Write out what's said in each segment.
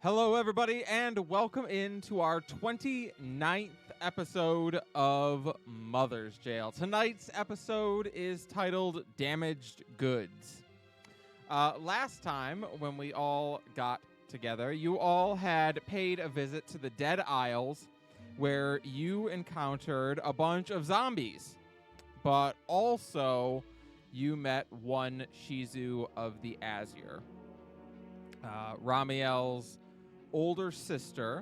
Hello, everybody, and welcome into our 29th episode of Mother's Jail. Tonight's episode is titled Damaged Goods. Last time, when we all got together, you all had paid a visit to the Dead Isles, where you encountered a bunch of zombies, but also you met one Shizu of the Azure. Ramiel's older sister,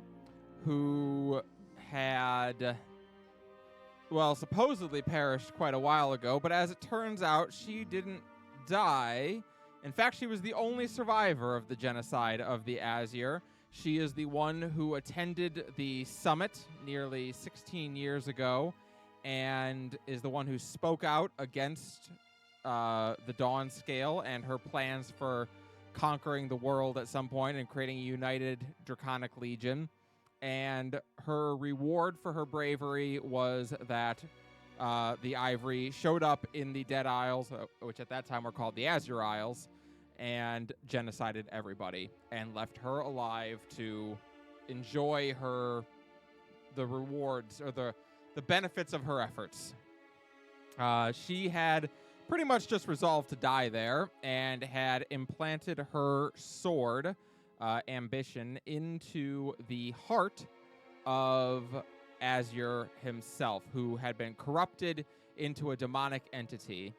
who had, supposedly perished quite a while ago, but as it turns out, she didn't die. In fact, she was the only survivor of the genocide of the Azure. She is the one who attended the summit nearly 16 years ago and is the one who spoke out against the Dawn Scale and her plans for conquering the world at some point and creating a united Draconic Legion. And her reward for her bravery was that the Ivory showed up in the Dead Isles, which at that time were called the Azure Isles, and genocided everybody and left her alive to enjoy the rewards or the benefits of her efforts. She had pretty much just resolved to die there and had implanted her sword, Ambition, into the heart of Azure himself, who had been corrupted into a demonic entity.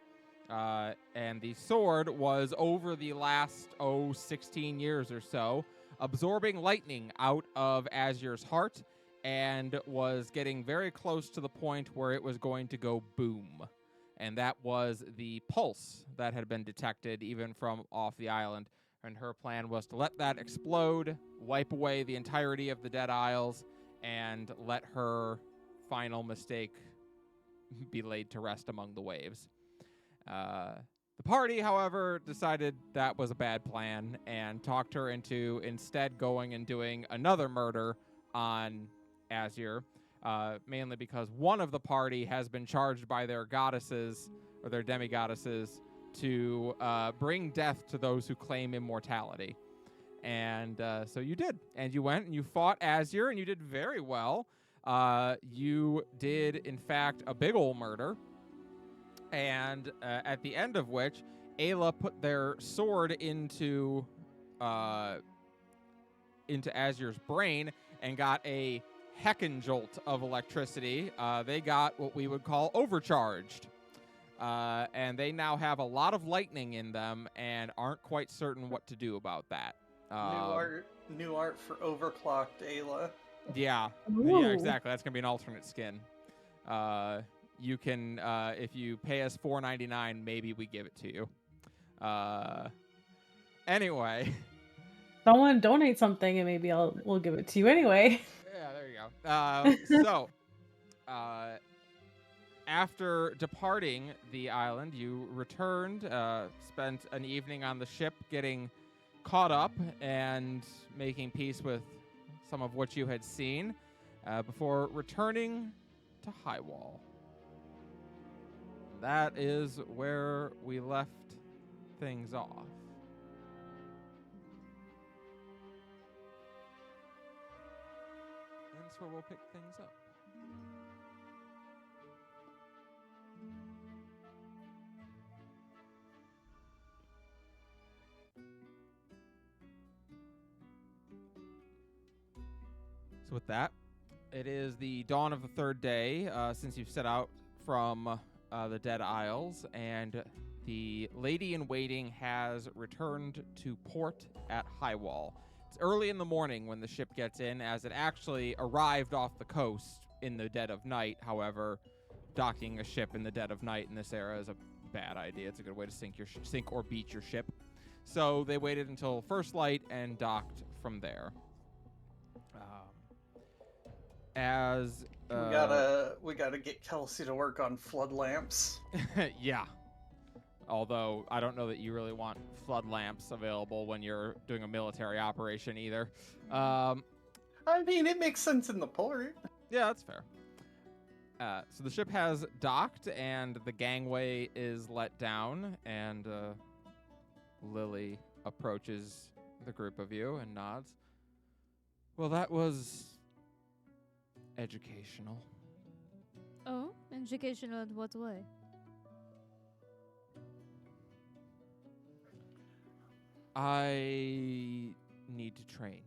And the sword was, over the last, 16 years or so, absorbing lightning out of Azure's heart and was getting very close to the point where it was going to go boom. And that was the pulse that had been detected even from off the island. And her plan was to let that explode, wipe away the entirety of the Dead Isles, and let her final mistake be laid to rest among the waves. The party, however, decided that was a bad plan and talked her into instead going and doing another murder on Azure. Mainly because one of the party has been charged by their goddesses, or their demigoddesses, to bring death to those who claim immortality. And so you did. And you went and you fought Azure, and you did very well. You did, in fact, a big ol' murder. And at the end of which, Ayla put their sword into Azure's brain and got a heckin' jolt of electricity. They got what we would call overcharged. And they now have a lot of lightning in them and aren't quite certain what to do about that. New art for overclocked Ayla. Yeah. Ooh. Yeah, exactly. That's going to be an alternate skin. You can, if you pay us $4.99, maybe we give it to you. Anyway. Someone donate something and maybe we'll give it to you anyway. Yeah, there you go. After departing the island, you returned, spent an evening on the ship getting caught up and making peace with some of what you had seen before returning to Highwall. That is where we left things off. And that's where we'll pick things up. So with that, it is the dawn of the third day since you've set out from the Dead Isles, and the lady-in-waiting has returned to port at Highwall. It's early in the morning when the ship gets in, as it actually arrived off the coast in the dead of night. However, docking a ship in the dead of night in this era is a bad idea. It's a good way to sink or beach your ship. So they waited until first light and docked from there. We gotta get Kelsey to work on flood lamps. Yeah. Although I don't know that you really want flood lamps available when you're doing a military operation either. I mean, it makes sense in the port. Yeah, that's fair. So the ship has docked and the gangway is let down, and Lily approaches the group of you and nods. Well, that was educational. Oh, educational in what way? I need to train.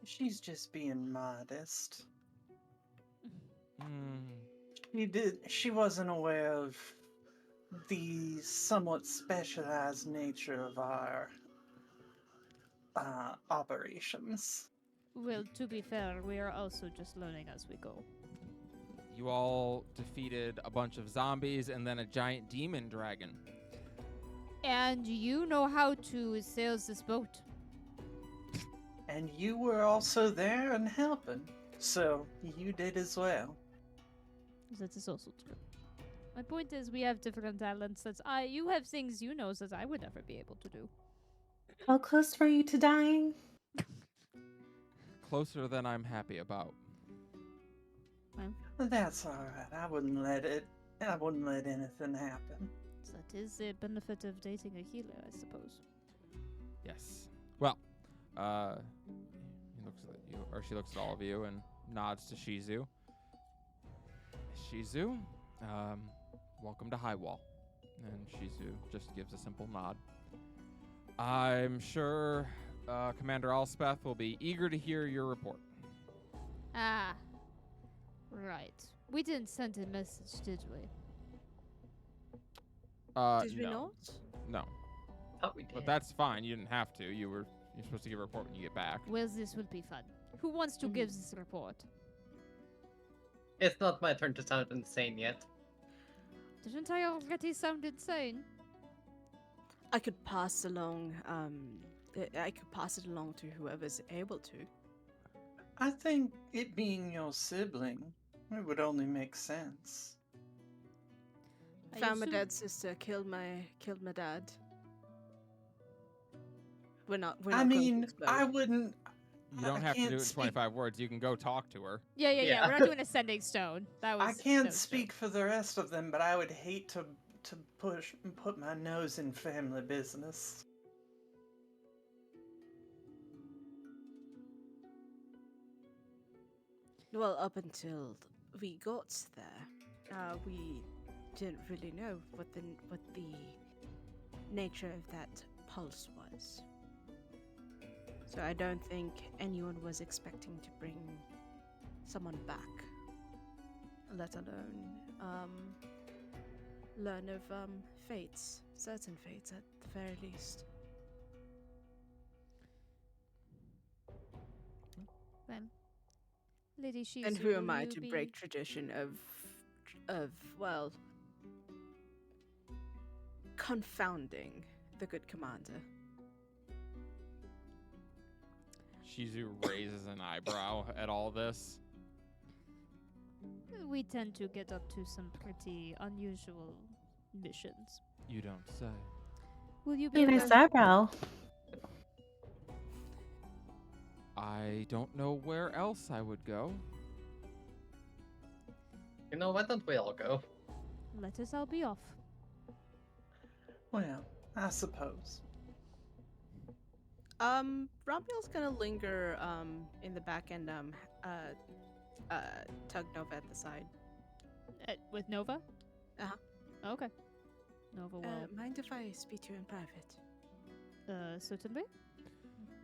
She's just being modest. Hmm. She wasn't aware of the somewhat specialized nature of our operations. Well, to be fair, we are also just learning as we go. You all defeated a bunch of zombies and then a giant demon dragon. And you know how to sail this boat. And you were also there and helping, so you did as well. That is also true. My point is, we have different talents. You have things you know that I would never be able to do. How close were you to dying? Closer than I'm happy about. That's all right. I wouldn't let anything happen. That is the benefit of dating a healer, I suppose. Yes. Well, he looks at you, or she looks at all of you and nods to Shizu. Shizu, welcome to High Wall. And Shizu just gives a simple nod. I'm sure Commander Alspeth will be eager to hear your report. Ah, right. We didn't send a message, did we? Did we no. not? No. Thought we did. But that's fine. You didn't have to. You're supposed to give a report when you get back. Well, this will be fun. Who wants to give this report? It's not my turn to sound insane yet. Didn't I already sound insane? I could pass along. I could pass it along to whoever's able to. I think it being your sibling, it would only make sense. I Found my assume- dead sister. Killed my dad. We're not. I going to mean, explode. I wouldn't. You don't I have to do can't it in speak- 25 words. You can go talk to her. Yeah. Yeah. We're not doing a sending stone. That was. I can't that was speak for the rest of them, but I would hate to put my nose in family business. Well, up until we got there, we didn't really know what the nature of that pulse was. So I don't think anyone was expecting to bring someone back, let alone learn of fates, certain fates at the very least. Well, Lady Shizu, And who am will I you to be- break tradition of well, confounding the good commander? Shizu raises an eyebrow at all this. We tend to get up to some pretty unusual missions. You don't say. Will you be? Hey, nice eyebrow. I don't know where else I would go. You know, why don't we all go? Let us all be off. Well, I suppose. Rambiel's gonna linger in the back and tug Nova at the side. With Nova? Uh-huh. Okay. Nova will. Mind if I speak to you in private? Certainly.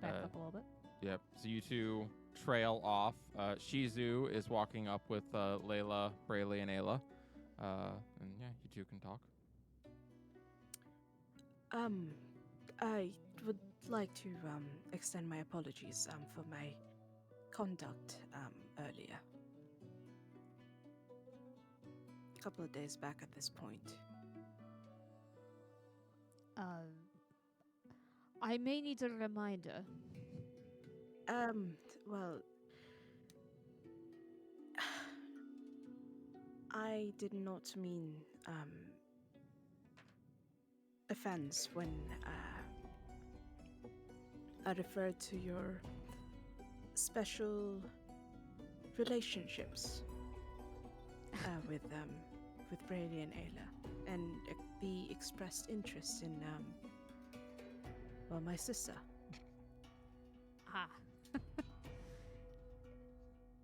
Back Uh, up a little bit. Yep. So you two trail off. Shizu is walking up with Layla, Brayley, and Ayla. And yeah, you two can talk. I would like to extend my apologies for my conduct earlier. A couple of days back at this point. I may need a reminder. Well, I did not mean offense when I referred to your special relationships with Brady and Ayla, and the expressed interest in well, my sister. Aha.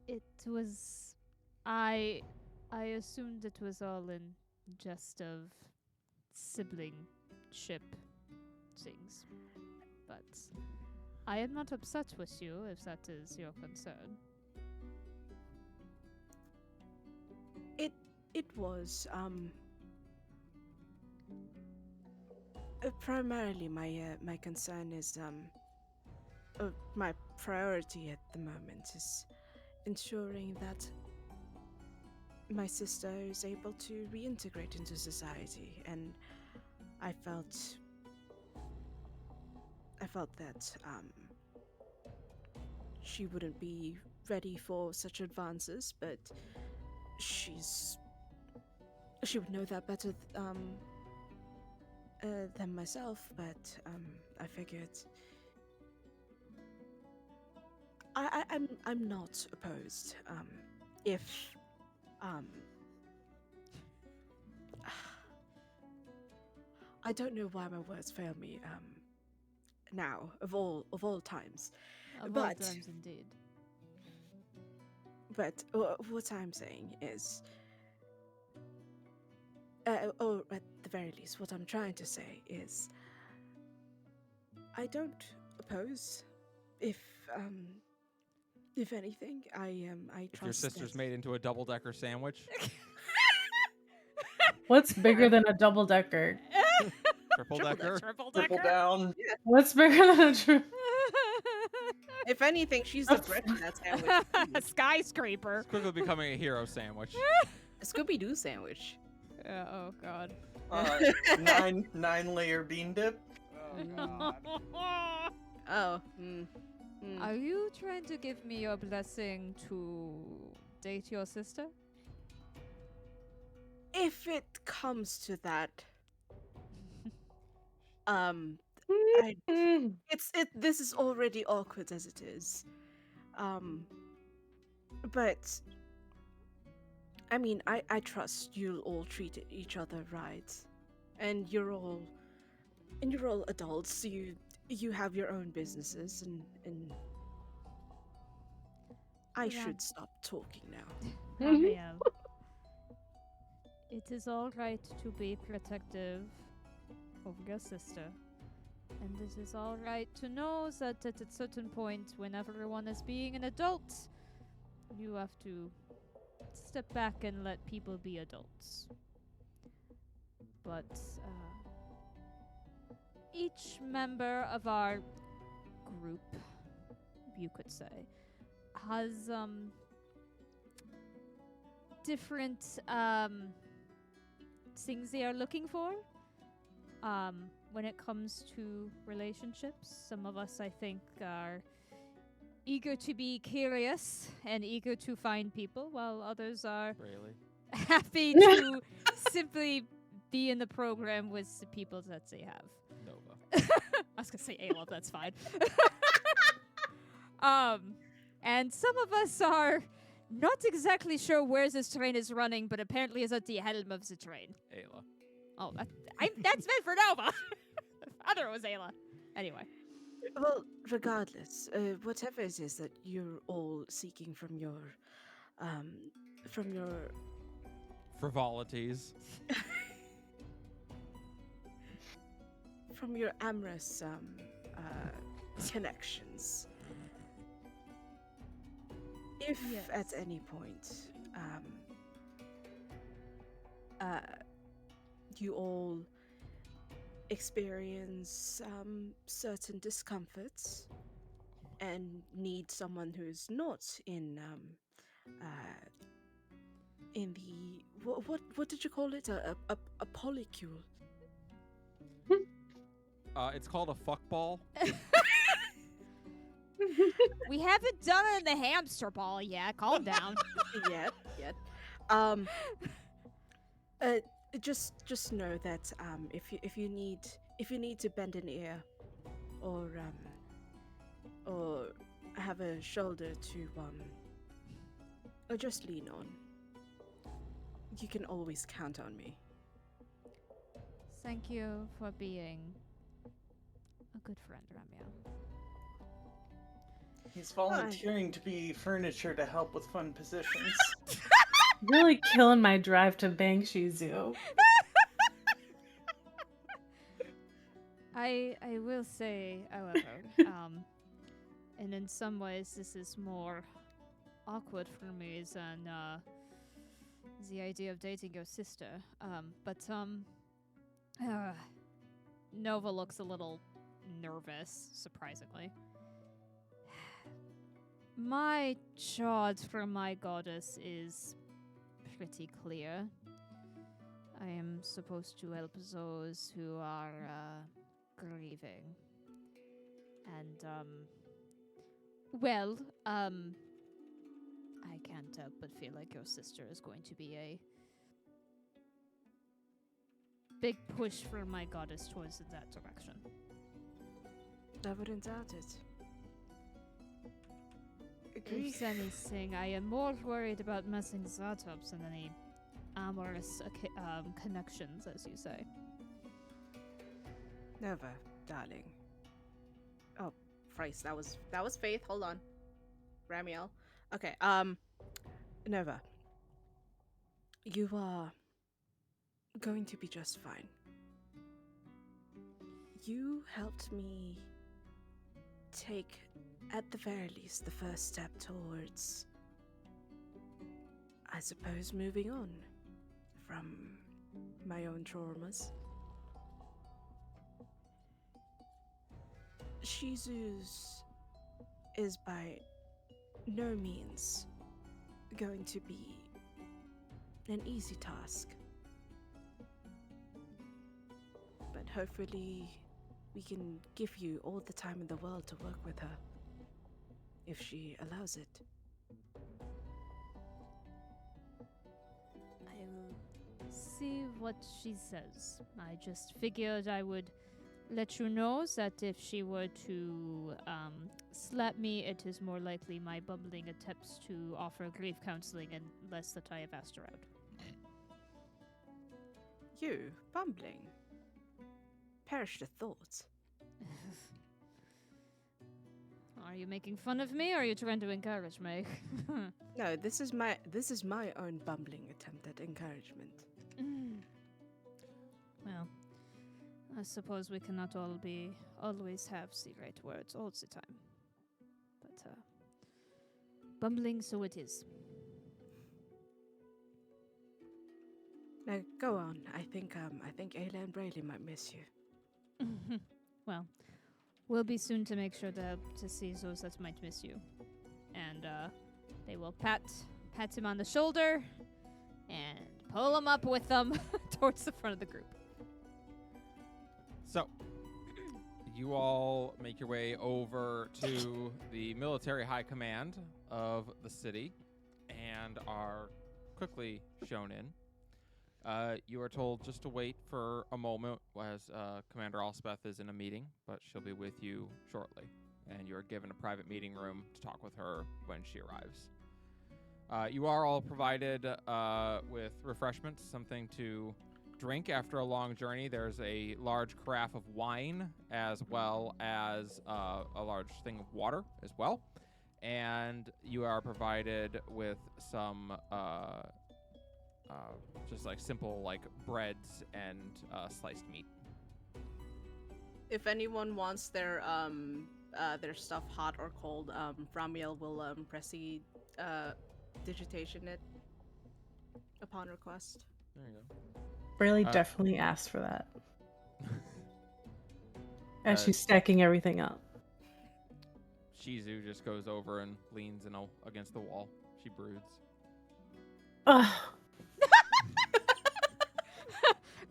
It was. I assumed it was all in jest of sibling-ship things. But I am not upset with you if that is your concern. It was primarily my concern is my priority at the moment is ensuring that my sister is able to reintegrate into society, and I felt that she wouldn't be ready for such advances, but she would know that better than myself. But I figured I'm not opposed. If I don't know why my words fail me now of all times. Of all But- times, indeed. But what I'm saying is, or at the very least, what I'm trying to say is, I don't oppose. If anything, I If trust your sister's that- made into a double-decker sandwich, What's bigger than a double decker? triple-decker. Triple Triple decker. down. What's bigger than a true? If anything, she's the bread in that sandwich. Skyscraper. It's quickly becoming a hero sandwich. A Scooby Doo sandwich. Oh god. Nine-layer bean dip. Oh god. Oh. Are you trying to give me your blessing to date your sister? If it comes to that, this is already awkward as it is. But I mean, I trust you'll all treat each other right, and you're all adults. You have your own businesses, and I Yeah. should stop talking now. Ramiel. It is all right to be protective of your sister. And it is all right to know that at a certain point, when everyone is being an adult, you have to step back and let people be adults. But each member of our group, you could say, has different things they are looking for when it comes to relationships. Some of us, I think, are eager to be curious and eager to find people, while others are Really? happy to simply be in the program with the people that they have. Nova. I was gonna say Ayla, that's fine. And some of us are not exactly sure where this train is running, but apparently is at the helm of the train. Ayla. Oh, that's meant for Nova. I thought it was Ayla. Anyway. Well, regardless, whatever it is that you're all seeking from your Frivolities. from your amorous connections. If Yes. at any point you all experience certain discomforts and need someone who's not in the what did you call it, a polycule? It's called a fuckball. We haven't done it in the hamster ball yet. Calm down. yet. Just know that if you need to bend an ear or have a shoulder to or just lean on, you can always count on me. Thank you for being a good friend, Ramya. He's volunteering to be furniture to help with fun positions. Really killing my drive to bang Shizu. I will say, however, and in some ways this is more awkward for me than the idea of dating your sister. Nova looks a little nervous, surprisingly. My charge for my goddess is pretty clear. I am supposed to help those who are grieving. And, I can't help but feel like your sister is going to be a big push for my goddess towards that direction. I wouldn't doubt it. If anything, I am more worried about messing that up than any amorous connections, as you say. Never, darling. Oh, Christ, that was Faith. Hold on. Ramiel. Okay, Nova. You are going to be just fine. You helped me take, at the very least, the first step towards, I suppose, moving on from my own traumas. Shizu's is by no means going to be an easy task. But hopefully we can give you all the time in the world to work with her, if she allows it. I will see what she says. I just figured I would let you know that if she were to slap me, it is more likely my bumbling attempts to offer grief counseling and less that I have asked her out. You, bumbling? Perish the thought. Are you making fun of me, or are you trying to encourage me? No, this is my own bumbling attempt at encouragement. Well, I suppose we cannot always have the right words all the time. But, bumbling so it is. Now go on. I think Ayla and Brayley might miss you. Well, we'll be soon to make sure to see those that might miss you. And they will pat him on the shoulder and pull him up with them towards the front of the group. So, you all make your way over to the military high command of the city and are quickly shown in. You are told just to wait for a moment as Commander Alspeth is in a meeting, but she'll be with you shortly. And you are given a private meeting room to talk with her when she arrives. You are all provided with refreshments, something to drink after a long journey. There's a large carafe of wine as well as a large thing of water as well. And you are provided with some just like simple like breads and sliced meat. If anyone wants their stuff hot or cold, Ramiel will digitation it upon request. There you go. Brayley definitely asked for that. As Uh, she's stacking everything up. Shizu just goes over and leans against the wall. She broods. Ugh.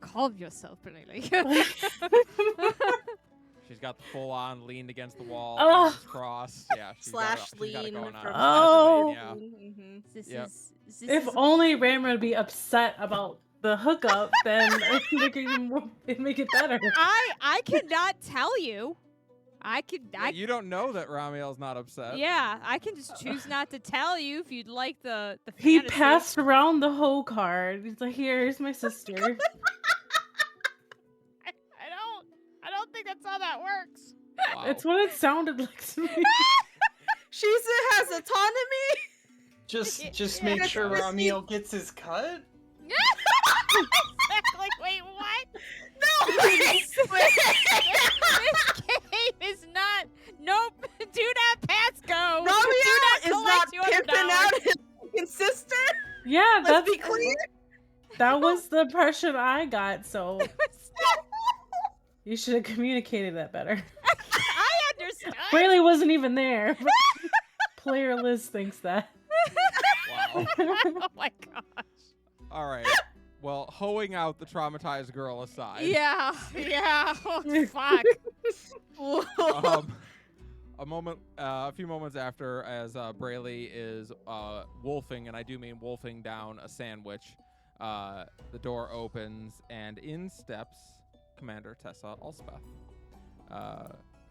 Calm yourself, Brayley. She's got the full-on leaned against the wall, Oh. arms crossed. Yeah, she's got it Lean going on. from Oh. Yeah. Mm-hmm. Yep. If only Rammer would be upset about the hookup, then it'd make it better. I cannot tell you. You don't know that Ramiel's not upset. Yeah, I can just choose not to tell you if you'd like the He fantasy. passed around the hoe card. He's like, here's my sister. I don't think that's how that works. Wow. It's what it sounded like to me. Shizu has autonomy. Just make sure Ramiel gets his cut. Exactly. Wait, what? No, This game is not. Nope. Do not pass go. Do Ramiel is not collect pimping $200. out his fucking sister. Yeah, Let's be clear. that was the impression I got. So you should have communicated that better. I understand. Braylee wasn't even there. But player Liz thinks that. Wow. Oh my gosh. All right. Well, hoeing out the traumatized girl aside. Yeah. Yeah. Oh, fuck. A few moments after, as Braylee is wolfing, and I do mean wolfing down a sandwich, the door opens, and in steps Commander Tessa Ulspeth.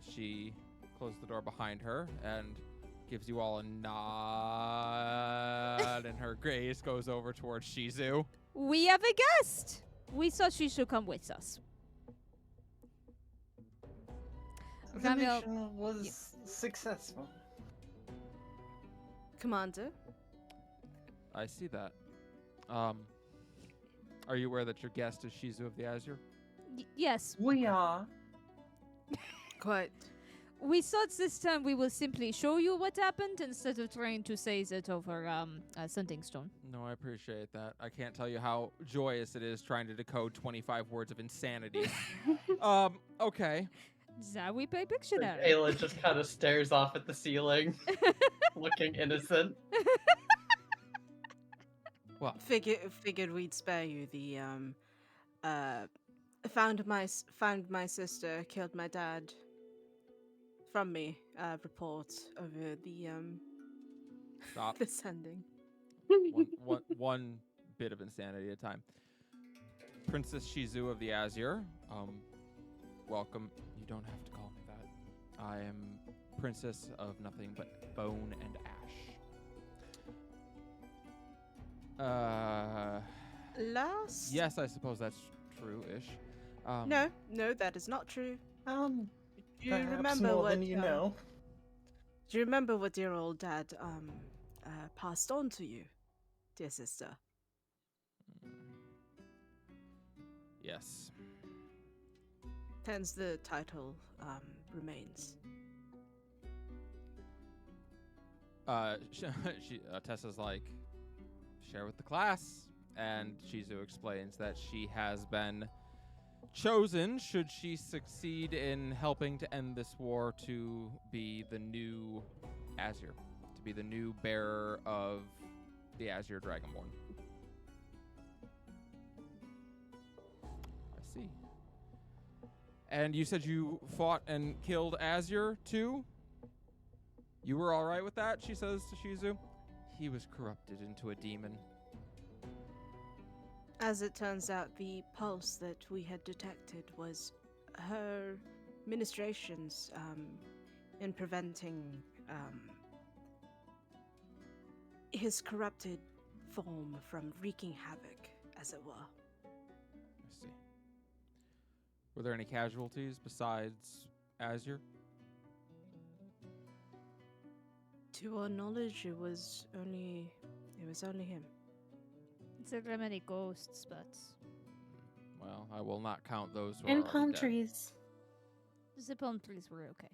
She closed the door behind her and gives you all a nod, and her gaze goes over towards Shizu. We have a guest. We thought she should come with us. The Ramiel, mission was successful. Commander. I see that. Are you aware that your guest is Shizu of the Azure? yes. We are. Quite. We thought this time we will simply show you what happened instead of trying to say it over Sending Stone. No, I appreciate that. I can't tell you how joyous it is trying to decode 25 words of insanity. Okay. That we play Pictionary. Ayla just kind of stares off at the ceiling, looking innocent. Well, Figured we'd spare you the found my sister, killed my dad. From me, report over the stop. the sending. one bit of insanity at a time. Princess Shizu of the Azure, welcome. You don't have to call me that. I am Princess of nothing but bone and ash. Last? Yes, I suppose that's true-ish. No, that is not true. Do you Perhaps remember more what than you know. Do you remember what dear old dad passed on to you, dear sister? Yes. Hence the title remains. Tessa's like, share with the class, and Shizu explains that she has been chosen, should she succeed in helping to end this war, to be the new Azure, to be the new bearer of the Azure Dragonborn. I see. And you said you fought and killed Azure too? You were all right with that, she says to Shizu. He was corrupted into a demon. As it turns out, the pulse that we had detected was her ministrations in preventing his corrupted form from wreaking havoc, as it were. I see. Were there any casualties besides Azure? To our knowledge, it was only him. There are many ghosts, but Well, I will not count those who are And already palm dead. trees. the palm trees were okay.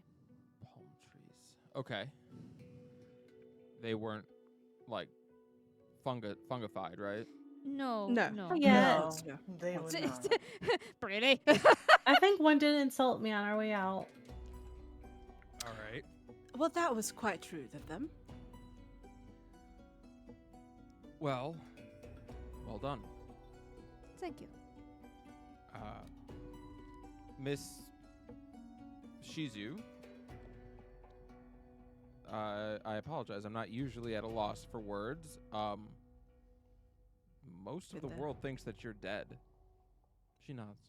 Palm trees. Okay. They weren't, like, fungified, right? No, No. no. Oh, yeah. No, Yeah. they were not. Pretty. I think one did insult me on our way out. All right. Well, that was quite rude of them. Well done. Thank you. Miss Shizu, I apologize. I'm not usually at a loss for words. Most of Good the then. world thinks that you're dead. She nods.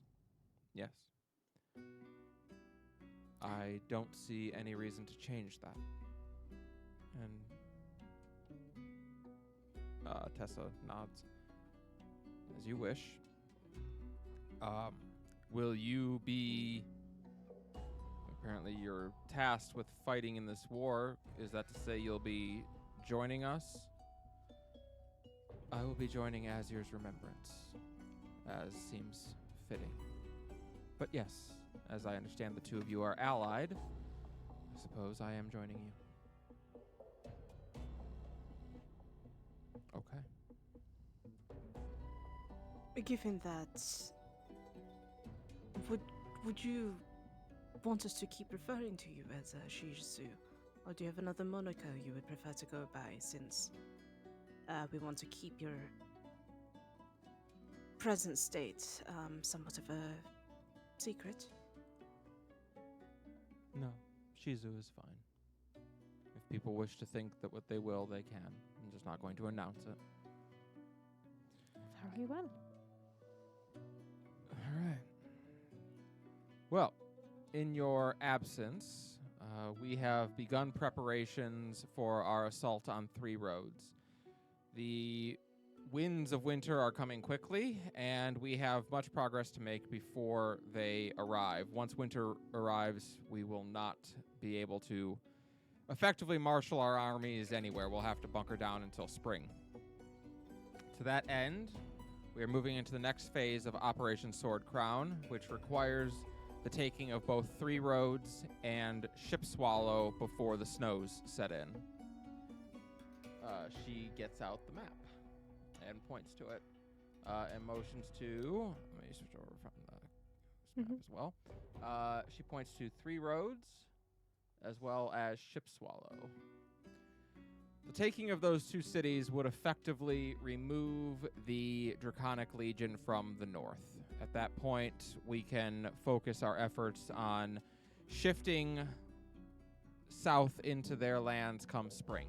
Yes. I don't see any reason to change that. And Tessa nods. As you wish. Will you be... Let me Apparently you're tasked with fighting in this war. Is that to say you'll be joining us? I will be joining Azir's remembrance, as seems fitting. But yes, as I understand the two of you are allied, I suppose I am joining you. Okay. Given that, would you want us to keep referring to you as Shijizu? Or do you have another moniker you would prefer to go by, since we want to keep your present state somewhat of a secret? No, Shizu is fine. If people wish to think that what they will, they can. I'm just not going to announce it. Very well. All right. Well, in your absence, we have begun preparations for our assault on 3 roads. The winds of winter are coming quickly, and we have much progress to make before they arrive. Once winter arrives, we will not be able to effectively marshal our armies anywhere. We'll have to bunker down until spring. To that end, we are moving into the next phase of Operation Sword Crown, which requires the taking of both 3 roads and Ship Swallow before the snows set in. She gets out the map and points to it and motions to... Let me switch over from this map as well. She points to 3 roads as well as Ship Swallow. The taking of those 2 cities would effectively remove the Draconic Legion from the north. At that point, we can focus our efforts on shifting south into their lands come spring.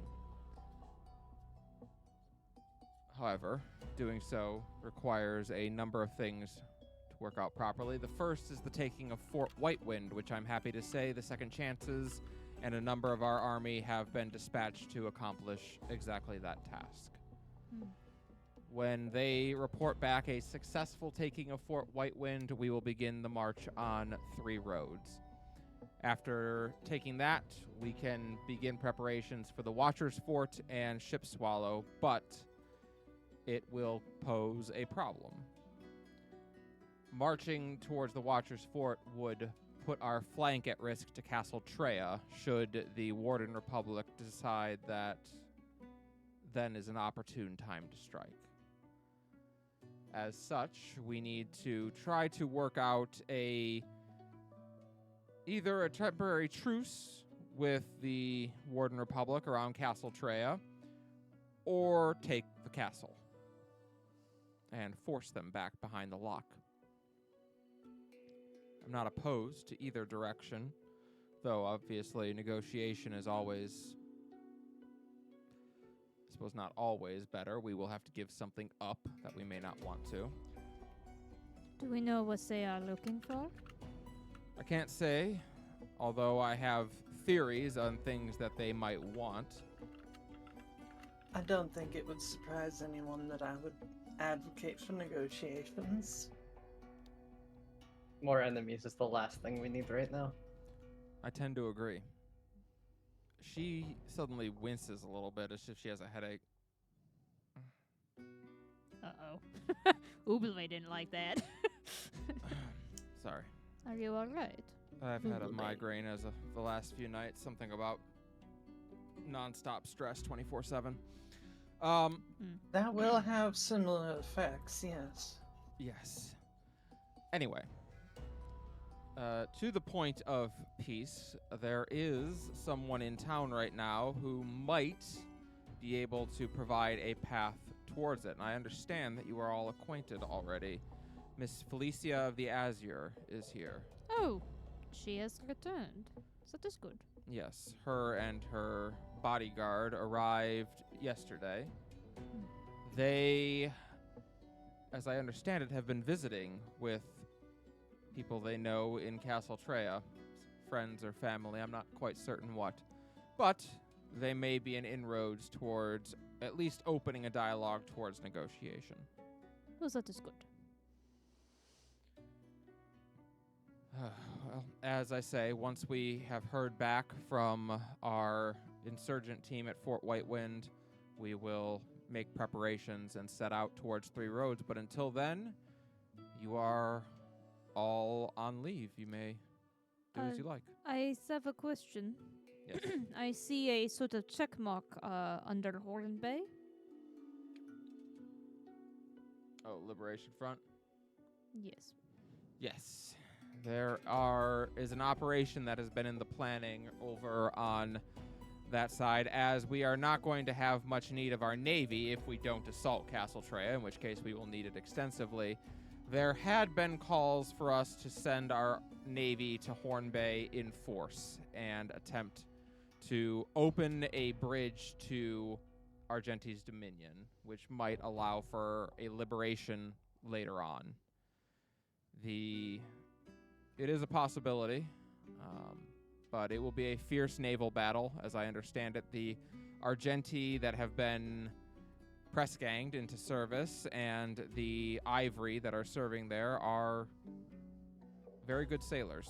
However, doing so requires a number of things to work out properly. The first is the taking of Fort Whitewind, which I'm happy to say the Second Chances and a number of our army have been dispatched to accomplish exactly that task. When they report back a successful taking of Fort Whitewind, we will begin the march on 3 roads. After taking that, we can begin preparations for the Watcher's Fort and Ship Swallow, but it will pose a problem. Marching towards the Watcher's Fort would put our flank at risk to Castle Treya should the Warden Republic decide that then is an opportune time to strike. As such, we need to try to work out either a temporary truce with the Warden Republic around Castle Treya, or take the castle and force them back behind the lock. I'm not opposed to either direction, though obviously negotiation is always, I suppose not always, better. We will have to give something up that we may not want to. Do we know what they are looking for? I can't say, although I have theories on things that they might want. I don't think it would surprise anyone that I would advocate for negotiations. More enemies is the last thing we need right now. I tend to agree. She suddenly winces a little bit as if she has a headache. Uh-oh. Ooblewe didn't like that. Sorry. Are you alright? I've had a Ooblewe. migraine as of the last few nights. Something about non-stop stress 24/7. That will have similar effects, yes. Yes. Anyway. To the point of peace, there is someone in town right now who might be able to provide a path towards it. And I understand that you are all acquainted already. Miss Felicia of the Azure is here. Oh, she has returned. That is good. Yes, her and her bodyguard arrived yesterday. They, as I understand it, have been visiting with people they know in Castle Treya, friends or family, I'm not quite certain what. But they may be an inroads towards at least opening a dialogue towards negotiation. Well, that is good. Well, as I say, once we have heard back from our insurgent team at Fort White Wind, we will make preparations and set out towards Three Roads. But until then, you are all on leave. You may do as you like. I have a question. Yes. I see a sort of check mark under Horn Bay. Oh, Liberation Front? Yes. Yes. There is an operation that has been in the planning over on that side, as we are not going to have much need of our navy if we don't assault Castle Treya, in which case we will need it extensively. There had been calls for us to send our navy to Horn Bay in force and attempt to open a bridge to Argenti's dominion, which might allow for a liberation later on. It is a possibility, but it will be a fierce naval battle, as I understand it. The Argenti that have been press-ganged into service and the Ivory that are serving there are very good sailors.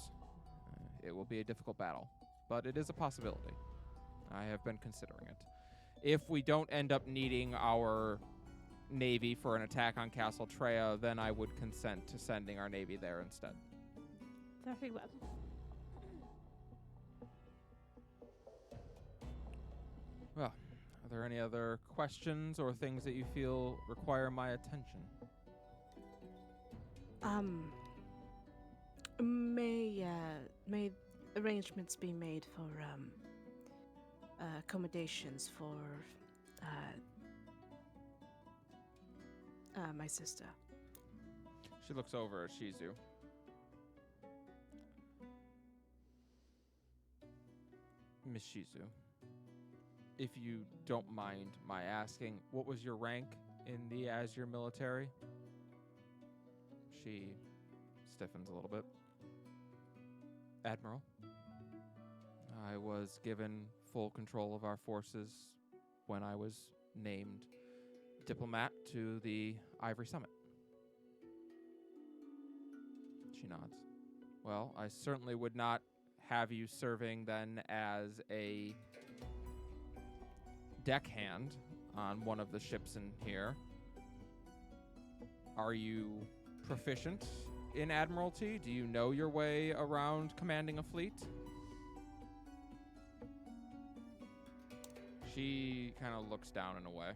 It will be a difficult battle, but it is a possibility. I have been considering it. If we don't end up needing our navy for an attack on Castle Treya, then I would consent to sending our navy there instead. Very well. Well, are there any other questions or things that you feel require my attention? May arrangements be made for accommodations for my sister. She looks over at Shizu. Miss Shizu, if you don't mind my asking, what was your rank in the Azure military? She stiffens a little bit. Admiral. I was given full control of our forces when I was named diplomat to the Ivory Summit. She nods. Well, I certainly would not have you serving then as a deckhand on one of the ships in here. Are you proficient in Admiralty? Do you know your way around commanding a fleet? She kind of looks down and away.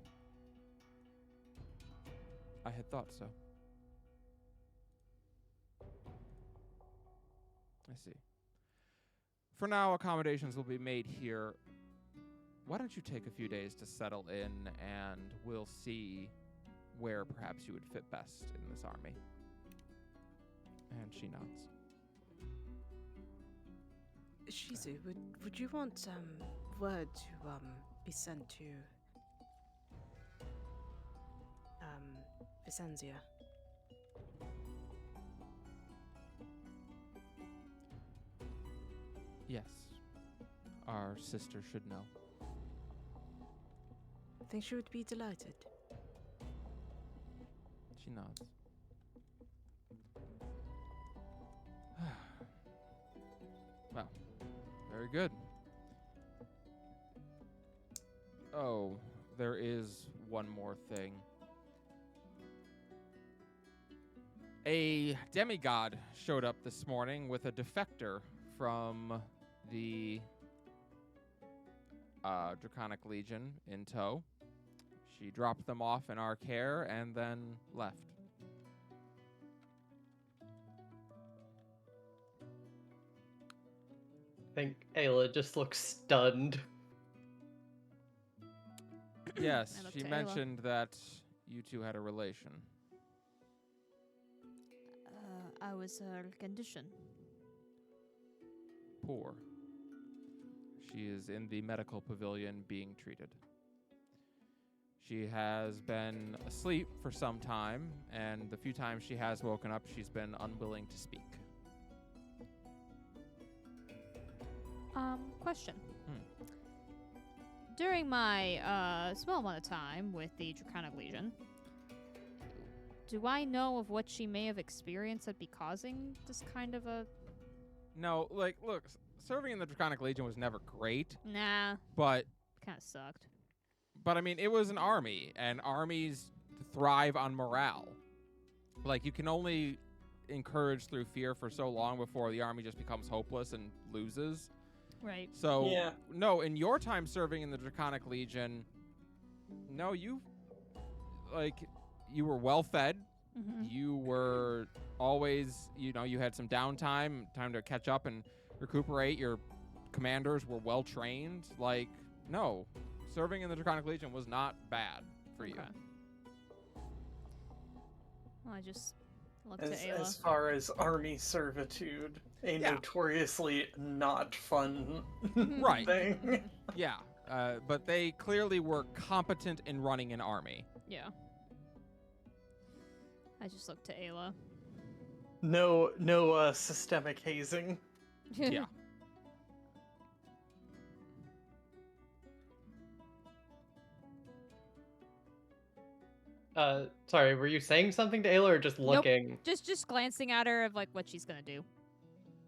I had thought so. I see. For now, accommodations will be made here. Why don't you take a few days to settle in, and we'll see where perhaps you would fit best in this army. And she nods. Shizu, would you want word to be sent to Vicenzia? Yes. Our sister should know. I think she would be delighted. She nods. Well, very good. Oh, there is one more thing. A demigod showed up this morning with a defector from the Draconic Legion in tow. She dropped them off in our care and then left. I think Ayla just looks stunned. Yes, I looked she to Ayla. mentioned that you two had a relation. I was her condition. Poor. She is in the medical pavilion being treated. She has been asleep for some time, and the few times she has woken up, she's been unwilling to speak. Question. During my small amount of time with the Draconic Legion, do I know of what she may have experienced that'd be causing this kind of a No, like, look, serving in the Draconic Legion was never great, Nah, but kind of sucked. I mean, it was an army, and armies thrive on morale. Like, you can only encourage through fear for so long before the army just becomes hopeless and loses. Right. So, Yeah. no, in your time serving in the Draconic Legion, no, you were well fed. Mm-hmm. You were always, you had some downtime, time to catch up and recuperate. Your commanders were well trained. Like, no, serving in the Draconic Legion was not bad for you. Okay. Well, I just looked As, to Ayla. as far as army servitude, a Yeah. notoriously not fun Right. thing. Yeah, but they clearly were competent in running an army. Yeah. I just looked to Ayla. No systemic hazing. Yeah. Sorry, were you saying something to Ayla or just Nope. looking? Just glancing at her of like what she's gonna do.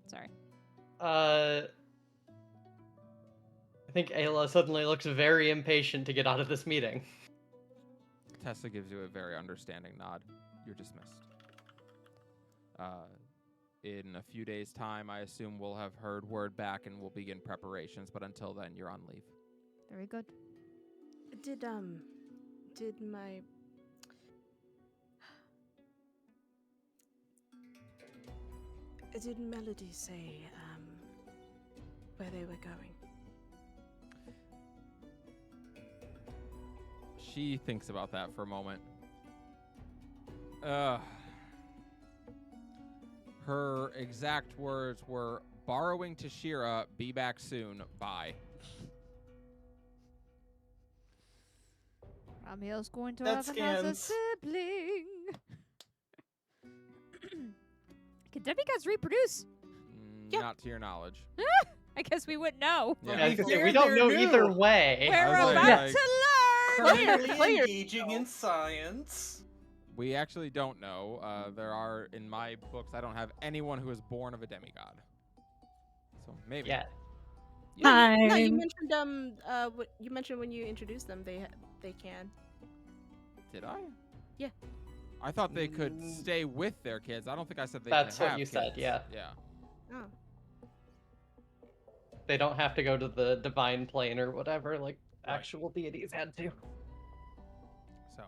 Sorry. I think Ayla suddenly looks very impatient to get out of this meeting. Tessa gives you a very understanding nod. You're dismissed. In a few days' time, I assume we'll have heard word back and we'll begin preparations, but until then, you're on leave. Very good. Did my did Melody say where they were going? She thinks about that for a moment. Her exact words were, borrowing Tashira, be back soon, bye. Ramiel's going to That have another scans. sibling. Can demigods reproduce? Yeah. Not to your knowledge. I guess we wouldn't know. Yeah. I was gonna say, They're we don't know either new. way. We're was about like- to learn. Currently player. engaging in science. We actually don't know. There are, in my books, I don't have anyone who is born of a demigod. So maybe. Yeah. Yeah. No, you Fine. mentioned you mentioned when you introduced them they can. Did I? Yeah. I thought they could Mm. stay with their kids. I don't think I said they That's could what have you said, kids. yeah. Yeah. Oh. They don't have to go to the divine plane or whatever, like Right. actual deities had to. So,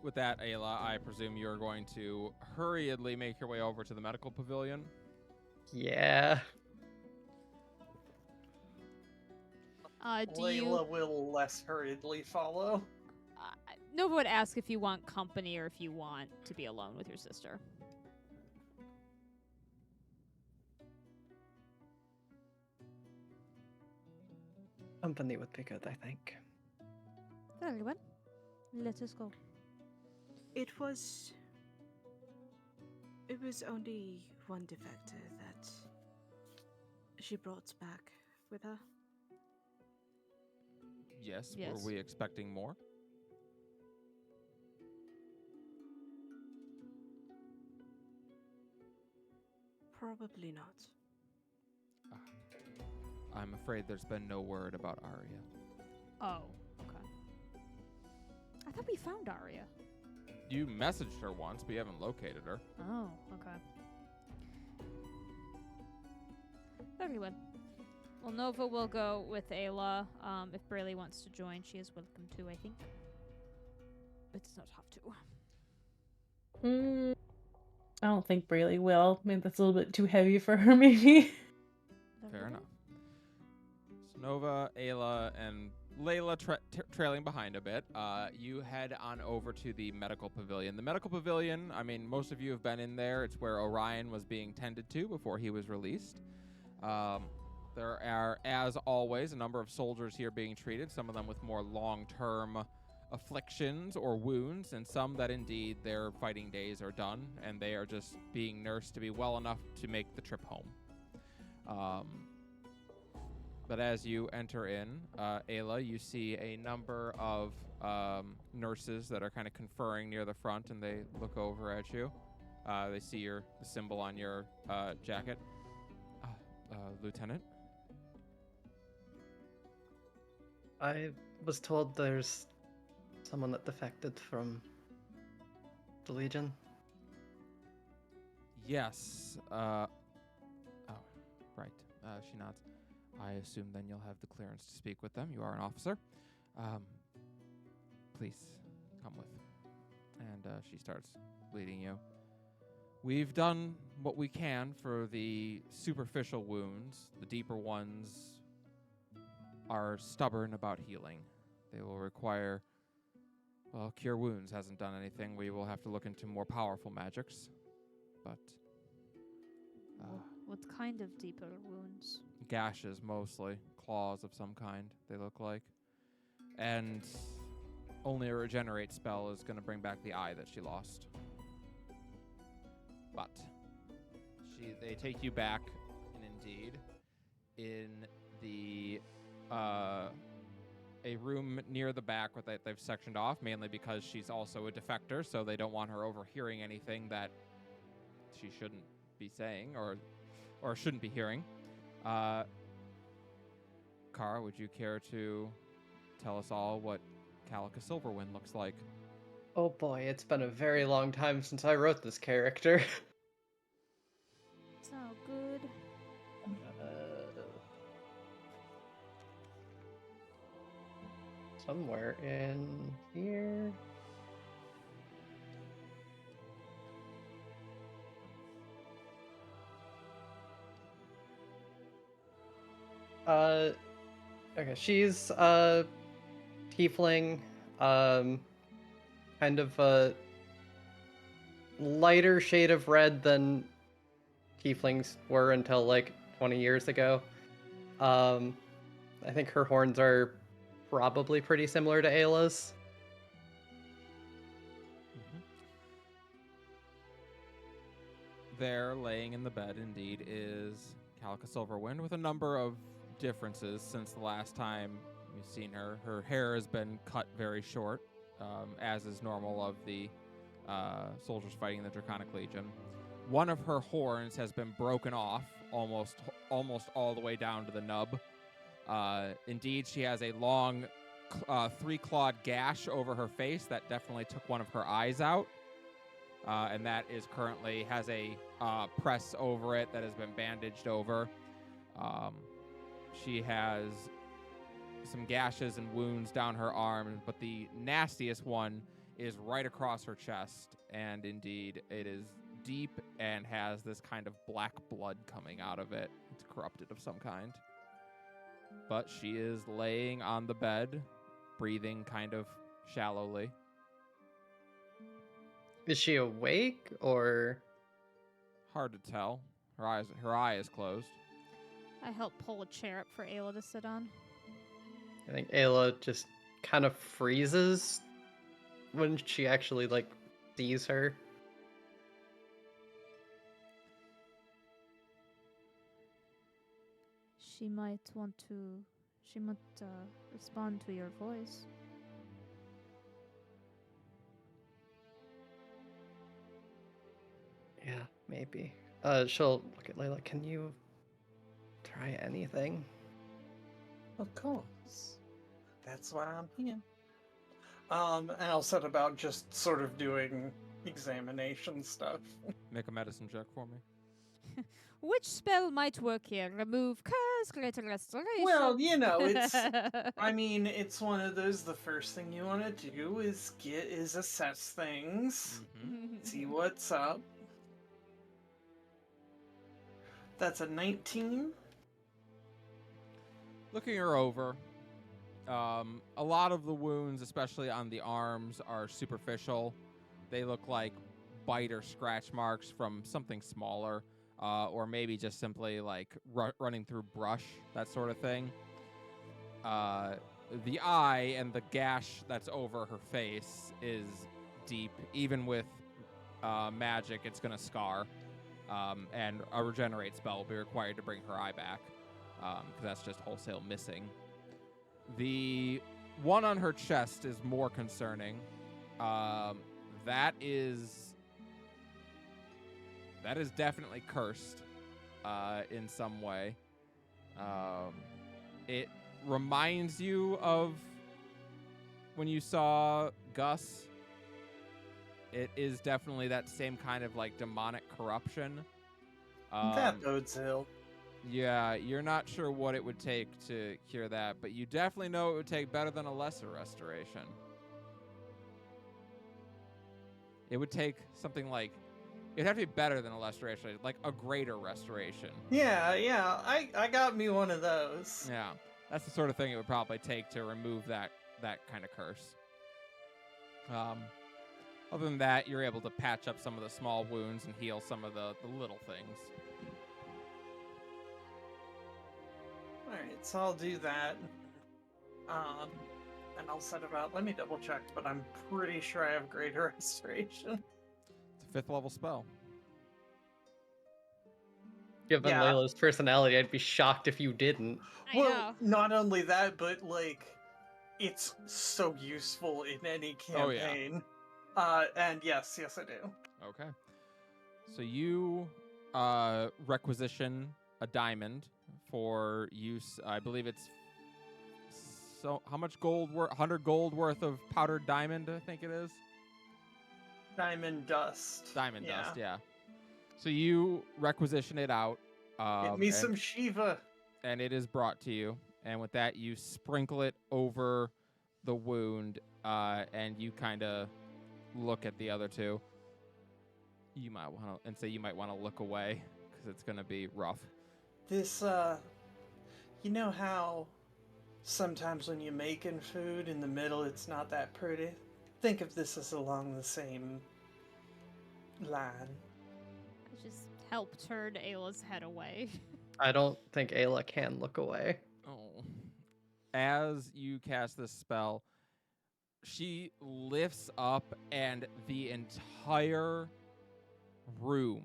with that, Ayla, I presume you're going to hurriedly make your way over to the medical pavilion. Yeah. Do you? Layla will less hurriedly follow. Nova would ask if you want company or if you want to be alone with your sister. Company would be good, I think. Very well. Let us go. It was only one defector that she brought back with her. Yes. Yes. Were we expecting more? Probably not. I'm afraid there's been no word about Arya. Oh, okay. I thought we found Arya. You messaged her once, but you haven't located her. Oh, okay. Very well. Well, Nova will go with Ayla. If Braylee wants to join, she is welcome to, I think. But does not have to. I don't think Braylee will. Maybe that's a little bit too heavy for her, maybe. Fair enough. So Nova, Ayla, and Layla trailing behind a bit. You head on over to the medical pavilion. The medical pavilion, I mean, most of you have been in there. It's where Orion was being tended to before he was released. There are, as always, a number of soldiers here being treated, some of them with more long-term afflictions or wounds, and some that indeed their fighting days are done, and they are just being nursed to be well enough to make the trip home. But as you enter in, Ayla, you see a number of nurses that are kind of conferring near the front, and they look over at you. They see the symbol on your jacket. Lieutenant? I was told there's someone that defected from the Legion. Yes. Oh, right. She nods. I assume then you'll have the clearance to speak with them. You are an officer. Please, come with. And she starts leading you. We've done what we can for the superficial wounds. The deeper ones are stubborn about healing. They will require... Well, Cure Wounds hasn't done anything. We will have to look into more powerful magics. But... What kind of deeper wounds? gashes, mostly. Claws of some kind, they look like. And only a regenerate spell is going to bring back the eye that she lost. But they take you back, and indeed, in the a room near the back that they've sectioned off, mainly because she's also a defector, so they don't want her overhearing anything that she shouldn't be saying or shouldn't be hearing. Kara, would you care to tell us all what Calica Silverwind looks like? Oh boy, it's been a very long time since I wrote this character. So good. Somewhere in here. Okay, she's tiefling, kind of a lighter shade of red than tieflings were until like 20 years ago. I think her horns are probably pretty similar to Ayla's. There, laying in the bed, indeed, is Calica Silverwind with a number of differences since the last time you've seen her. Her hair has been cut very short, as is normal of the soldiers fighting the Draconic Legion. One of her horns has been broken off, almost all the way down to the nub. Indeed, she has a long, three-clawed gash over her face that definitely took one of her eyes out. And that is currently has a press over it that has been bandaged over. She has some gashes and wounds down her arm, but the nastiest one is right across her chest, and indeed it is deep and has this kind of black blood coming out of it. It's corrupted of some kind. But she is laying on the bed, breathing kind of shallowly. Is she awake or? Hard to tell. Her eye is closed. I help pull a chair up for Ayla to sit on. I think Ayla just kind of freezes when she actually like sees her. She might respond to your voice. Yeah, maybe. She'll look at Layla. Can you try anything? Of course. That's why I'm here. And I'll set about just sort of doing examination stuff. Make a medicine check for me. Which spell might work here? Remove curse, greater restoration. Well, you know, it's I mean, it's one of those, the first thing you want to do is assess things, see what's up. That's a 19. Looking her over, a lot of the wounds, especially on the arms, are superficial. They look like bite or scratch marks from something smaller, or maybe just simply like running through brush, that sort of thing. The eye and the gash that's over her face is deep. Even with magic, it's going to scar. And a regenerate spell will be required to bring her eye back, because that's just wholesale missing. The one on her chest is more concerning. That is definitely cursed. in some way. It reminds you of when you saw Gus. It is definitely that same kind of like demonic corruption. That bodes ill. Yeah, you're not sure what it would take to cure that, but you definitely know it would take better than a lesser restoration. It would take something like, it'd have to be better than a restoration, like a greater restoration. Yeah, I got me one of those. Yeah, that's the sort of thing it would probably take to remove that kind of curse. Other than that, you're able to patch up some of the small wounds and heal some of the little things. Alright, so I'll do that. And I'll set about, let me double check, but I'm pretty sure I have greater restoration. It's a 5th level spell. Given Yeah. Layla's personality, I'd be shocked if you didn't. I Well, know. not only that, but like, it's so useful in any campaign. And yes, I do. Okay. So you requisition a diamond for use. I believe it's so how much gold worth? 100 gold worth of powdered diamond, I think it is. Diamond dust. Diamond dust, yeah. So you requisition it out. Get me some Shiva. And it is brought to you. And with that, you sprinkle it over the wound, and you kind of look at the other two. You might want to, and say you might want to look away because it's going to be rough. This, you know how sometimes when you're making food in the middle it's not that pretty? Think of this as along the same line. I just help turn Ayla's head away. I don't think Ayla can look away. Oh. As you cast this spell, she lifts up and the entire room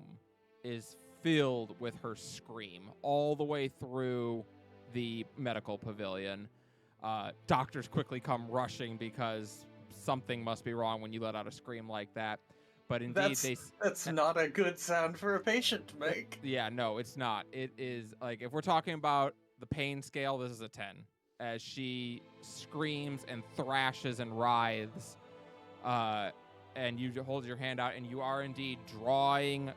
is filled with her scream all the way through the medical pavilion. Doctors quickly come rushing because something must be wrong when you let out a scream like that. But indeed, that's not a good sound for a patient to make. Yeah, no, it's not. It is like, if we're talking about the pain scale, this is a 10. As she screams and thrashes and writhes, and you hold your hand out, and you are indeed drawing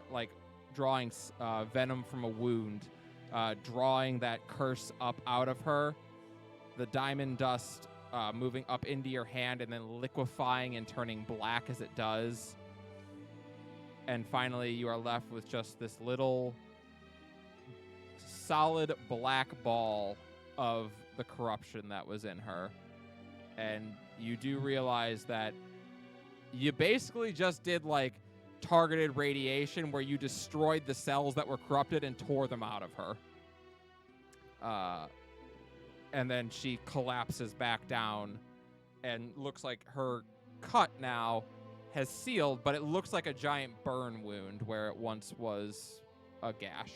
venom from a wound, drawing that curse up out of her. The diamond dust moving up into your hand and then liquefying and turning black as it does. And finally, you are left with just this little solid black ball of the corruption that was in her. And you do realize that you basically just did like targeted radiation where you destroyed the cells that were corrupted and tore them out of her. And then she collapses back down and looks like her cut now has sealed, but it looks like a giant burn wound where it once was a gash.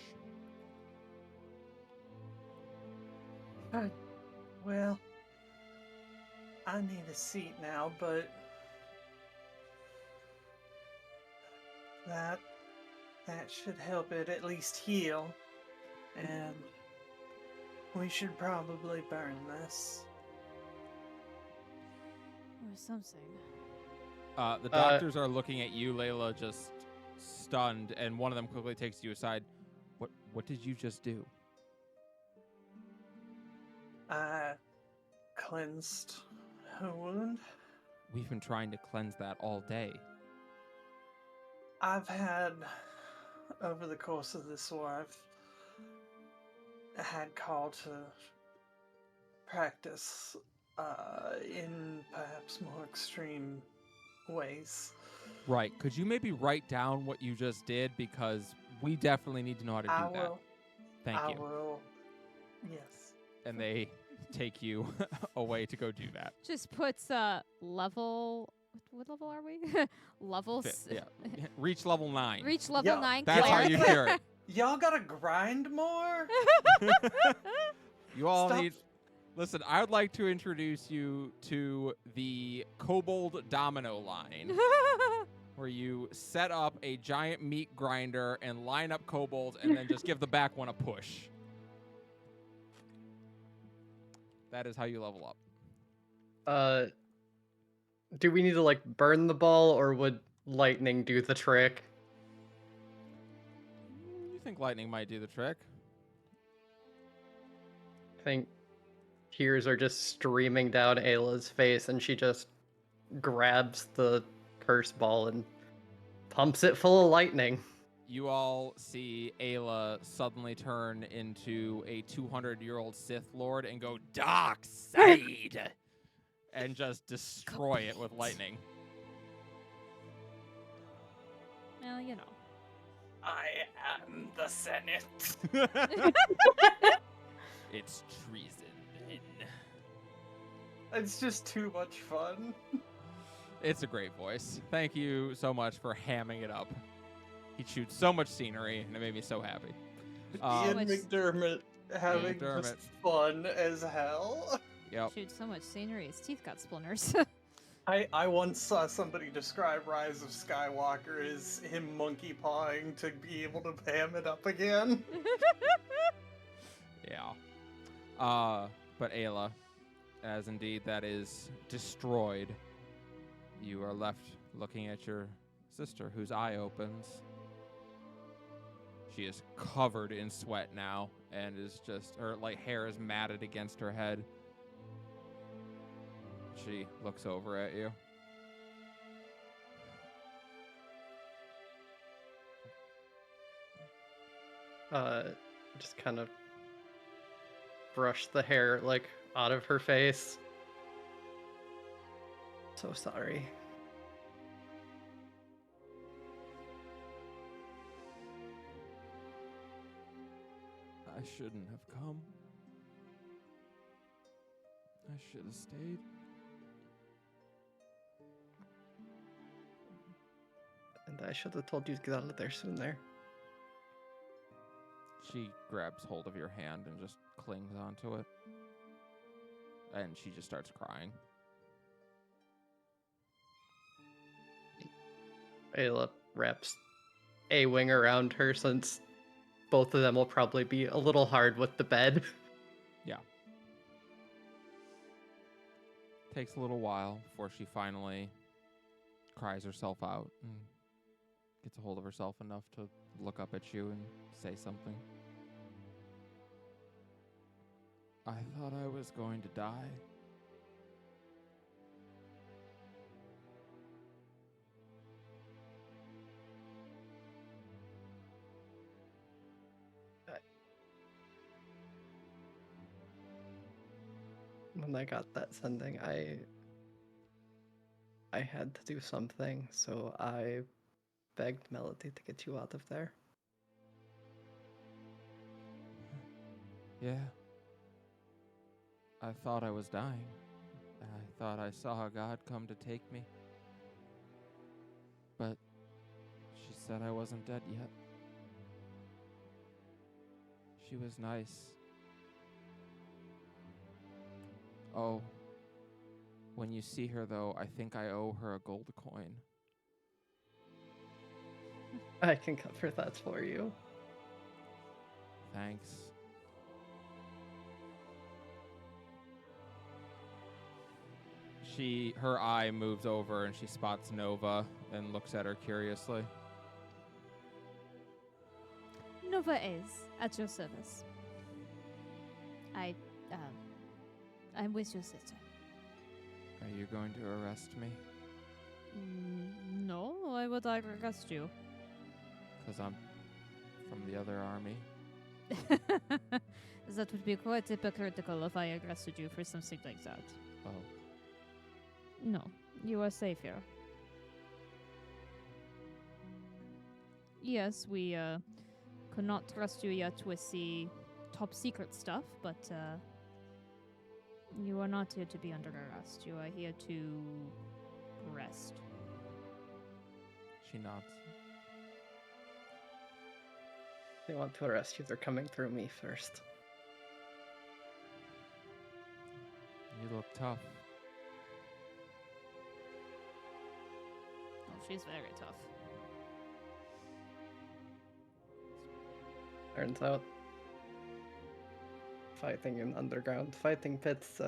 Well, I need a seat now, but that should help it at least heal. And we should probably burn this. Or something. The doctors are looking at you, Layla, just stunned, and one of them quickly takes you aside. What did you just do? I cleansed her wound. We've been trying to cleanse that all day. I've had, over the course of this war, I've had call to practice in perhaps more extreme ways. Right. Could you maybe write down what you just did? Because we definitely need to know how to do I that. will. Thank I you. will. Yes. And they take you away to go do that. Just puts level. What level are we? Levels. Yeah. Reach level 9. Reach level Yeah, 9. That's how you cure it. Y'all gotta grind more? You all Stop. need. Listen, I would like to introduce you to the Kobold Domino line. where you set up a giant meat grinder and line up kobolds and then just give the back one a push. That is how you level up. Do we need to like burn the ball, or would lightning do the trick? You think lightning might do the trick? I think tears are just streaming down Ayla's face, and she just grabs the curse ball and pumps it full of lightning. You all see Ayla suddenly turn into a 200-year-old Sith Lord and go dark side and just destroy it with lightning. Well, you know. I am the Senate. It's treason. It's just too much fun. It's a great voice. Thank you so much for hamming it up. He shoots so much scenery, and it made me so happy. Ian McDermott having just fun as hell. Yep. Shoot, so much scenery, his teeth got splinters. I once saw somebody describe Rise of Skywalker as him monkey pawing to be able to ham it up again. Yeah. But Ayla, as indeed that is destroyed, you are left looking at your sister, whose eye opens. She is covered in sweat now, and is just, her hair is matted against her head. She looks over at you. Just kind of brush the hair out of her face. So sorry. I shouldn't have come. I should have stayed. And I should have told you to get out of there sooner. She grabs hold of your hand and just clings onto it. And she just starts crying. Ayla wraps a wing around her, since both of them will probably be a little hard with the bed. Yeah. Takes a little while before she finally cries herself out and gets a hold of herself enough to look up at you and say something. I thought I was going to die. When I got that sending, I had to do something, so I begged Melody to get you out of there. Yeah. I thought I was dying. I thought I saw God come to take me. But she said I wasn't dead yet. She was nice. Oh, when you see her, though, I think I owe her a gold coin. I can cover that for you. Thanks. Her eye moves over and she spots Nova and looks at her curiously. Nova is at your service. I'm with your sister. Are you going to arrest me? No, why would I arrest you? Because I'm from the other army. That would be quite hypocritical if I arrested you for something like that. Oh. No, you are safe here. Yes, we could not trust you yet with the top secret stuff, but you are not here to be under arrest. You are here to rest. She nods. They want to arrest you, they're coming through me first. You look tough. she's very tough. Turns out fighting in underground fighting pits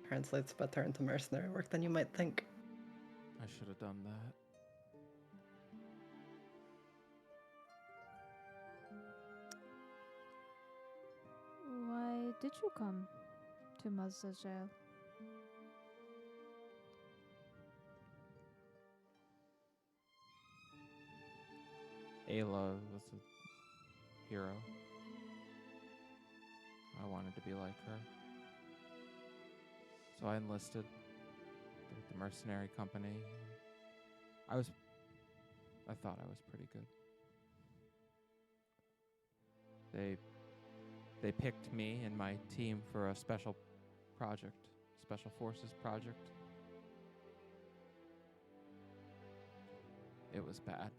translates better into mercenary work than you might think. I should have done that. Why did you come to Mazda jail? Ayla was a hero. I wanted to be like her. So I enlisted with the mercenary company. I thought I was pretty good. They picked me and my team for a special forces project. It was bad.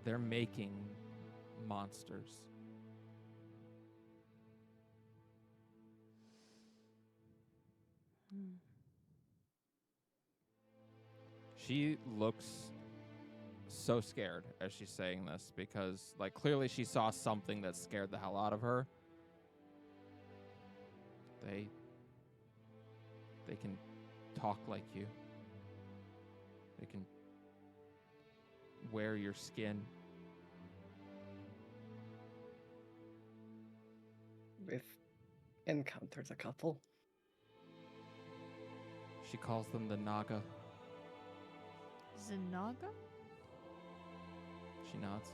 They're making monsters. She looks so scared as she's saying this because, like, clearly she saw something that scared the hell out of her. They can talk like you. They can wear your skin. We've encountered a couple. She calls them the Naga. Zanaga? She nods.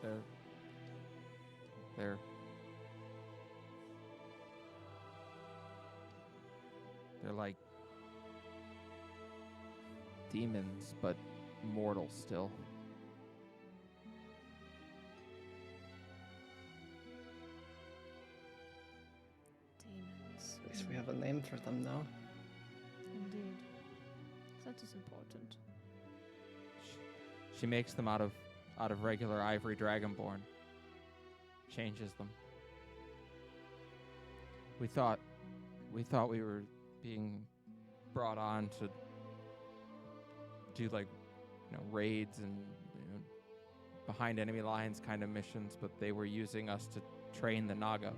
Hmm. They're like demons, but mortal still. Demons. At least we have a name for them now. Indeed. That is important. She makes them out of regular ivory dragonborn. Changes them. We thought we were being brought on to do, like, raids and behind enemy lines kind of missions, but they were using us to train the Naga.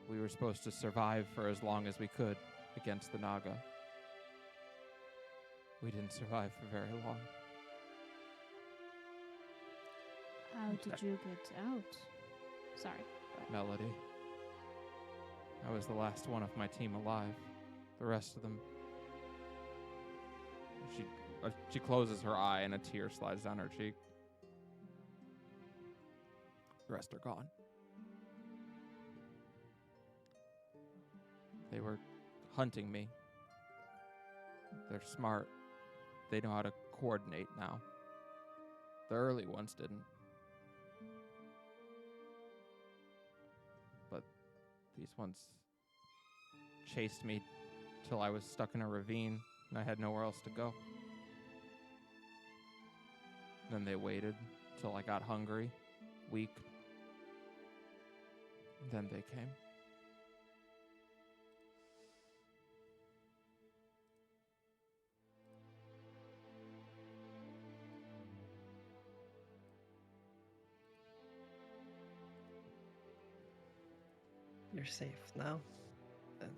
We were supposed to survive for as long as we could against the Naga. We didn't survive for very long. How did you get out? Sorry. Melody. I was the last one of my team alive. The rest of them... She closes her eye and a tear slides down her cheek. The rest are gone. They were hunting me. They're smart. They know how to coordinate now. The early ones didn't. But these ones chased me till I was stuck in a ravine and I had nowhere else to go. Then they waited till I got hungry, weak. Then they came. You're safe now. And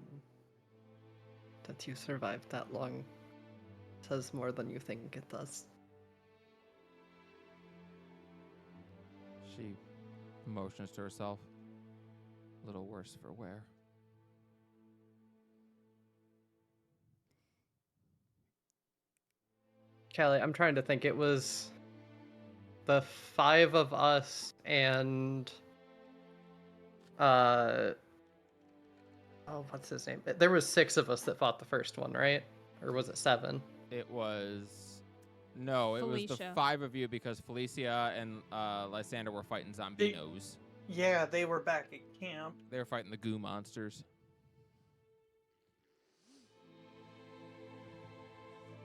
that you survived that long says more than you think it does. She motions to herself. A little worse for wear. Callie, I'm trying to think. It was the 5 of us and what's his name? There was 6 of us that fought the first one, right? Or was it 7? It was... No, it was the Felicia. 5 of you because Felicia and Lysander were fighting Zombinos. Yeah, they were back at camp. They were fighting the goo monsters.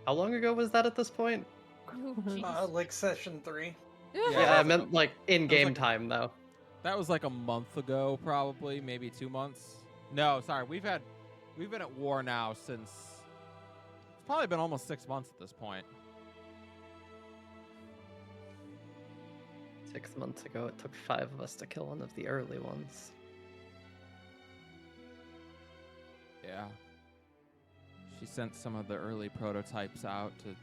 How long ago was that at this point? Oh, jeez. Like session 3. Yeah, Yeah, I that's meant like in-game like- time though. That was like a month ago, probably, maybe 2 months. No, sorry, we've been at war now since it's probably been almost 6 months at this point. 6 months ago, it took 5 of us to kill one of the early ones. Yeah. She sent some of the early prototypes out to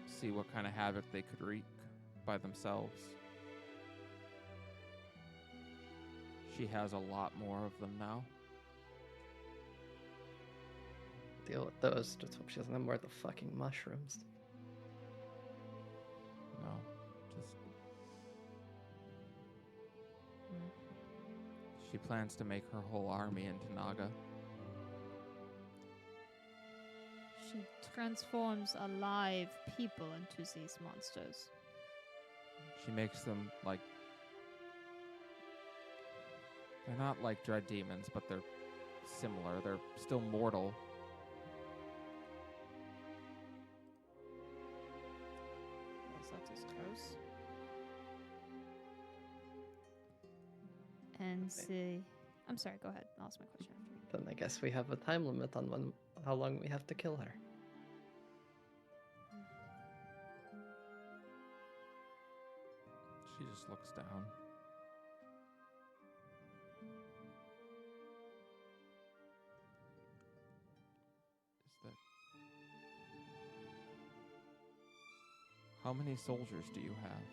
see what kind of havoc they could wreak by themselves. She has a lot more of them now. Deal with those. Just hope she doesn't have more of the fucking mushrooms. No, just... She plans to make her whole army into Naga. She transforms alive people into these monsters. She makes them like... They're not like dread demons, but they're similar. They're still mortal. Was that just gross? And the... I'm sorry, go ahead. I'll ask my question after you. Then I guess we have a time limit on how long we have to kill her. She just looks down. Is that... How many soldiers do you have?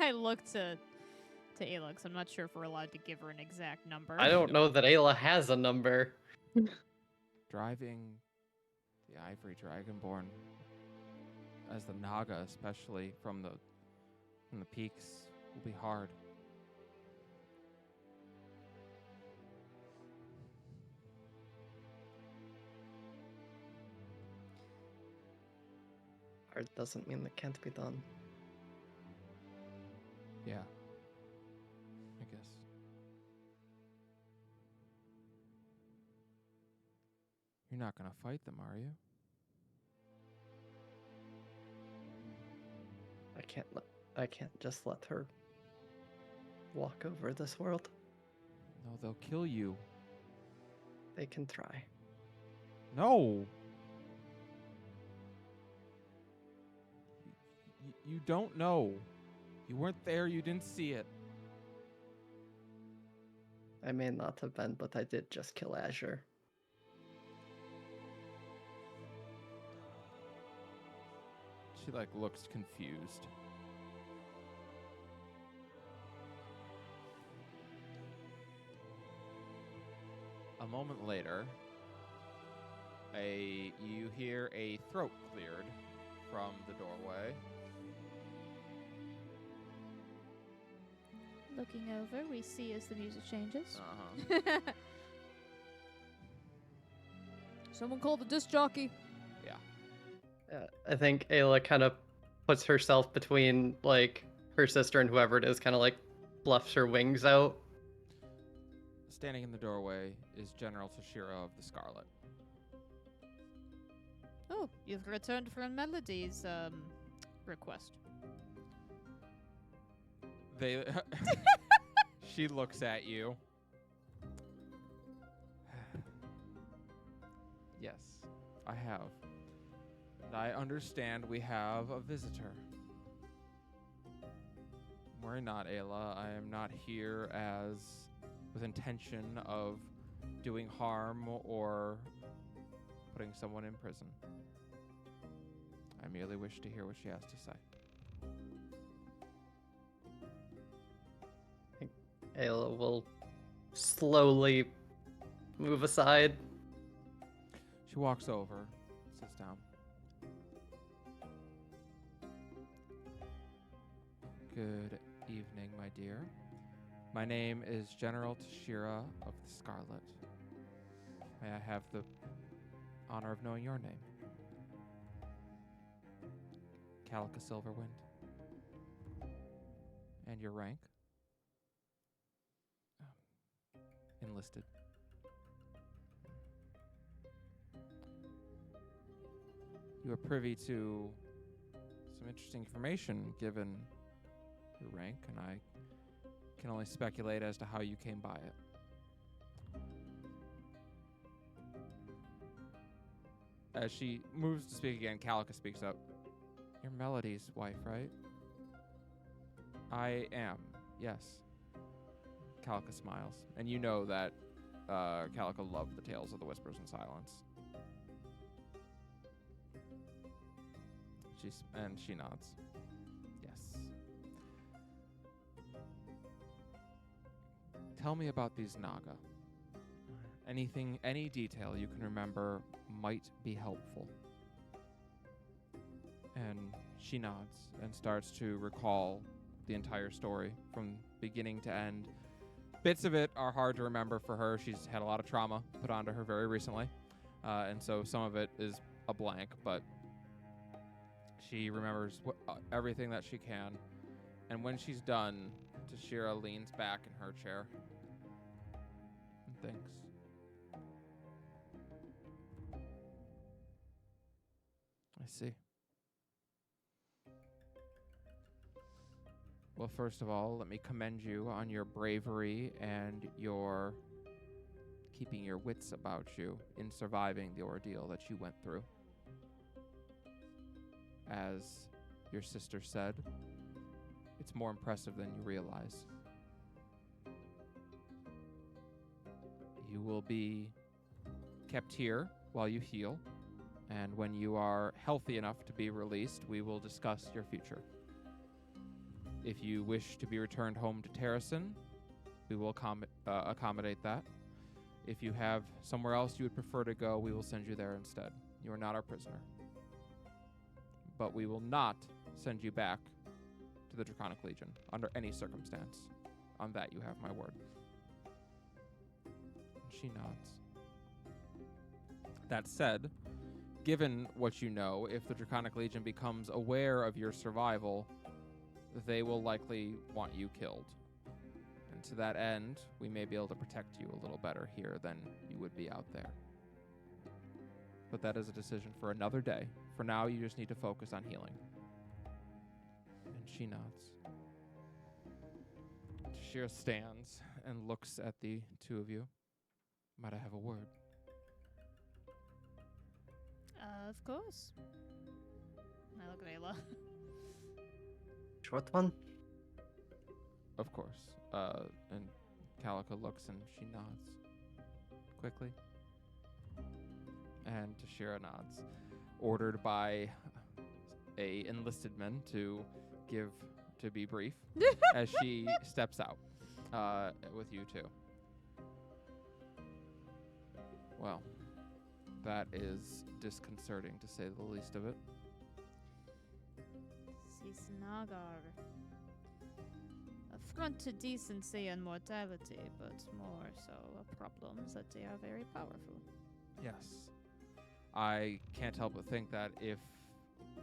I looked to Ayla because I'm not sure if we're allowed to give her an exact number. I don't know that Ayla has a number. Driving the Ivory Dragonborn as the Naga, especially from the peaks, will be hard. Hard doesn't mean it can't be done. Yeah. I guess. You're not gonna fight them, are you? I can't just let her walk over this world. No, they'll kill you. They can try. No! You don't know. You weren't there, you didn't see it. I may not have been, but I did just kill Azure. She, like, looks confused. A moment later, you hear a throat cleared from the doorway. Looking over, we see as the music changes. Uh-huh. Someone call the disc jockey. Yeah. I think Ayla kind of puts herself between, like, her sister and whoever it is, kind of, like, fluffs her wings out. Standing in the doorway is General Toshiro of the Scarlet. Oh, you've returned from Melody's request. They... She looks at you. Yes, I have. And I understand we have a visitor. Worry not, Ayla. I am not here with intention of doing harm or putting someone in prison. I merely wish to hear what she has to say. Ayla will slowly move aside. She walks over, sits down. Good evening, my dear. My name is General Toshiro of the Scarlet. May I have the honor of knowing your name? Calica Silverwind. And your rank? Enlisted. You are privy to some some interesting information given your rank, and I can only speculate as to how you came by it. As she moves to speak again, Calica speaks up. You're Melody's wife, right? I am, yes. Calica smiles, and you know that Calica loved the tales of the Whispers in Silence. She nods. Yes. Tell me about these Naga. Anything, any detail you can remember might be helpful. And she nods and starts to recall the entire story from beginning to end. Bits of it are hard to remember for her. She's had a lot of trauma put onto her very recently. And so some of it is a blank, but she remembers everything that she can. And when she's done, Tashira leans back in her chair and thinks. I see. Well, first of all, let me commend you on your bravery and your keeping your wits about you in surviving the ordeal that you went through. As your sister said, it's more impressive than you realize. You will be kept here while you heal, and when you are healthy enough to be released, we will discuss your future. If you wish to be returned home to Terracin, we will accommodate that. If you have somewhere else you would prefer to go, we will send you there instead. You are not our prisoner. But we will not send you back to the Draconic Legion under any circumstance. On that you have my word. And she nods. That said, given what you know, if the Draconic Legion becomes aware of your survival, they will likely want you killed. And to that end, we may be able to protect you a little better here than you would be out there. But that is a decision for another day. For now, you just need to focus on healing. And she nods. Tashira stands and looks at the two of you. Might I have a word? Of course. I look at Ayla. Short one? Of course. And Calica looks and she nods. Quickly. And Tashira nods. Ordered by a enlisted man to be brief as she steps out with you two. Well, that is disconcerting to say the least of it. These Nagar. Affront to decency and mortality, but more so a problem that they are very powerful. Yes. I can't help but think that if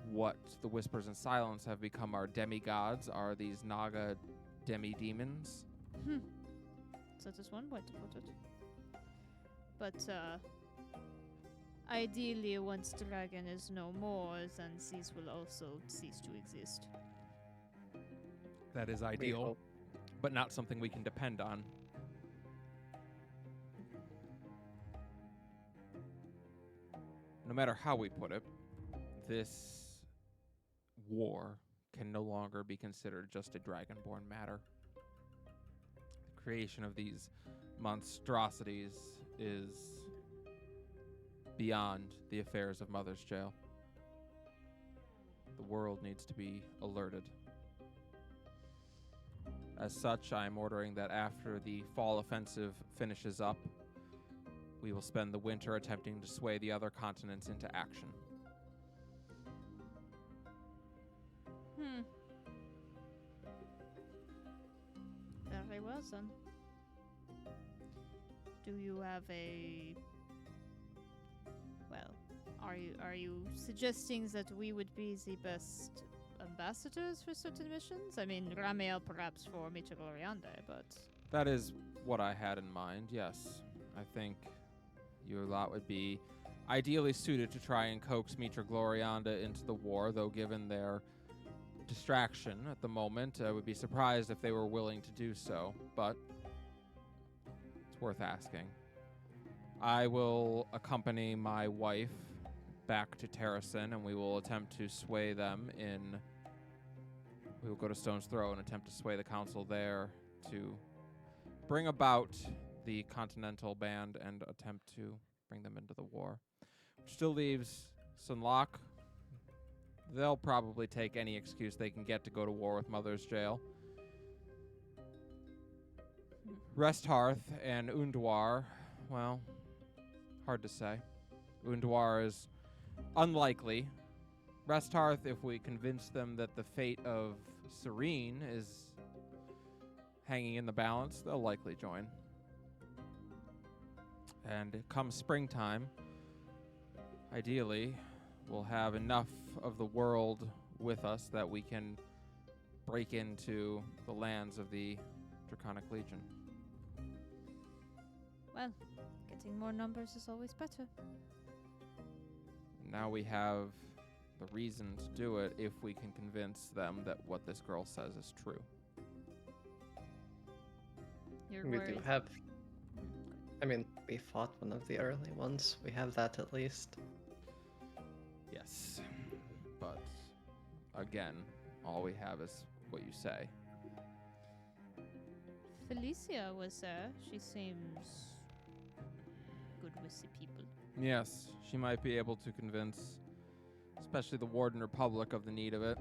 what the Whispers in Silence have become our demigods are these Naga demi-demons. That is one way to put it. But, ideally, once Dragon is no more, then these will also cease to exist. That is ideal, but not something we can depend on. No matter how we put it, this war can no longer be considered just a dragonborn matter. The creation of these monstrosities is beyond the affairs of Mother's Jail. The world needs to be alerted. As such, I am ordering that after the fall offensive finishes up, we will spend the winter attempting to sway the other continents into action. Very well, then. Do you have a... Well, are you suggesting that we would be the best ambassadors for certain missions? I mean, Ramiel perhaps for Mitra Gloriande, but... That is what I had in mind, yes. I think your lot would be ideally suited to try and coax Mitra Glorianda into the war, though given their distraction at the moment. I would be surprised if they were willing to do so, but it's worth asking. I will accompany my wife back to Terracin, and we will attempt to sway them in... We will go to Stone's Throw and attempt to sway the council there to bring about the Continental Band and attempt to bring them into the war. Which still leaves Sunlock. They'll probably take any excuse they can get to go to war with Mother's Jail. Resthearth and Undwar, well, hard to say. Undwar is unlikely. Resthearth, if we convince them that the fate of Serene is hanging in the balance, they'll likely join. And come springtime, ideally, we'll have enough of the world with us that we can break into the lands of the Draconic Legion. Well, getting more numbers is always better. Now we have the reason to do it if we can convince them that what this girl says is true. You're We worried. do have. I mean, we fought one of the early ones. We have that at least. Yes. But again, all we have is what you say. Felicia was there. She seems good with the people. Yes, she might be able to convince, especially the Warden Republic, of the need of it.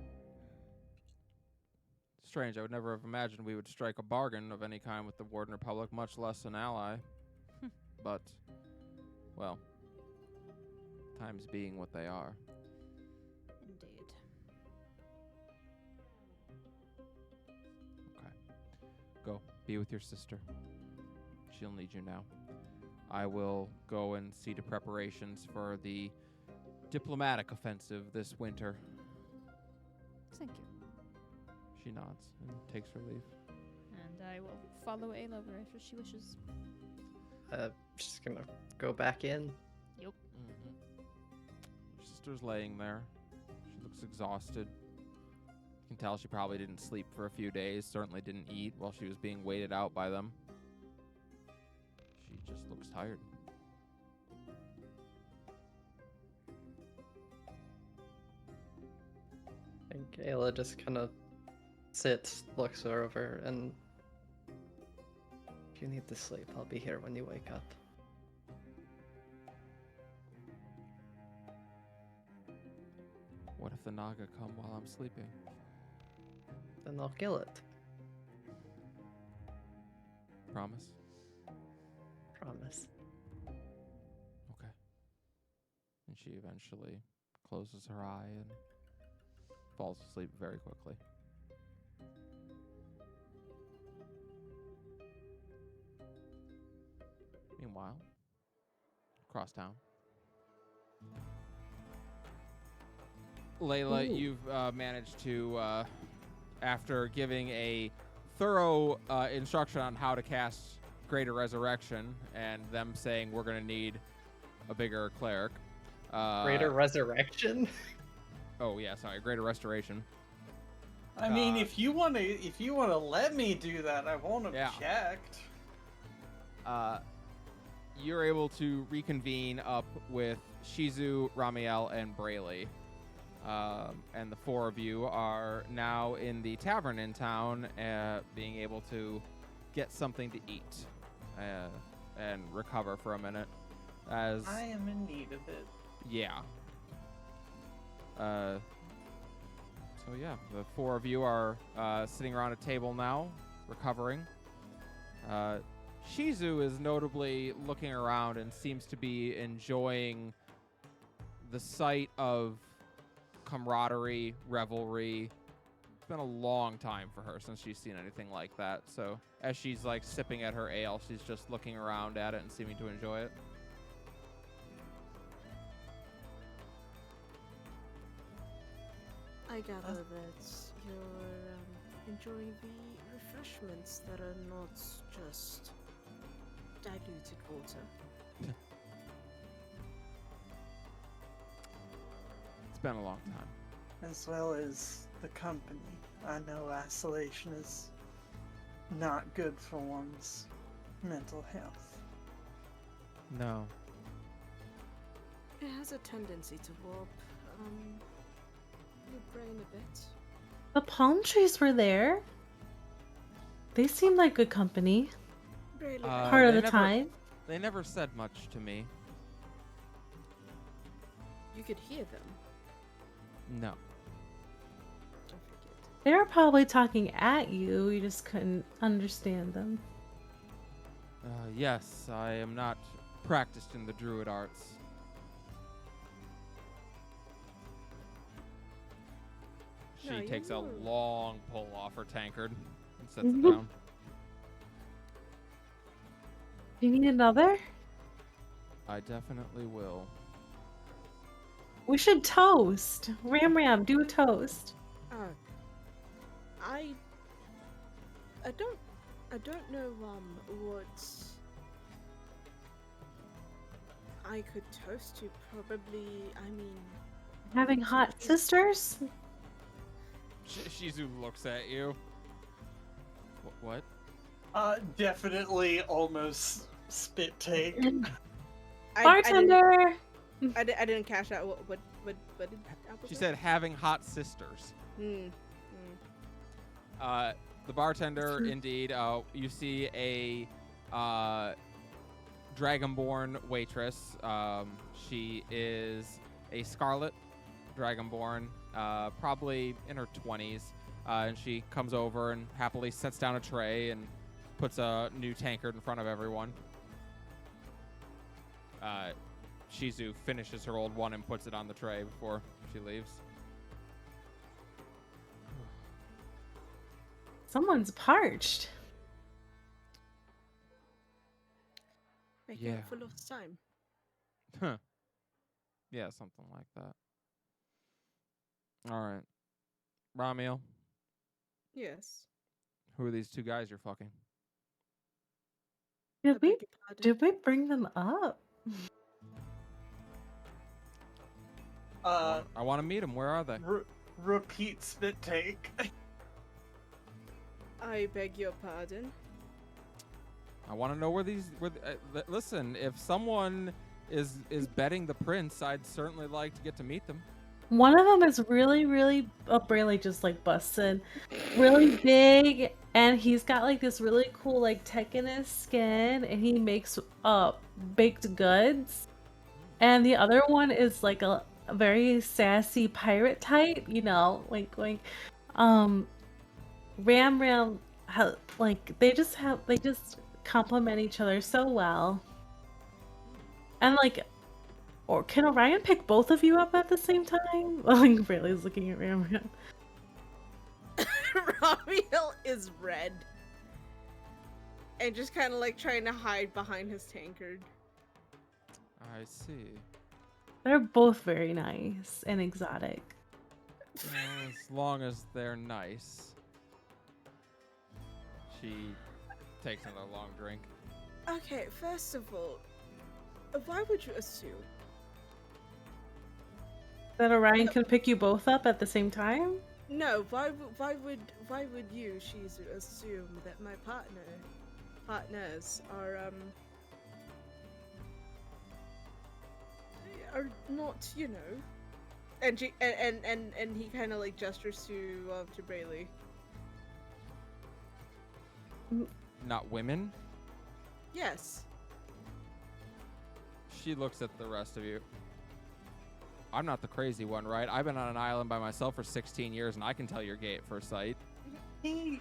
Strange, I would never have imagined we would strike a bargain of any kind with the Warden Republic, much less an ally. But, well, times being what they are. Indeed. Okay. Go, be with your sister. She'll need you now. I will go and see to preparations for the diplomatic offensive this winter. Thank you. She nods and takes her leave. And I will follow Ayla wherever she wishes. She's gonna go back in. Your sister's laying there. She looks exhausted. You can tell she probably didn't sleep for a few days, certainly didn't eat while she was being waited out by them. She just looks tired. And Gayla just kind of sits, looks her over, and if you need to sleep, I'll be here when you wake up. What if the Naga come while I'm sleeping? Then I'll kill it. Promise? Promise. Okay. And she eventually closes her eye and falls asleep very quickly. Meanwhile, across town. Layla, Ooh. you've managed to, after giving a thorough instruction on how to cast Greater Resurrection, and them saying we're going to need a bigger cleric. Greater Resurrection? Oh yeah, sorry, Greater Restoration. I mean, if you want to let me do that, I won't Yeah. object. You're able to reconvene up with Shizu, Ramiel, and Brayley. And the four of you are now in the tavern in town, being able to get something to eat and recover for a minute. As I am in need of it. yeah. So yeah, the four of you are sitting around a table now, recovering. Shizu is notably looking around and seems to be enjoying the sight of camaraderie, revelry. It's been a long time for her since she's seen anything like that. So as she's like sipping at her ale, she's just looking around at it and seeming to enjoy it. I gather that you're enjoying the refreshments that are not just diluted water. It's been a long time. As well as the company. I know isolation is not good for one's mental health. No. It has a tendency to warp your brain a bit. The palm trees were there. They seemed like good company. Really Part of they the never- time. They never said much to me. you could hear them. No. I figured. They were probably talking at you. You just couldn't understand them. Yes, I am not practiced in the druid arts. She No, takes a you're- long pull off her tankard and sets Mhm. it down. Do you need another? I definitely will. We should toast. Ram, do a toast. I don't know what I could toast to. Probably, I mean, Having hot sisters? Shizu looks at you. What? Definitely almost spit take. Bartender! I didn't catch that. What did Apple She say? said having hot sisters. Hmm. The bartender, indeed. You see a dragonborn waitress. She is a scarlet dragonborn, probably in her 20s. And she comes over and happily sets down a tray and puts a new tankard in front of everyone. Shizu finishes her old one and puts it on the tray before she leaves. Someone's parched. Making Yeah. up for lost time. Huh. Yeah, something like that. All right. Ramiel, Yes. who are these two guys you're fucking? I Did we beg your pardon. did we bring them up? I want to meet them. Where are they? Repeat spit take. I beg your pardon. I want to know where these. Listen, if someone is betting the prince, I'd certainly like to get to meet them. One of them is really Brayley just like busted. Really big, and he's got like this really cool like tech in his skin, and he makes baked goods. And the other one is like a very sassy pirate type, you know, wink wink. Ram like they just complement each other so well. And like, or can Orion pick both of you up at the same time? Like Brayley's looking at Ram. Ramiel is red. And just kind of like trying to hide behind his tankard. I see. They're both very nice and exotic. Well, as long as they're nice. She takes another long drink. Okay, first of all, why would you assume? That Orion can pick you both up at the same time? No, why would you, Shizu, assume that my partners are not, you know? And she and he kind of like gestures to Brayley. Not women? Yes. She looks at the rest of you. I'm not the crazy one, right? I've been on an island by myself for 16 years, and I can tell you're gay at first sight. He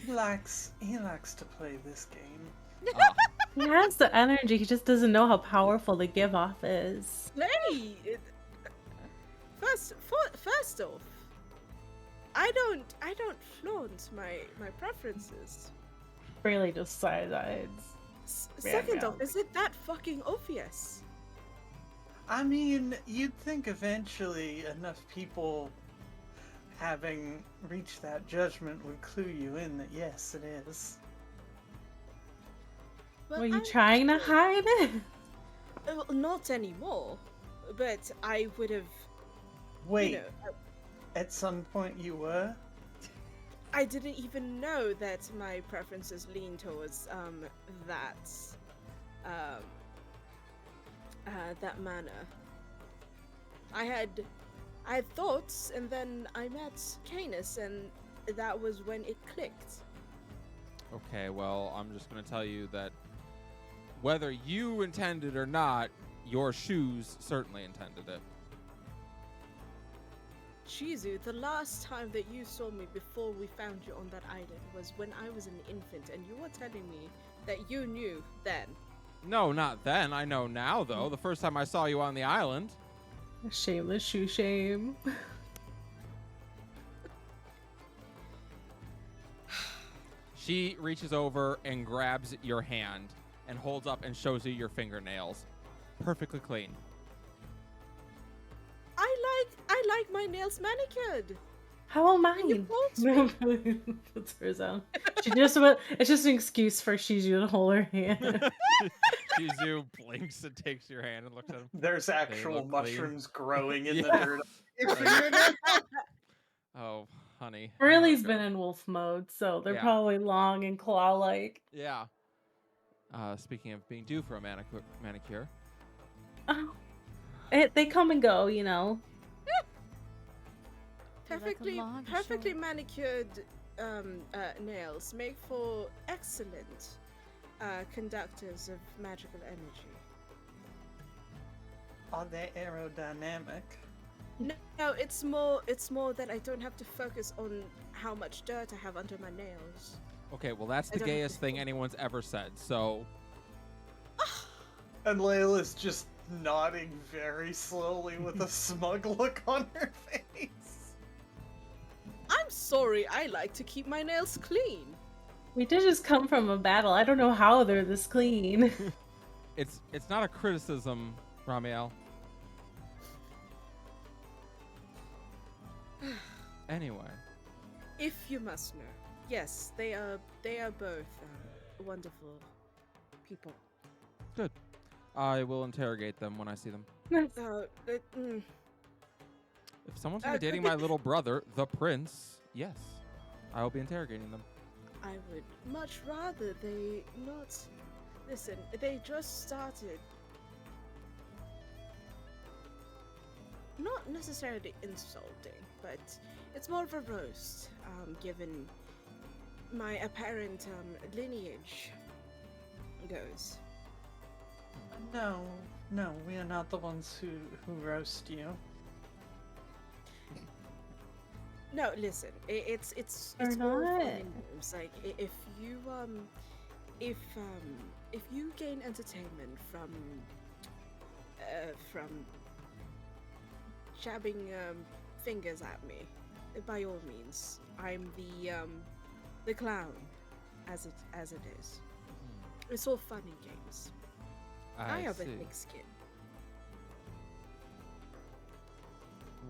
likes to play this game. Ah, He has the energy, he just doesn't know how powerful the give off is. Hey, first off, I don't flaunt my preferences. Brayley just side-eyes. Second yeah. off, is it that fucking obvious? I mean, you'd think eventually enough people having reached that judgment would clue you in that yes, it is. Well, Were you I'm trying to actually- hide it? Well, not anymore, but I would have. Wait, You know, At some point you were? I didn't even know that my preferences lean towards that um, that manner. I had thoughts, and then I met Canis, and that was when it clicked. Okay, well, I'm just going to tell you that whether you intended or not, your shoes certainly intended it. Shizu, the last time that you saw me before we found you on that island was when I was an infant, and you were telling me that you knew then. No, not then. I know now, though. The first time I saw you on the island. Shameless shoe shame. She reaches over and grabs your hand and holds up and shows you your fingernails. Perfectly clean. I like my nails manicured. How am And you mine? told me. Puts hers on. It's just an excuse for Shizu to hold her hand. Shizu blinks and takes your hand and looks at him. There's actual look clean. mushrooms growing in the Yeah. dirt. Oh, honey. Riley's Okay. been in wolf mode, so they're Yeah. probably long and claw-like. Yeah. Speaking of being due for a manicure. Oh. They come and go, you know. Perfectly, long perfectly short. manicured nails make for excellent conductors of magical energy. Are they aerodynamic? No, it's more that I don't have to focus on how much dirt I have under my nails. Okay, well, that's I the don't have gayest to thing think. anyone's ever said, so... And Layla's just nodding very slowly with a smug look on her face. I'm sorry, I like to keep my nails clean. We did just come from a battle. I don't know how they're this clean. It's not a criticism, Ramiel. Anyway. If you must know, yes, they are both wonderful people. Good. I will interrogate them when I see them. If someone's gonna be dating my little brother, the prince, yes, I will be interrogating them. I would much rather they not. Listen, they just started. Not necessarily insulting, but it's more of a roast, given my apparent lineage goes. No, we are not the ones who roast you. No, listen, it's Or more not. fun and games. Like if you gain entertainment from jabbing fingers at me, by all means, I'm the clown, as it is. It's all fun and games. I have a see. thick skin.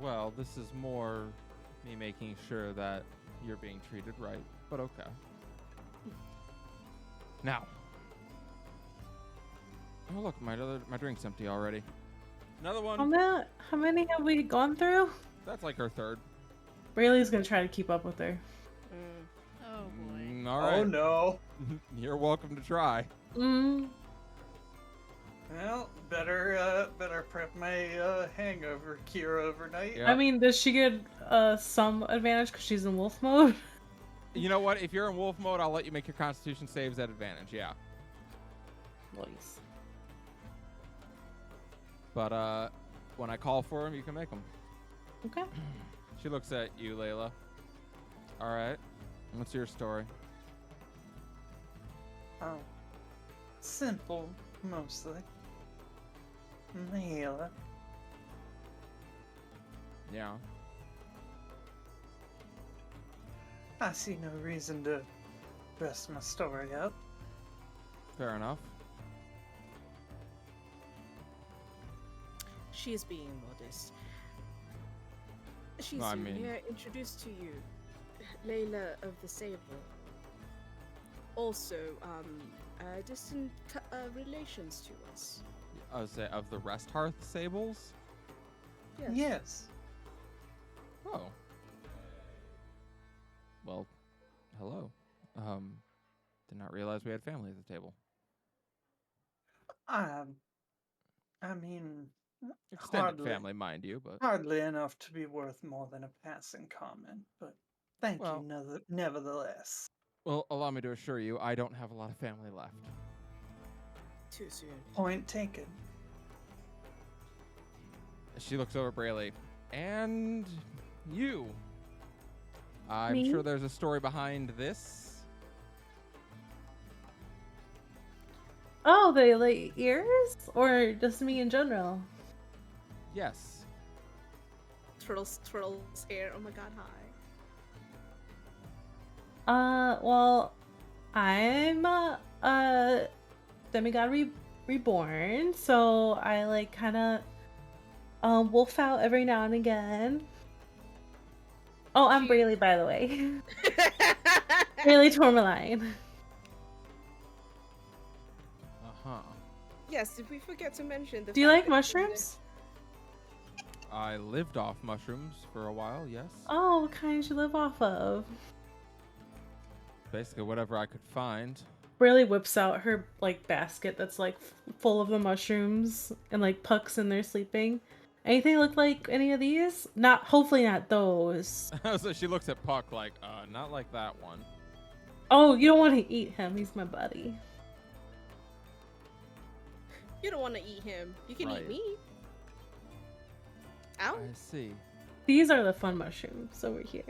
Well, this is more me making sure that you're being treated right, but okay. Now. Oh look, my drink's empty already. Another one. How many have we gone through? That's like her third. Rayleigh's gonna try to keep up with her. Oh boy. All right. Oh no. You're welcome to try. Well, better prep my hangover cure overnight. Yeah. I mean, does she get some advantage because she's in wolf mode? You know what? If you're in wolf mode, I'll let you make your Constitution saves at advantage. Yeah. Nice. But when I call for him, you can make them. Okay. She looks at you, Layla. All right. What's your story? Oh. Simple, mostly. Layla. Yeah. I see no reason to rest my story up. Fair enough. She is being modest. She's No, I mean- here introduced to you, Layla of the Sable. Also, distant relations to us. I would say of the Rest Hearth Sables. Yes. Oh, Well, hello. Did not realize we had family at the table. I mean, Extended hardly, family, mind you, but hardly enough to be worth more than a passing comment, but thank you well, nevertheless. well, allow me to assure you, I don't have a lot of family left. Too soon. Point taken. She looks over at Brayley. And you. I'm Me? sure there's a story behind this. Oh, the like ears, or just me in general? Yes. Twirls hair. Oh my god, hi. Well, I'm demigod reborn, so I like kind of wolf out every now and again. Oh, I'm Brayley, by the way. Brayley Tourmaline. Uh-huh. Yes, did we forget to mention the Do you fact like that mushrooms? I lived off mushrooms for a while, yes. Oh, what kind did you live off of? Basically whatever I could find. Brayley whips out her like basket that's like full of the mushrooms and like Puck's in there sleeping. Anything look like any of these? Not, hopefully not those. So she looks at Puck like, not like that one. Oh, you don't want to eat him. He's my buddy. You don't want to eat him. You can Right. eat me. Ow. I see. These are the fun mushrooms over here.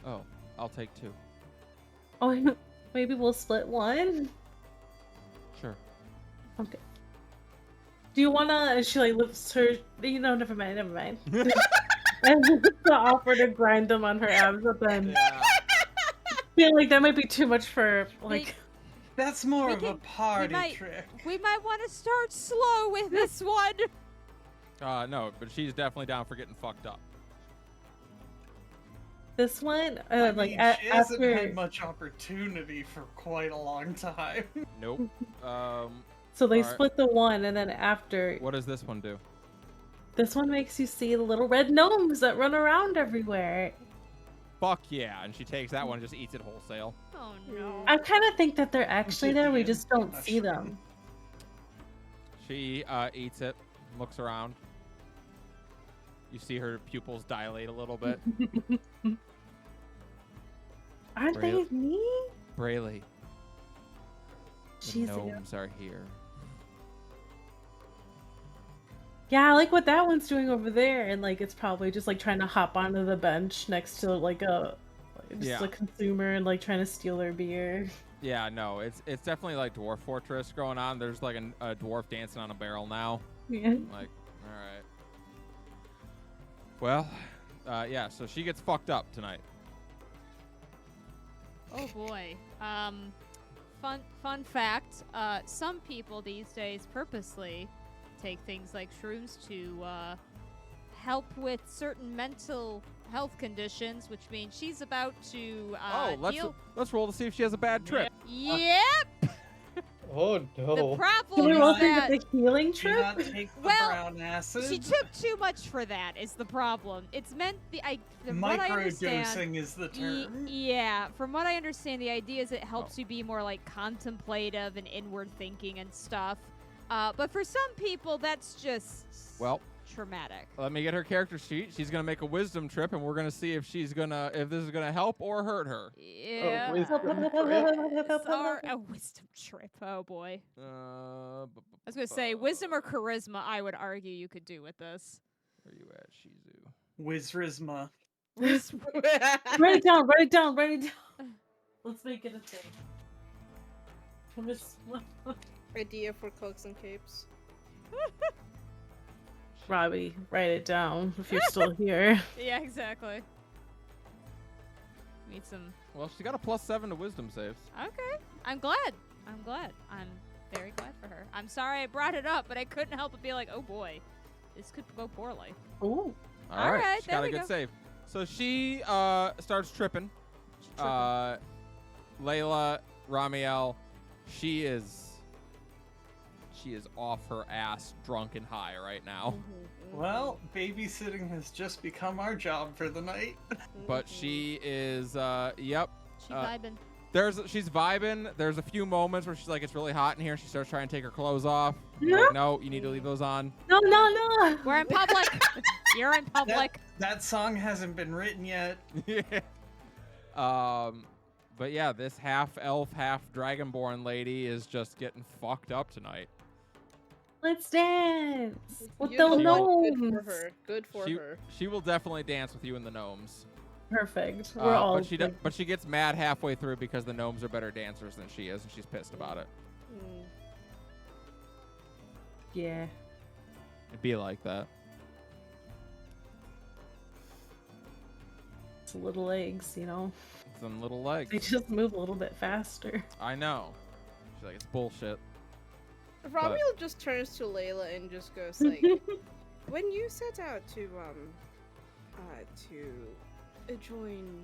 Oh, I'll take 2. Oh, maybe we'll split one? Sure. Okay. Do you wanna? She like lifts her. Never mind. And to offer to grind them on her abs, but then Yeah. feel like that might be too much for like. That's more We of a can- party might- trick. We might want to start slow with this one. No, but she's definitely down for getting fucked up. This one, I like mean, she hasn't after. had much opportunity for quite a long time. Nope. So they Alright. split the one, and then after What does this one do? this one makes you see the little red gnomes that run around everywhere. Fuck yeah. And she takes that one and just eats it wholesale. Oh no. I kind of think that they're actually there. We Vivian just don't see mushroom. them. She eats it, looks around. You see her pupils dilate a little bit. Aren't they Braille- neat? Brayley, the She's gnomes are here. Yeah, I like what that one's doing over there, and like it's probably just like trying to hop onto the bench next to like a Yeah. consumer and like trying to steal their beer. Yeah, no, it's definitely like Dwarf Fortress going on. There's like a dwarf dancing on a barrel now. Yeah. Like, all right. Well, yeah, so she gets fucked up tonight. Oh boy. Fun fact. Some people these days purposely take things like shrooms to help with certain mental health conditions, which means she's about to deal. let's roll to see if she has a bad trip. Yep. Oh The no. Can problem we is roll through that the healing Do trip? not take the Well, brown acid. she took too much for that. Is the problem? It's meant from what I understand. Microdosing is the term. Yeah, from what I understand, the idea is it helps you be more like contemplative and inward thinking and stuff. But for some people, that's just Well, traumatic. let me get her character sheet. She's gonna make a wisdom trip, and we're gonna see if if this is gonna help or hurt her. Yeah. wisdom Sorry, a wisdom trip. Oh boy. I was gonna say wisdom or charisma. I would argue you could do with this. Where you at, Shizu? Wizrisma. Write it down. Write it down. Write it down. Let's make it a thing. Idea for cloaks and capes. Robbie, write it down if you're still here. Yeah, exactly. Need some. Well, she got a +7 to wisdom saves. Okay. I'm glad. I'm very glad for her. I'm sorry I brought it up, but I couldn't help but be like, oh boy, this could go poorly. Ooh. All right, she there got a we good go. save. So she starts tripping. Tripping. Layla, Ramiel, she is off her ass, drunk and high right now. Well, babysitting has just become our job for the night. But she is, yep. She vibing. She's vibing. There's a few moments where she's like, it's really hot in here. She starts trying to take her clothes off. You're Yeah. like, no, you need to leave those on. No, no, no. We're in public. You're in public. That song hasn't been written yet. Yeah. But yeah, this half elf, half dragonborn lady is just getting fucked up tonight. Let's dance with You the know what? Good for gnomes. her. Good for her. She will definitely dance with you and the gnomes. Perfect. We're all. But she gets mad halfway through because the gnomes are better dancers than she is, and she's pissed about it. Mm. Yeah. It'd be like that. It's little legs, you know. Some little They legs. just move a little bit faster. I know. She's like, it's bullshit. Ramiel just turns to Layla and just goes like, "When you set out to join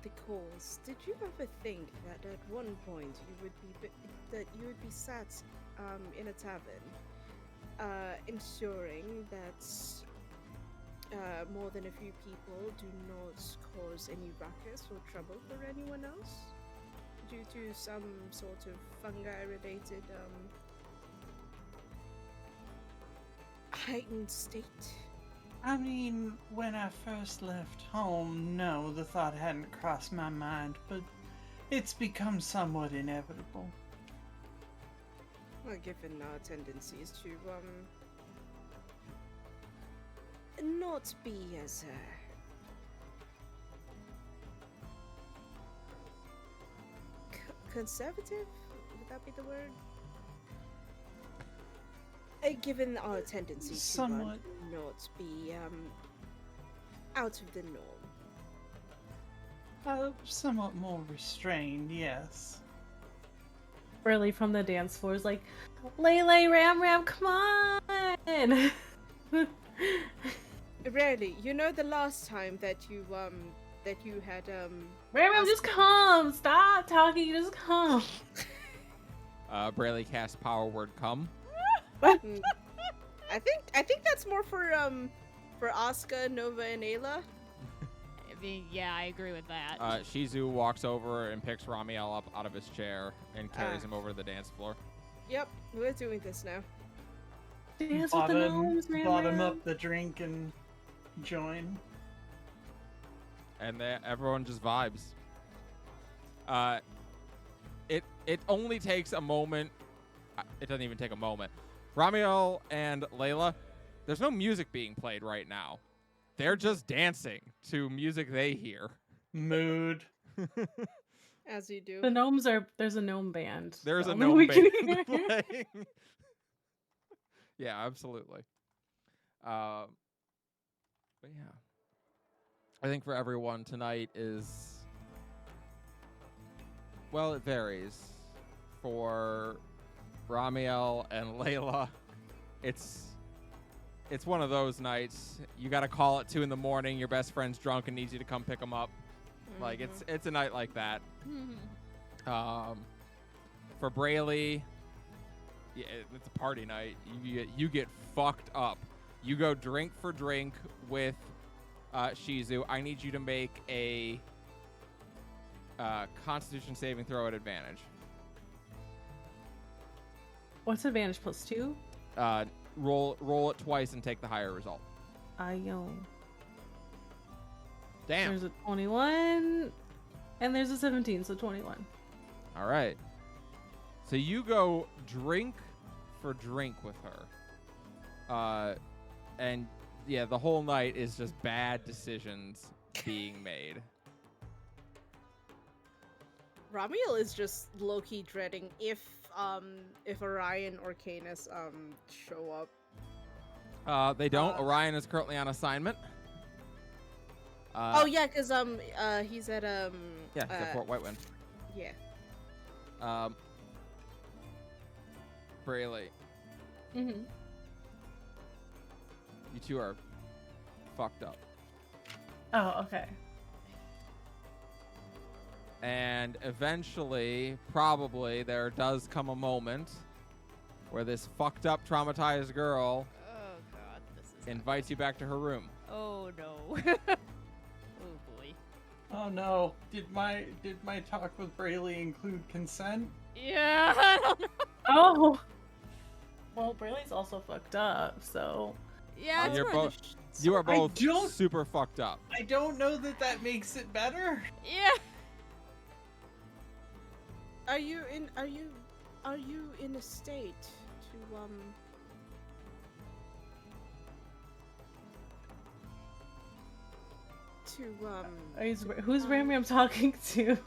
the cause, did you ever think that at one point you would be sat in a tavern, ensuring that more than a few people do not cause any ruckus or trouble for anyone else due to some sort of fungi-related heightened state?" I mean, when I first left home, no, the thought hadn't crossed my mind, but it's become somewhat inevitable. Well, given our tendencies to not be as conservative, would that be the word? Given our tendency Somewhat. to not be out of the norm. Somewhat more restrained, yes. Really from the dance floor is like, Lele, Ram, come on! Rarely, you know, the last time that you had Ram, just come! Stop talking, just come! Brayley casts power word come. Mm. I think that's more for Asuka, Nova, and Ayla. I mean, yeah, I agree with that. Shizu walks over and picks Ramiel up out of his chair and carries him over to the dance floor. Yep, we're doing this now. Dance with the gnomes, Bottom Ram. up the drink and join. And everyone just vibes. It only takes a moment. It doesn't even take a moment. Ramiel and Layla, there's no music being played right now. They're just dancing to music they hear. Mood. As you do. The gnomes are. There's a gnome band. There's a so gnome we can band hear. playing. Yeah, absolutely. But yeah, I think for everyone tonight is, well, it varies. For Ramiel and Layla, it's one of those nights. You got to call at 2 a.m. Your best friend's drunk and needs you to come pick him up. Like it's a night like that. For Brayley, yeah, it's a party night. You get fucked up. You go drink for drink with Shizu. I need you to make a Constitution saving throw at advantage. What's advantage +2? Roll it twice and take the higher result. Damn. There's a 21, and there's a 17, so 21. All right. So you go drink for drink with her. And yeah, the whole night is just bad decisions being made. Ramiel is just low-key dreading if Orion or Canis show up. They don't. Orion is currently on assignment. Oh yeah, cause he's at Yeah, he's at Fort Whitewind. Yeah. Brayley, Mm-hmm. you two are fucked up. Oh, okay. And eventually, probably, there does come a moment where this fucked up, traumatized girl invites you back to her room. Oh no. Oh boy. Oh no! Did my talk with Brayley include consent? Yeah, I don't know. Oh. Well, Brayley's also fucked up, so. Yeah, it's You're worth both- a sh- You are I both don't- super fucked up. I don't know that makes it better. Yeah. Are you in a state to Who's Rami I'm talking to?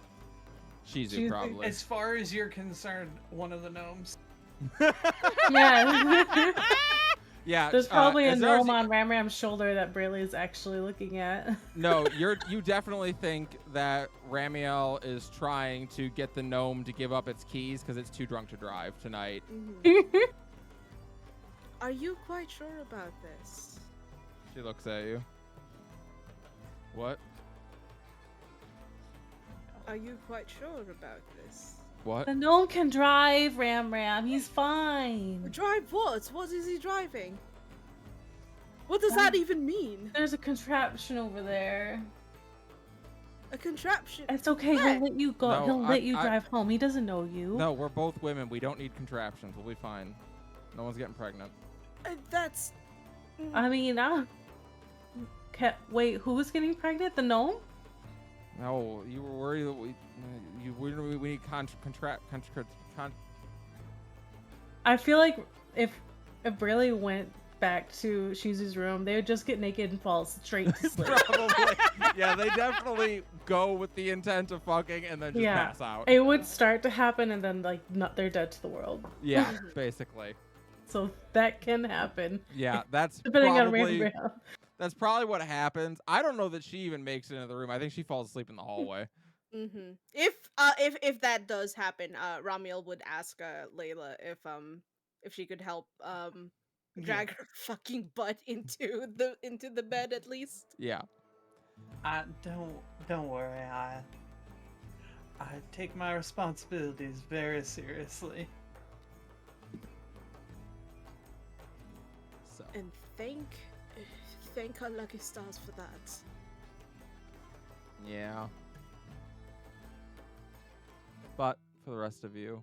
Shizu Shizu. probably. As far as you're concerned, one of the gnomes. Yeah. Yeah. There's probably a as far as gnome you- on Ramram's shoulder that Brayley is actually looking at. No, you definitely think that Ramiel is trying to get the gnome to give up its keys because it's too drunk to drive tonight. Are you quite sure about this? She looks at you. What? Are you quite sure about this? What? The gnome can drive, Ramram. He's fine. Drive what? What is he driving? What does that even mean? There's a contraption over there. A contraption? It's okay. Where? He'll let you go. No, He'll I- let you I- drive home. He doesn't know you. No, we're both women. We don't need contraptions. We'll be fine. No one's getting pregnant. That's. I mean, wait, who was getting pregnant? The gnome? No, you were worried that we need I feel like if Brayley went back to Shizu's room, they would just get naked and fall straight to sleep. Probably. Yeah, they definitely go with the intent of fucking and then just Yeah. pass out. It would start to happen and then they're dead to the world. Yeah, basically. So that can happen. Yeah, that's Depending probably on Ramram. that's probably what happens. I don't know that she even makes it into the room. I think she falls asleep in the hallway. Mm-hmm. If that does happen, Ramiel would ask Layla if she could help drag her fucking butt into the bed at least. Yeah. Don't worry. I take my responsibilities very seriously. So And thank our lucky stars for that. yeah. But for the rest of you,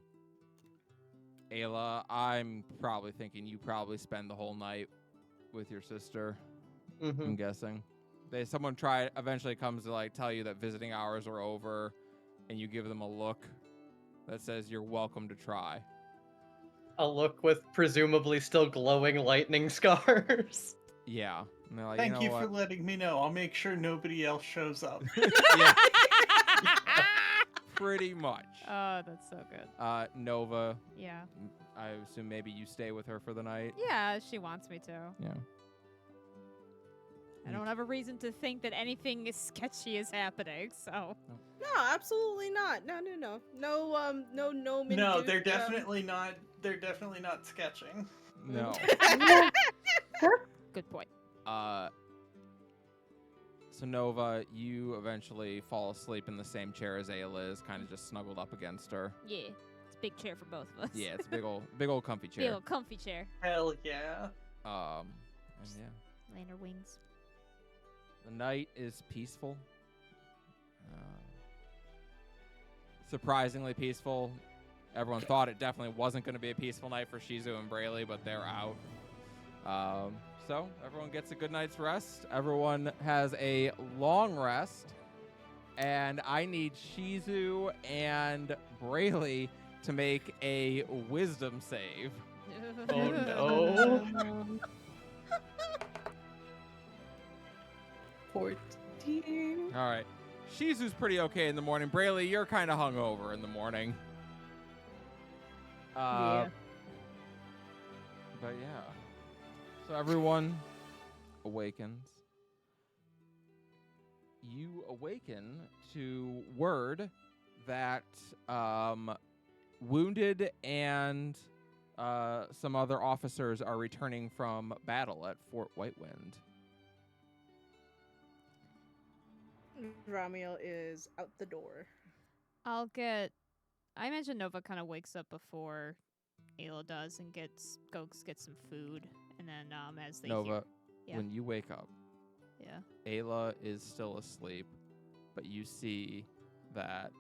Ayla, I'm probably thinking you probably spend the whole night with your sister. I'm guessing. Someone eventually comes to like tell you that visiting hours are over, and you give them a look that says you're welcome to try. A look with presumably still glowing lightning scars. Yeah. And they're like, Thank you you know for what? letting me know. I'll make sure nobody else shows up. Yeah. Pretty much. Oh, that's so good. Nova, Yeah. I assume maybe you stay with her for the night. Yeah, she wants me to. Yeah. I don't have a reason to think that anything is sketchy is happening, so. No, absolutely not. No. No. No, they're definitely not. They're definitely not sketching. No. Good point. So Nova, you eventually fall asleep in the same chair as Ayla is, kind of just snuggled up against her. Yeah. It's a big chair for both of us. Yeah, it's a big old comfy Big chair. old comfy chair. Hell yeah. And yeah, Laying her wings. the night is peaceful. Surprisingly peaceful. Everyone thought it definitely wasn't going to be a peaceful night for Shizu and Brayley, but they're out. So everyone gets a good night's rest. Everyone has a long rest. And I need Shizu and Brayley to make a wisdom save. Oh no. 14. All right. Shizu's pretty okay in the morning. Brayley, you're kind of hungover in the morning. Yeah. But yeah. So everyone awakens. You awaken to word that Wounded and some other officers are returning from battle at Fort Whitewind. Ramiel is out the door. I imagine Nova kind of wakes up before Ayla does and gets some food. And then as they Nova, Yeah. When you wake up, Yeah. Ayla is still asleep, but you see that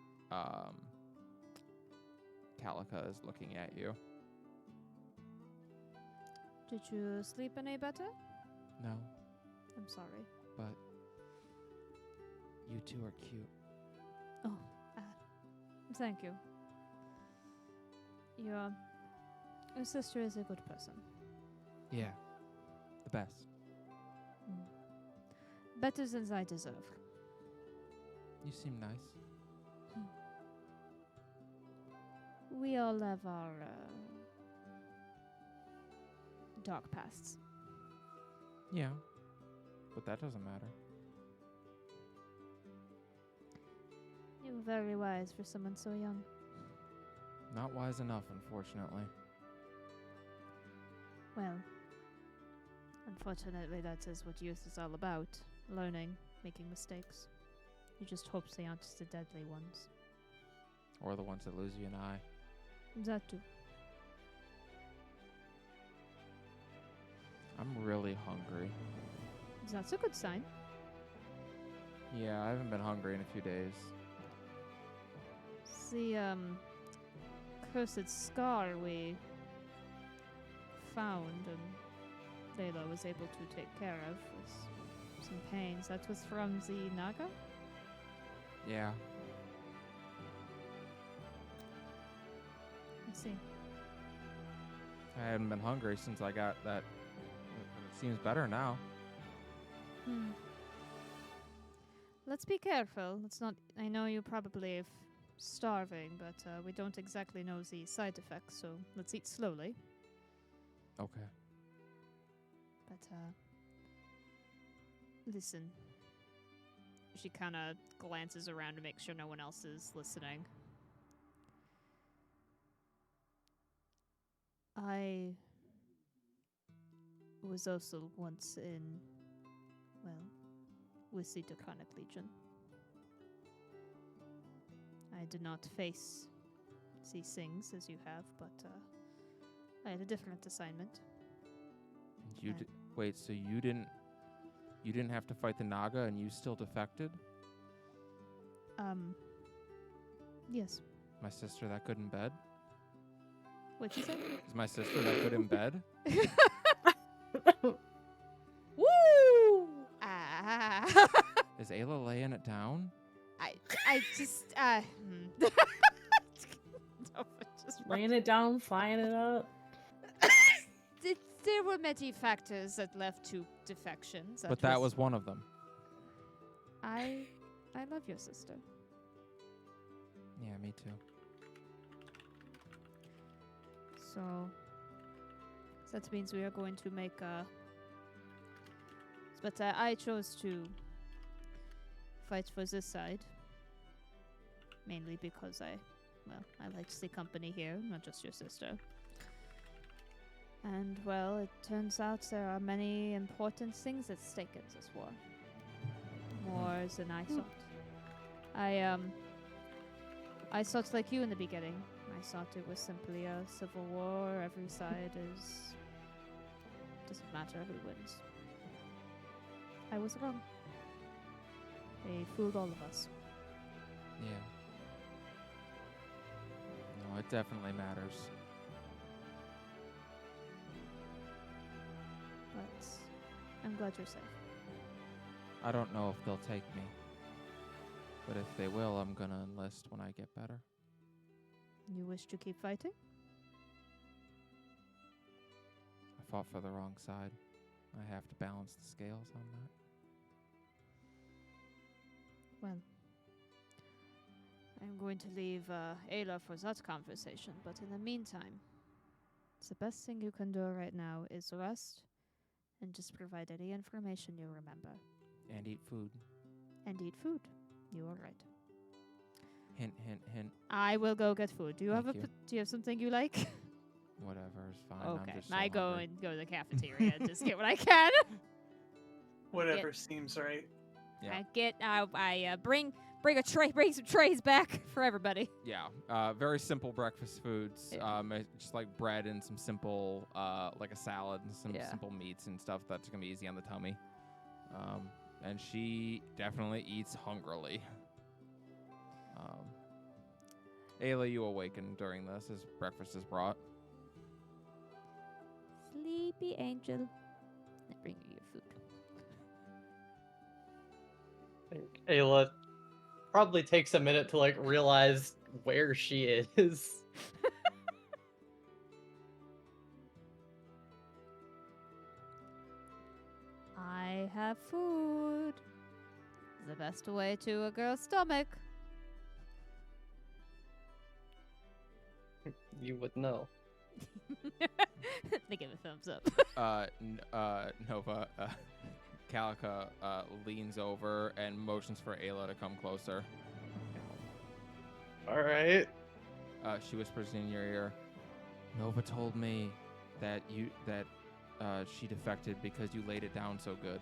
Calica is looking at you. Did you sleep any better? No, I'm sorry. but you two are cute. Oh, thank you. Your sister is a good person. Yeah, the best. Better than I deserve. You seem nice. We all have our dark pasts. Yeah, but that doesn't matter. You were very wise for someone so young. Not wise enough, unfortunately. Well, unfortunately, that is what youth is all about. Learning, making mistakes. You just hope they aren't the deadly ones. Or the ones that lose you an eye. That too. I'm really hungry. That's a good sign. Yeah, I haven't been hungry in a few days. The cursed scar we found and Layla was able to take care of with some pains. That was from the Naga? Yeah. I see. I hadn't been hungry since I got that. It seems better now. Let's be careful. Let's not. I know you probably have starving, but we don't exactly know the side effects, so let's eat slowly. Okay. But listen. She kind of glances around to make sure no one else is listening. I was also once in, well, with the Draconic Legion. I did not face these things as you have, but I had a different assignment. You wait, so you didn't have to fight the Naga and you still defected? Yes. My sister that good in bed? What'd you say? Is my sister that good in bed? Woo! Ah. Is Ayla laying it down? I just just Laying it down, flying it up. there were many factors that led to defections. But that was one of them. I love your sister. Yeah, me too. So that means we are going to make a. But I chose to fight for this side. Mainly because I liked the company here, not just your sister. And, well, it turns out there are many important things at stake in this war. More than I thought. I thought like you in the beginning. I thought it was simply a civil war, every side is... doesn't matter who wins. I was wrong. They fooled all of us. Yeah. No, it definitely matters. But I'm glad you're safe. I don't know if they'll take me. But if they will, I'm gonna enlist when I get better. You wish to keep fighting? I fought for the wrong side. I have to balance the scales on that. Well, I'm going to leave Ayla for that conversation, but in the meantime, the best thing you can do right now is rest and just provide any information you remember. And eat food. And eat food. You are right. Hint, hint, hint. I will go get food. Do you Thank have you. Do you have something you like? Whatever is fine. Okay, I'm just so I go hungry. and go to the cafeteria and just get what I can. Whatever seems right. Yeah. I bring bring some trays back for everybody. Yeah, very simple breakfast foods. Yeah. Just like bread and some simple, like a salad and some Yeah. simple meats and stuff that's gonna be easy on the tummy. And she definitely eats hungrily. Ayla, you awaken during this as breakfast is brought. Sleepy angel. I bring you your food. I think Ayla probably takes a minute to like realize where she is. I have food. The best way to a girl's stomach. You would know. They give a thumbs up. Nova, Calica leans over and motions for Ayla to come closer. All right. She whispers in your ear, Nova told me that she defected because you laid it down so good.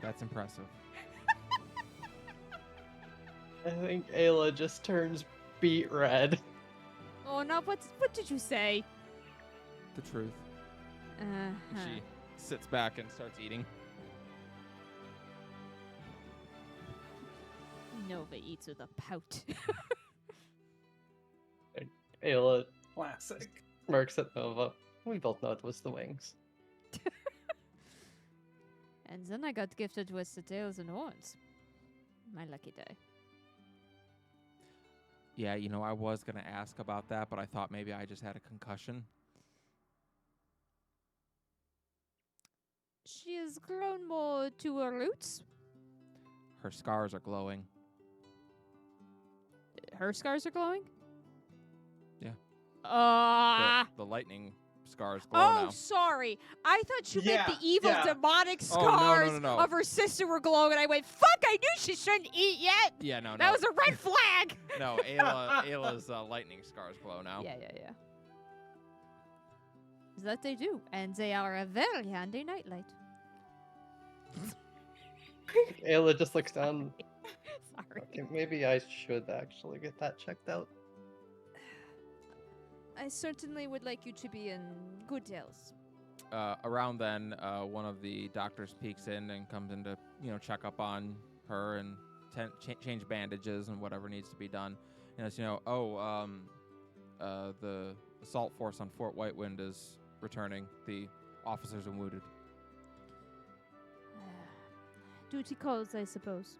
That's impressive. I think Ayla just turns beet red. Oh no! What did you say? The truth. And she sits back and starts eating. Nova eats with a pout. Ayla Classic. smirks at Nova. We both know it was the wings. And then I got gifted with the tails and horns. My lucky day. Yeah, I was going to ask about that, but I thought maybe I just had a concussion. She has grown more to her roots. Her scars are glowing. Her scars are glowing? Yeah. The lightning scars glow Oh, now. sorry. I thought you meant the Yeah, evil yeah. demonic Oh, no, no, scars no. of her sister were glowing, and I went, fuck, I knew she shouldn't eat yet. Yeah, no. That was a red flag. No, Ayla's lightning scars glow now. Yeah. That they do, and they are a very handy nightlight. Ayla just looks down. Sorry. Okay, maybe I should actually get that checked out. I certainly would like you to be in good health. Around then, one of the doctors peeks in and comes in to, check up on her and change bandages and whatever needs to be done. And as the assault force on Fort Whitewind is returning. The officers are wounded. Duty calls, I suppose.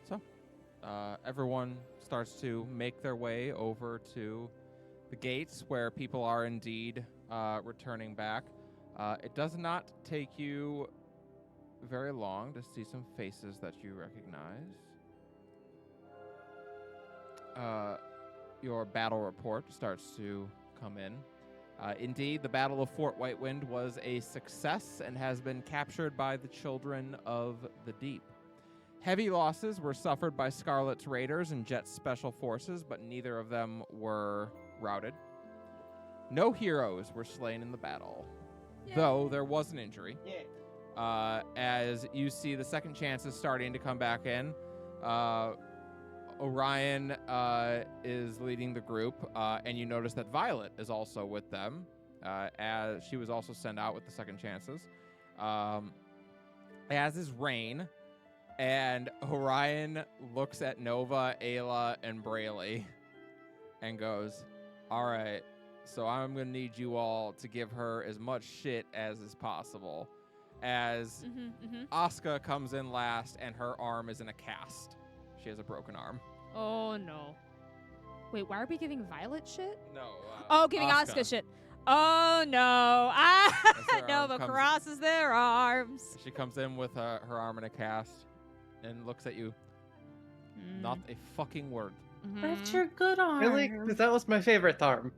So, everyone starts to make their way over to the gates where people are indeed returning back. It does not take you very long to see some faces that you recognize. Your battle report starts to come in. Indeed, the Battle of Fort Whitewind was a success and has been captured by the Children of the Deep. Heavy losses were suffered by Scarlet's Raiders and Jet's Special Forces, but neither of them were routed. No heroes were slain in the battle, though there was an injury. As you see the second chances starting to come back in, Orion is leading the group, and you notice that Violet is also with them, as she was also sent out with the second chances, as is Rain. And Orion looks at Nova, Ayla, and Brayley and goes, all right, so I'm going to need you all to give her as much shit as is possible. As Asuka comes in last, and her arm is in a cast. She has a broken arm. Oh, no. Wait, why are we giving Violet shit? No. Giving Asuka shit. Oh, no. her Nova arm comes- crosses their arms. She comes in with her arm in a cast and looks at you. Not a fucking word. That's your good arm. Really? Because that was my favorite arm.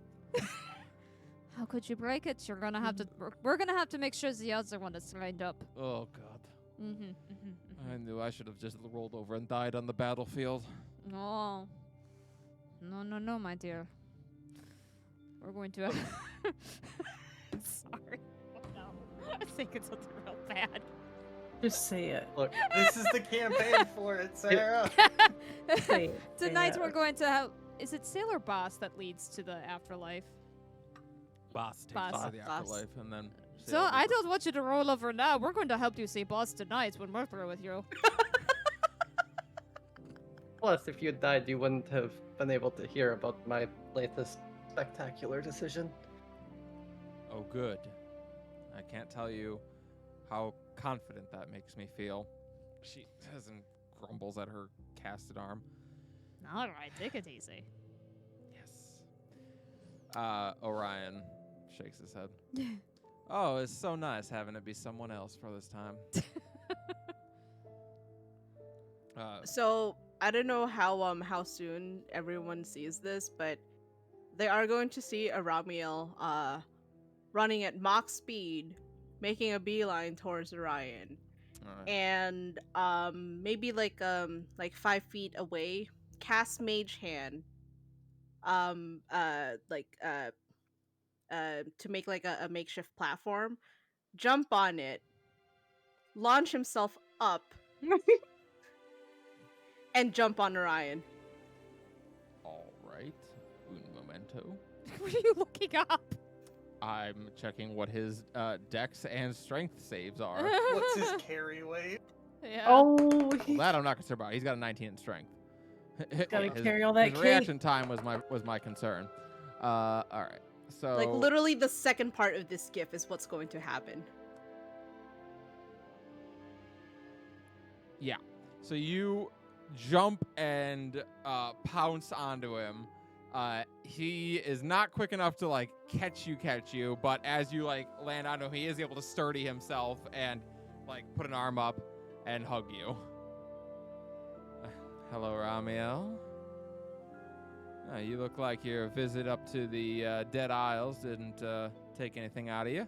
How could you break it? You're gonna have to. We're gonna have to make sure the other one is lined up. Oh, God. I knew I should have just rolled over and died on the battlefield. No. No, my dear. We're going to. Sorry. No. I think it's something real bad. Just say it. Look, This is the campaign for it, Sarah. Say it. Tonight say we're it. going to have. Is it Sailor Boss that leads to the afterlife? Boss takes Boss. us to the Boss. afterlife, and then. So sail I over. don't want you to roll over now. We're going to help you say boss tonight when we're through with you. plus, if you died, you wouldn't have been able to hear about my latest spectacular decision. Oh, good. I can't tell you how confident that makes me feel. She says and grumbles at her casted arm. All right, take it easy. Yes. Orion shakes his head. Oh, it's so nice having it be someone else for this time. So I don't know how soon everyone sees this, but they are going to see Aramiel running at Mach speed, making a beeline towards Orion. All right. And maybe like 5 feet away, cast Mage Hand. To make like a makeshift platform, jump on it, launch himself up, and jump on Orion. All right. Un momento. What are you looking up? I'm checking what his dex and strength saves are. What's his carry weight? Yeah. Oh, Well, he that I'm not concerned about. He's got a 19 in strength. gotta His- carry all that his cake. reaction time was my concern. All right. So Like literally, the second part of this GIF is what's going to happen. Yeah. So you jump and pounce onto him. He is not quick enough to like catch you, but as you like land onto him, he is able to sturdy himself and like put an arm up and hug you. Hello, Ramiel. You look like your visit up to the Dead Isles didn't take anything out of you.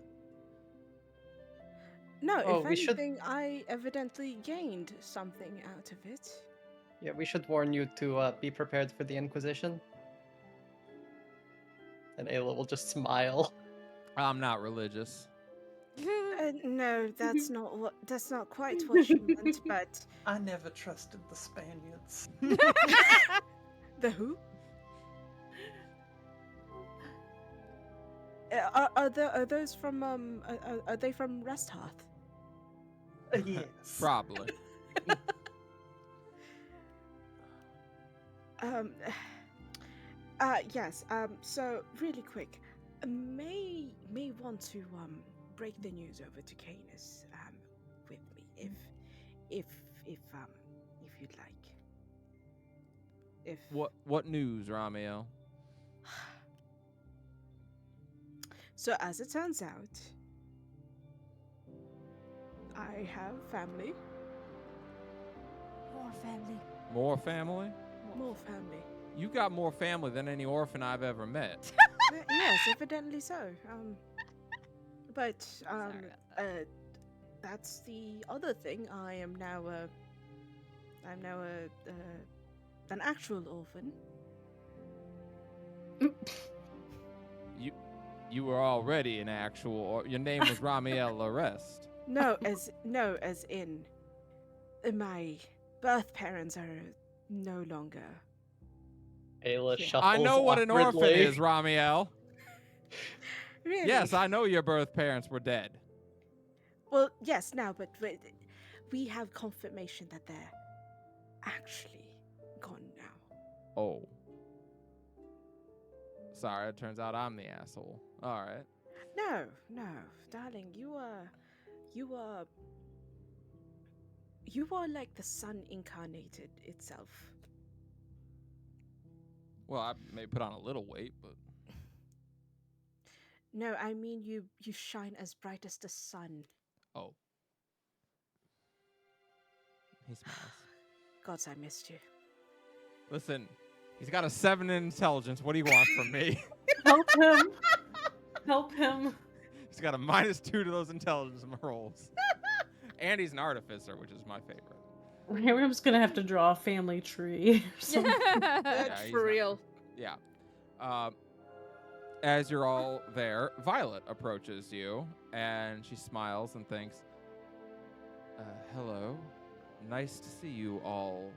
No, Oh, if we should- anything, I evidently gained something out of it. Yeah, we should warn you to be prepared for the Inquisition. And Ayla will just smile. I'm not religious. No, that's not quite what she meant. But I never trusted the Spaniards. the who? Are those from are they from Resthearth? Yes. Probably. Yes. So really quick, may want to break the news over to Canis with me if you'd like. If What news, Ramiel? So as it turns out, I have family. More family. More family? More family. You got more family than any orphan I've ever met. Yes, evidently so. But Sorry about that. that's the other thing. I'm now an actual orphan. You were already an actual, or your name was Ramiel Larest. No, as in my birth parents are no longer. Ayla Yeah. shuffles I know what an orphan awkwardly. is, Ramiel. Really? Yes, I know your birth parents were dead. Well, yes, now, but we have confirmation that they're actually gone now. Oh. Sorry, it turns out I'm the asshole. All right. No, darling, you are like the sun incarnated itself. Well, I may put on a little weight, but No, I mean you shine as bright as the sun. oh. He smiles. Gods, I missed you. Listen, he's got a 7 in intelligence. What do you want from me? Help him. Help him. He's got a -2 to those intelligence rolls. And he's an artificer, which is my favorite. Hiram's gonna have to draw a family tree or something. Yeah, he's For not- real. Yeah. As you're all there, Violet approaches you, and she smiles and thinks, hello. Nice to see you all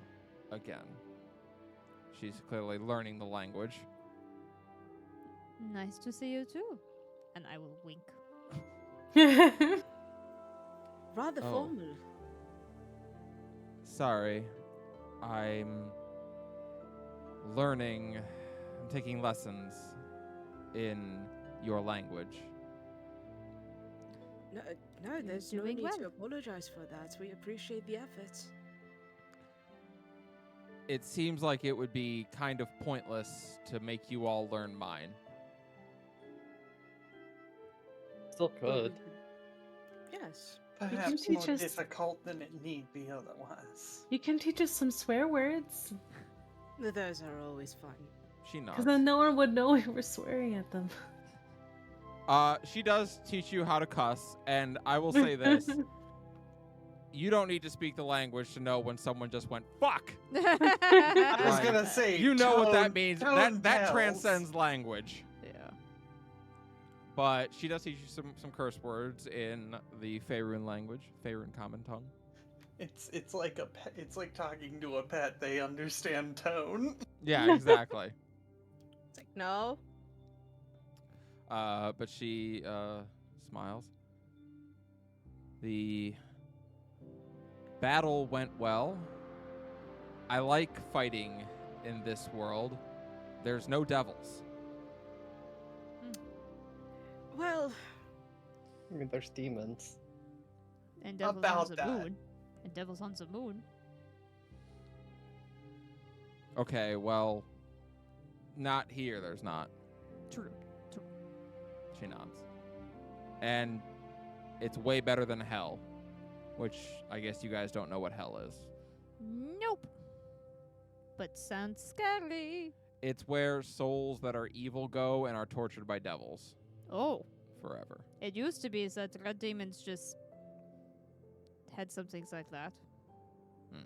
again. She's clearly learning the language. Nice to see you too. And I will wink. Rather Oh. formal. Sorry. I'm learning, I'm taking lessons in your language. No, no, there's no doing need well. to apologize for that. We appreciate the efforts. It seems like it would be kind of pointless to make you all learn mine. Still could. Yes. Perhaps teach more us- difficult than it need be otherwise. You can teach us some swear words, Those are always fun. She nods. because then no one would know we were swearing at them. She does teach you how to cuss, and I will say this. You don't need to speak the language to know when someone just went, fuck! I was Like, gonna say, You know what that tone- means. tone That tells. transcends language. Yeah. But she does teach you some curse words in the Faerun language, Faerun common tongue. It's like a pet, it's like talking to a pet. They understand tone. Yeah, exactly. It's like, no. But she smiles. The battle went well. I like fighting in this world. There's no devils. Well, I mean, there's demons. And devils About on the that. moon. And devils on the moon. Okay, well, not here, there's not. True. She nods. And it's way better than hell, which I guess you guys don't know what hell is. Nope. But sounds scary. It's where souls that are evil go and are tortured by devils Oh. forever. It used to be that red demons just had some things like that. Hmm.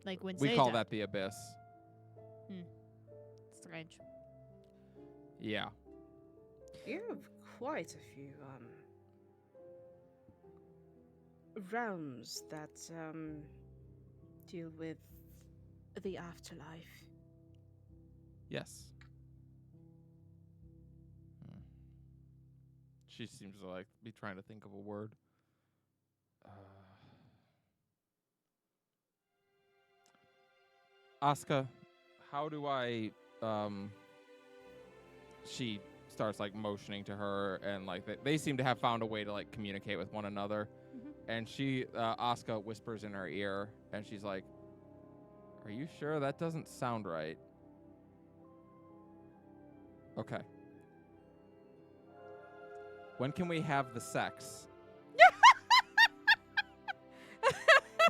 Like when We they call died. that the abyss. Strange. Yeah. you have quite a few realms that deal with the afterlife. Yes. She seems to like be trying to think of a word. Asuka, how do I she starts like motioning to her, and like they seem to have found a way to like communicate with one another. Mhm. And she Asuka whispers in her ear, and she's like, "Are you sure that doesn't sound right?" Okay. When can we have the sex?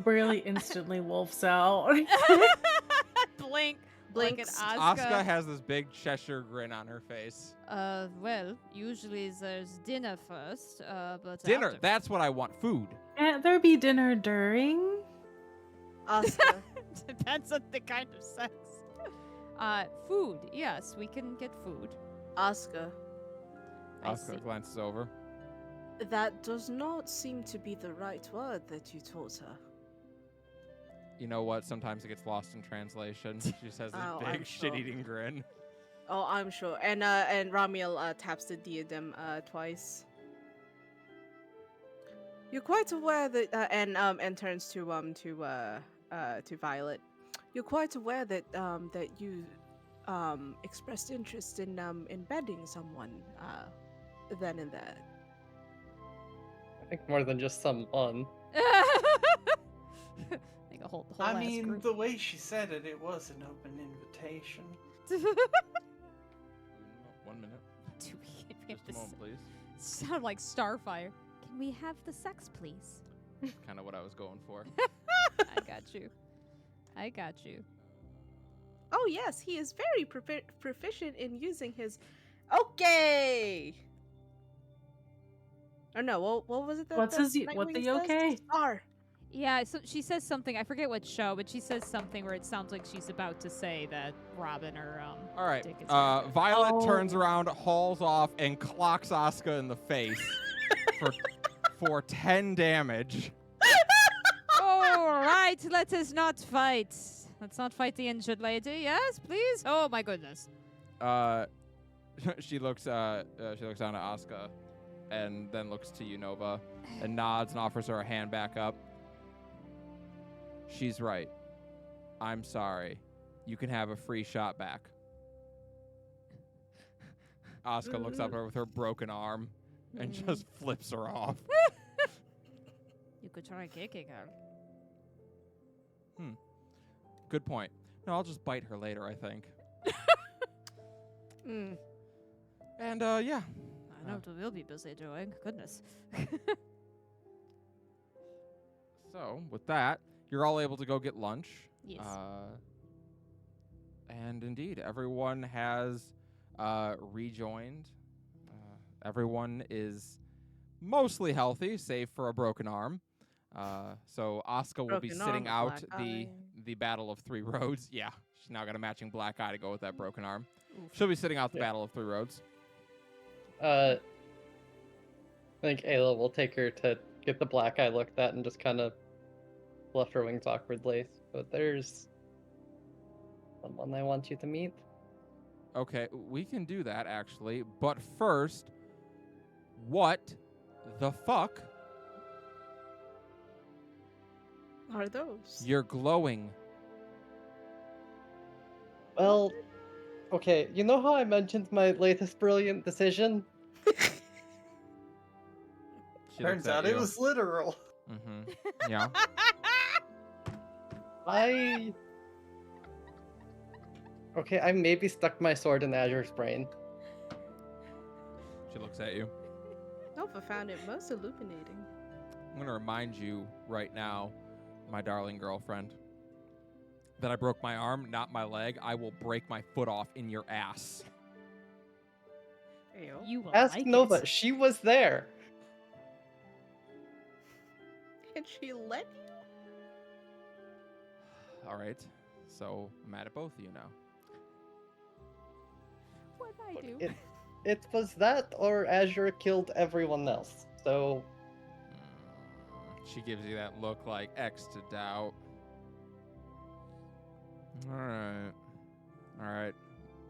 Braley instantly wolfs out. Blink. Blinks. Like an Asuka has this big Cheshire grin on her face. Well, usually there's dinner first, but Dinner, after- that's what I want. Food. Can't there be dinner during? Asuka. Depends on the kind of sex. Food. Yes, we can get food. Asuka. I see. Asuka glances over. That does not seem to be the right word that you taught her. You know what? Sometimes it gets lost in translation. She just has this Oh, I'm big sure. shit-eating grin. Oh, I'm sure. And Ramiel taps the diadem twice. You're quite aware that and turns to Violet. You're quite aware that that you expressed interest in bedding someone then and there. I think more than just someone. Like a whole I ass mean, group. the way she said it, it was an open invitation. 1 minute. Do we have Just a to moment, please. sound like Starfire? Can we have the sex, please? Kind of what I was going for. I got you. I got you. Oh yes, he is very proficient in using his. Okay. Or no, what was it that What's that his? What Nightwing the says? okay? Star. Yeah, so she says something. I forget what show, but she says something where it sounds like she's about to say that Robin or All right. Dick is here. Violet turns Oh. around, hauls off, and clocks Asuka in the face for 10 damage. All right, let us not fight. Let's not fight the injured lady. Yes, please. Oh my goodness. She looks down at Asuka, and then looks to you, Nova, and nods and offers her a hand back up. She's right. I'm sorry. You can have a free shot back. Asuka looks up at her with her broken arm and just flips her off. You could try kicking her. Good point. No, I'll just bite her later, I think. Mm. And yeah. I know what we'll be busy doing. Goodness. So with that, you're all able to go get lunch. Yes. And indeed, everyone has rejoined. Everyone is mostly healthy, save for a broken arm. So Asuka will be Broken sitting arm, a out black eye. the Battle of Three Roads. Yeah, she's now got a matching black eye to go with that broken arm. Oof. She'll be sitting out the Yeah. Battle of Three Roads. I think Ayla will take her to get the black eye looked at and just kind of fluff her wings awkwardly. But there's someone I want you to meet. Okay, we can do that actually. But first, what the fuck? Are those? You're glowing. Well, okay, you know how I mentioned my latest brilliant decision? She Turns looks at out it you. was literal. Mm-hmm. Yeah. Okay, I maybe stuck my sword in Azure's brain. She looks at you. Nova found it most illuminating. I'm going to remind you right now, my darling girlfriend, that I broke my arm, not my leg. I will break my foot off in your ass. Ayo. You will Ask like Nova, it. she was there. And she let you? All right. So I'm mad at both of you now. What I do? It was that or Azure killed everyone else. So She gives you that look like X to doubt. All right. All right.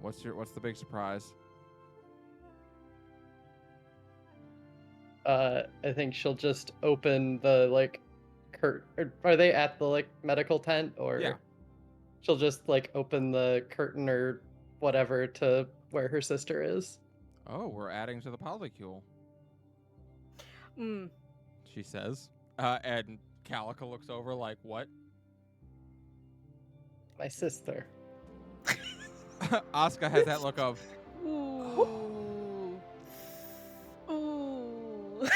What's the big surprise? I think she'll just open the are they at the medical tent or Yeah. she'll just open the curtain or whatever to where her sister is. Oh, we're adding to the polycule, Mm. she says. And Calica looks over like, what? My sister. Asuka has that look of, Ooh. Ooh.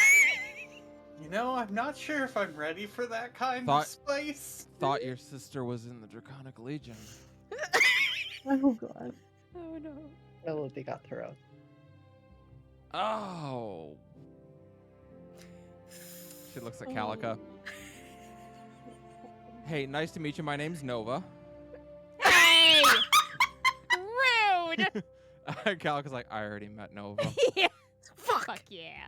You know, I'm not sure if I'm ready for that kind Thought- of spice. thought your sister was in the Draconic Legion. Oh god. Oh no. Melody got her out. Oh. She looks at Calica. Hey, nice to meet you. My name's Nova. Hey! Rude! Calica's like, I already met Nova. Yeah. Fuck. Fuck yeah.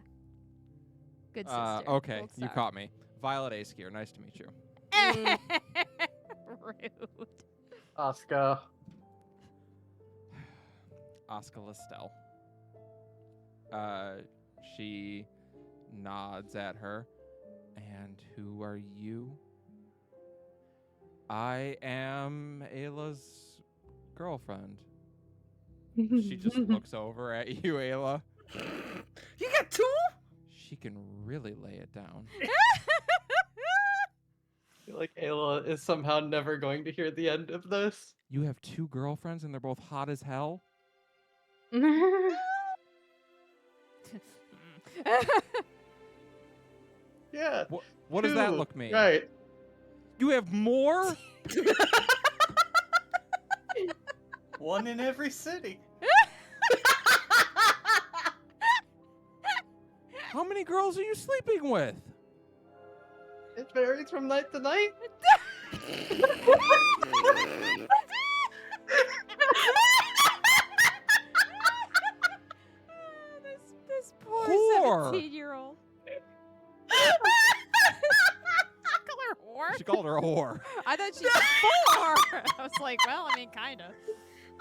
Good sister. Okay, Gold you star. caught me. Violet Askier, nice to meet you. Rude. Asuka. Asuka Listel. She nods at her. And who are you? I am Ayla's girlfriend. She just looks over at you, Ayla. You got two? She can really lay it down. I feel like Ayla is somehow never going to hear the end of this. You have two girlfriends and they're both hot as hell? Yeah. What does that two, look mean? Right. You have more? One in every city. How many girls are you sleeping with? It varies from night to night. This poor Whore. 17-year-old. Call her whore? She called her a whore. I thought she said 4. I was like, well, I mean, kind of.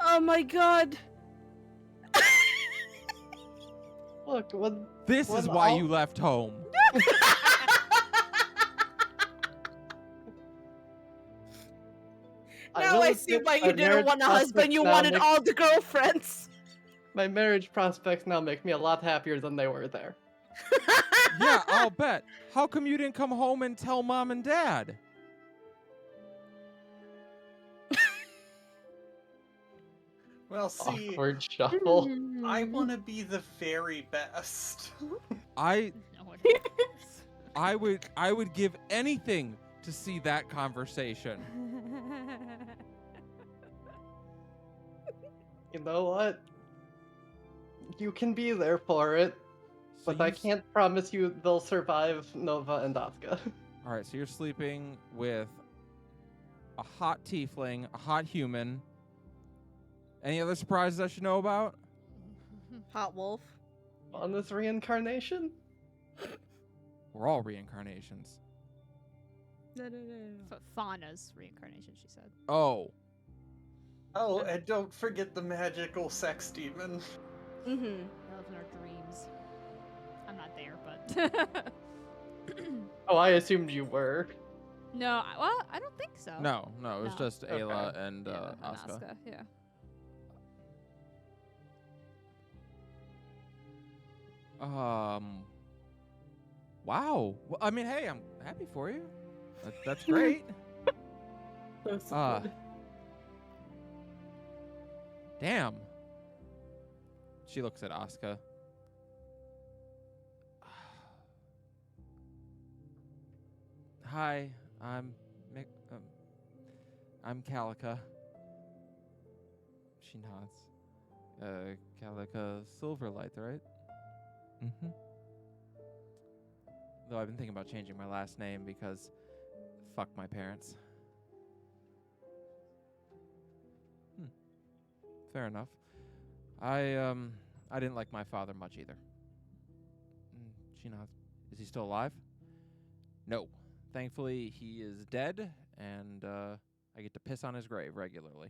Oh my god. Look, when This is Well, why I'll- you left home. Now I really see think why my you didn't marriage want a husband, prospects you now wanted make- all the girlfriends. My marriage prospects now make me a lot happier than they were there. Yeah, I'll bet. How come you didn't come home and tell mom and dad? Well, see, Awkward shuffle. I want to be the very best. I No one I would give anything to see that conversation. You know what? You can be there for it, So but I you s- can't promise you they'll survive Nova and Asuka. All right, so you're sleeping with a hot tiefling, a hot human. Any other surprises I should know about? Hot wolf. On this reincarnation? We're all reincarnations. No. Fauna's reincarnation, she said. Oh, Oh, and don't forget the magical sex demon. Mm-hmm. They live in our dreams. I'm not there, but. Oh, I assumed you were. No, well, I don't think so. no, it was No. just Ayla Okay. and Yeah, and Asuka. Asuka, yeah. Wow. Well, I mean, hey, I'm happy for you. That's great. So supportive. Damn. She looks at Asuka. Hi, I'm I'm Calica. She nods. Calica Silverlight, right? Mm-hmm. Though I've been thinking about changing my last name because fuck my parents. Fair enough. I didn't like my father much either. She nods. Is he still alive? No. Thankfully, he is dead, and I get to piss on his grave regularly.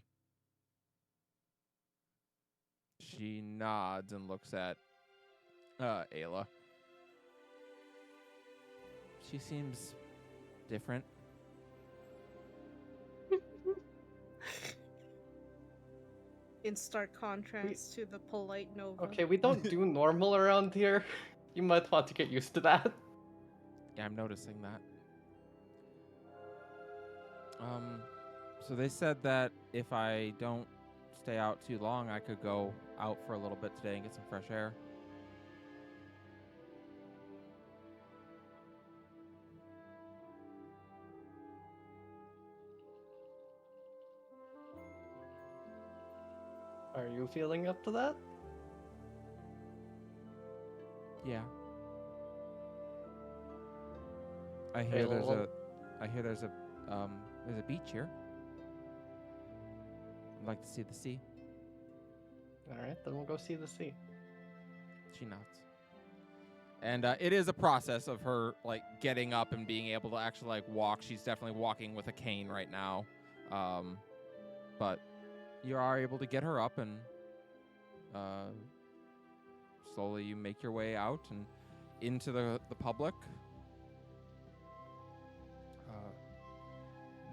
She nods and looks at Ayla. She seems different. In stark contrast to the polite Nova. Okay, we don't do normal around here. You might want to get used to that. Yeah, I'm noticing that. So they said that if I don't stay out too long, I could go out for a little bit today and get some fresh air. Are you feeling up to that? Yeah. I hear there's well- a beach here. I'd like to see the sea. Alright, then we'll go see the sea. She nods. And it is a process of her like getting up and being able to actually like walk. She's definitely walking with a cane right now. But you are able to get her up and slowly you make your way out and into the public.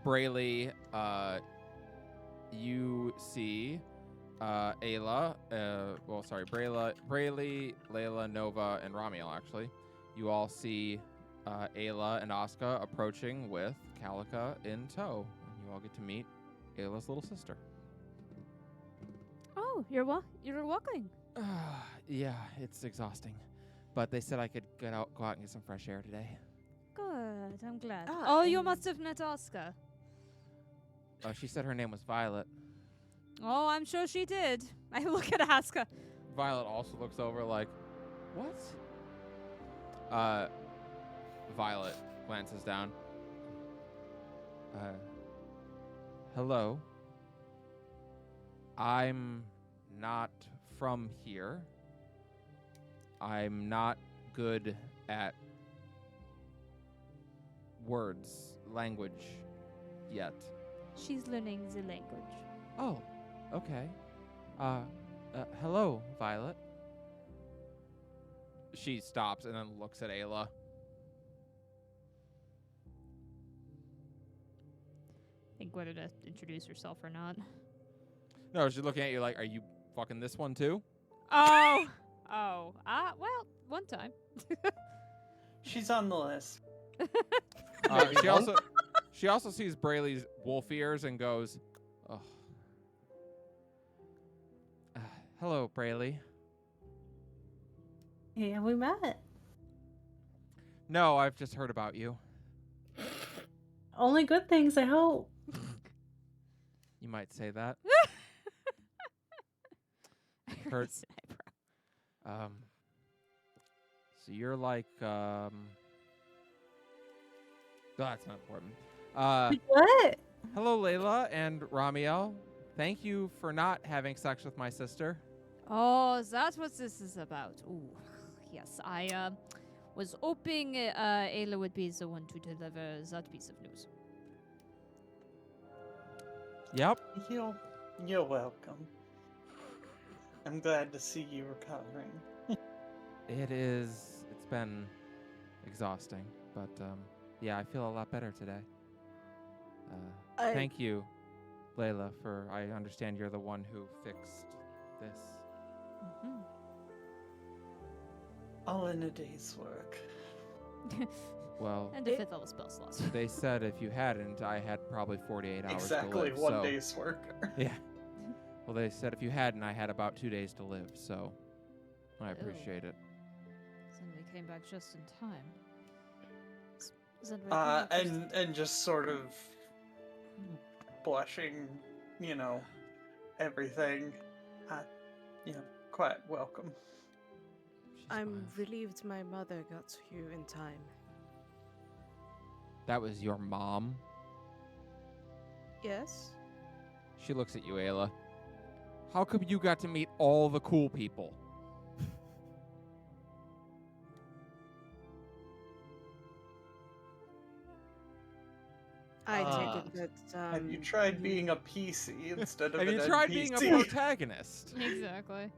Brayley, you see Ayla, Brayley, Layla, Nova, and Ramiel, actually. You all see Ayla and Asuka approaching with Calica in tow. And you all get to meet Ayla's little sister. Oh, you're walking. Yeah, it's exhausting. But they said I could go out and get some fresh air today. Good, I'm glad. Ah, Oh, you and- must have met Asuka. She said her name was Violet. Oh, I'm sure she did. I look at Asuka. Violet also looks over like, what? Violet glances down. Hello. I'm not from here. I'm not good at words, language yet. She's learning the language. Oh, okay. Hello, Violet. She stops and then looks at Ayla. Think whether to introduce herself or not. No, she's looking at you like, are you fucking this one too? Oh! Well, one time. She's on the list. She also sees Brayley's wolf ears and goes, oh. Hello, Brayley. Hey, have we met? No, I've just heard about you. Only good things, I hope. You might say that. Heard. So you're like, that's not important. What? Hello, Layla and Ramiel. Thank you for not having sex with my sister. Oh, that's what this is about. Ooh, yes. I was hoping Ayla would be the one to deliver that piece of news. Yep. You're welcome. I'm glad to see you recovering. It's been exhausting, but yeah, I feel a lot better today. Thank you, Layla, for I understand you're the one who fixed this. Mm-hmm. All in a day's work. Well, And a fifth level spell slot. they said if you hadn't, I had probably 48 hours to Exactly live. one so- day's work. Yeah. Well, they said if you hadn't, I had about 2 days to live, so I appreciate it. Then we came back just in time. Then we came back just And just sort of blushing, everything. Quite welcome. She I'm smiles. relieved my mother got to you in time. That was your mom? Yes? She looks at you, Ayla. How come you got to meet all the cool people? I Ah. take it that Have you tried being a PC instead of Have an you tried NPC? being a protagonist? exactly.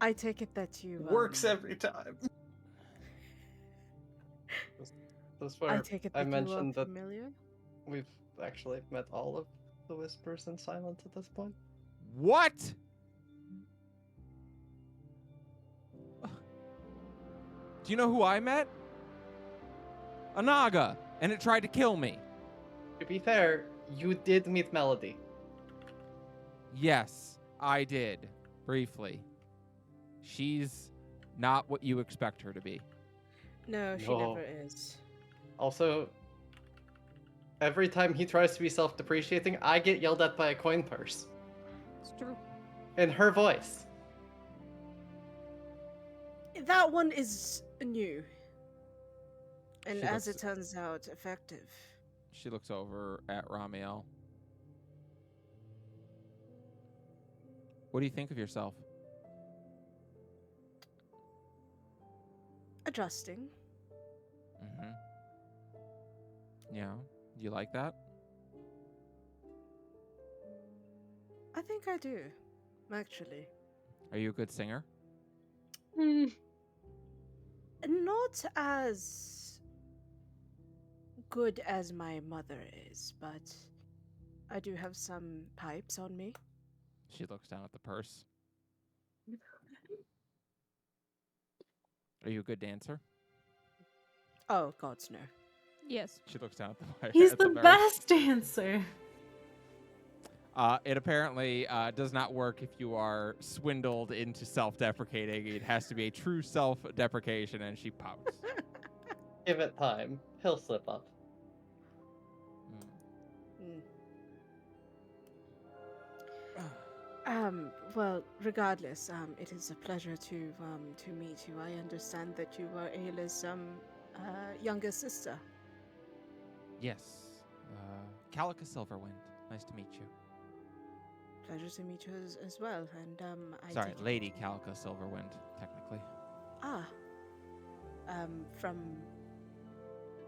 I take it that you Works every time. This is I where take it I that you mentioned are that familiar. we've actually met all of the Whispers in Silence at this point. What? Do you know who I met? A Naga, and it tried to kill me. To be fair, you did meet Melody. Yes, I did. Briefly. She's not what you expect her to be. No, she No. never is. Also, every time he tries to be self-depreciating, I get yelled at by a coin purse. It's true. In her voice. That one is new. And She as looks- it turns out, effective. She looks over at Ramiel. What do you think of yourself? Adjusting. Mm-hmm. Yeah. You like that? I think I do, actually. Are you a good singer? Hmm. Not as good as my mother is, but I do have some pipes on me. She looks down at the purse. Are you a good dancer? Oh, gods, no. Yes. She looks down at the He's at the purse. best dancer. It apparently does not work if you are swindled into self-deprecating. It has to be a true self-deprecation, and she pouts. Give it time. He'll slip up. Mm. Mm. Well, regardless, it is a pleasure to meet you. I understand that you are Ayla's younger sister. Yes. Calica Silverwind. Nice to meet you. Pleasure to meet you as well. And I Sorry, take it Lady that Calica Silverwind, technically. Ah, from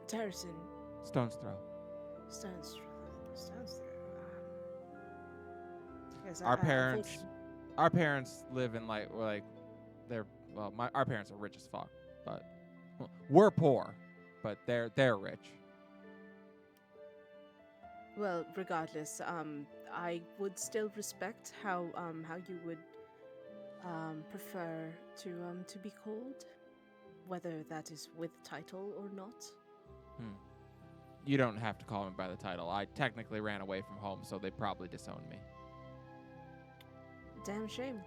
Terracin, Stone's Throw. Stones, Stones. Yes, Our parents, unfortunately- our parents live in like they're our parents are rich as fuck, but we're poor, but they're rich. Well, regardless, I would still respect how you would prefer to be called, whether that is with title or not. You don't have to call me by the title. I technically ran away from home, so they probably disowned me. Damn shame.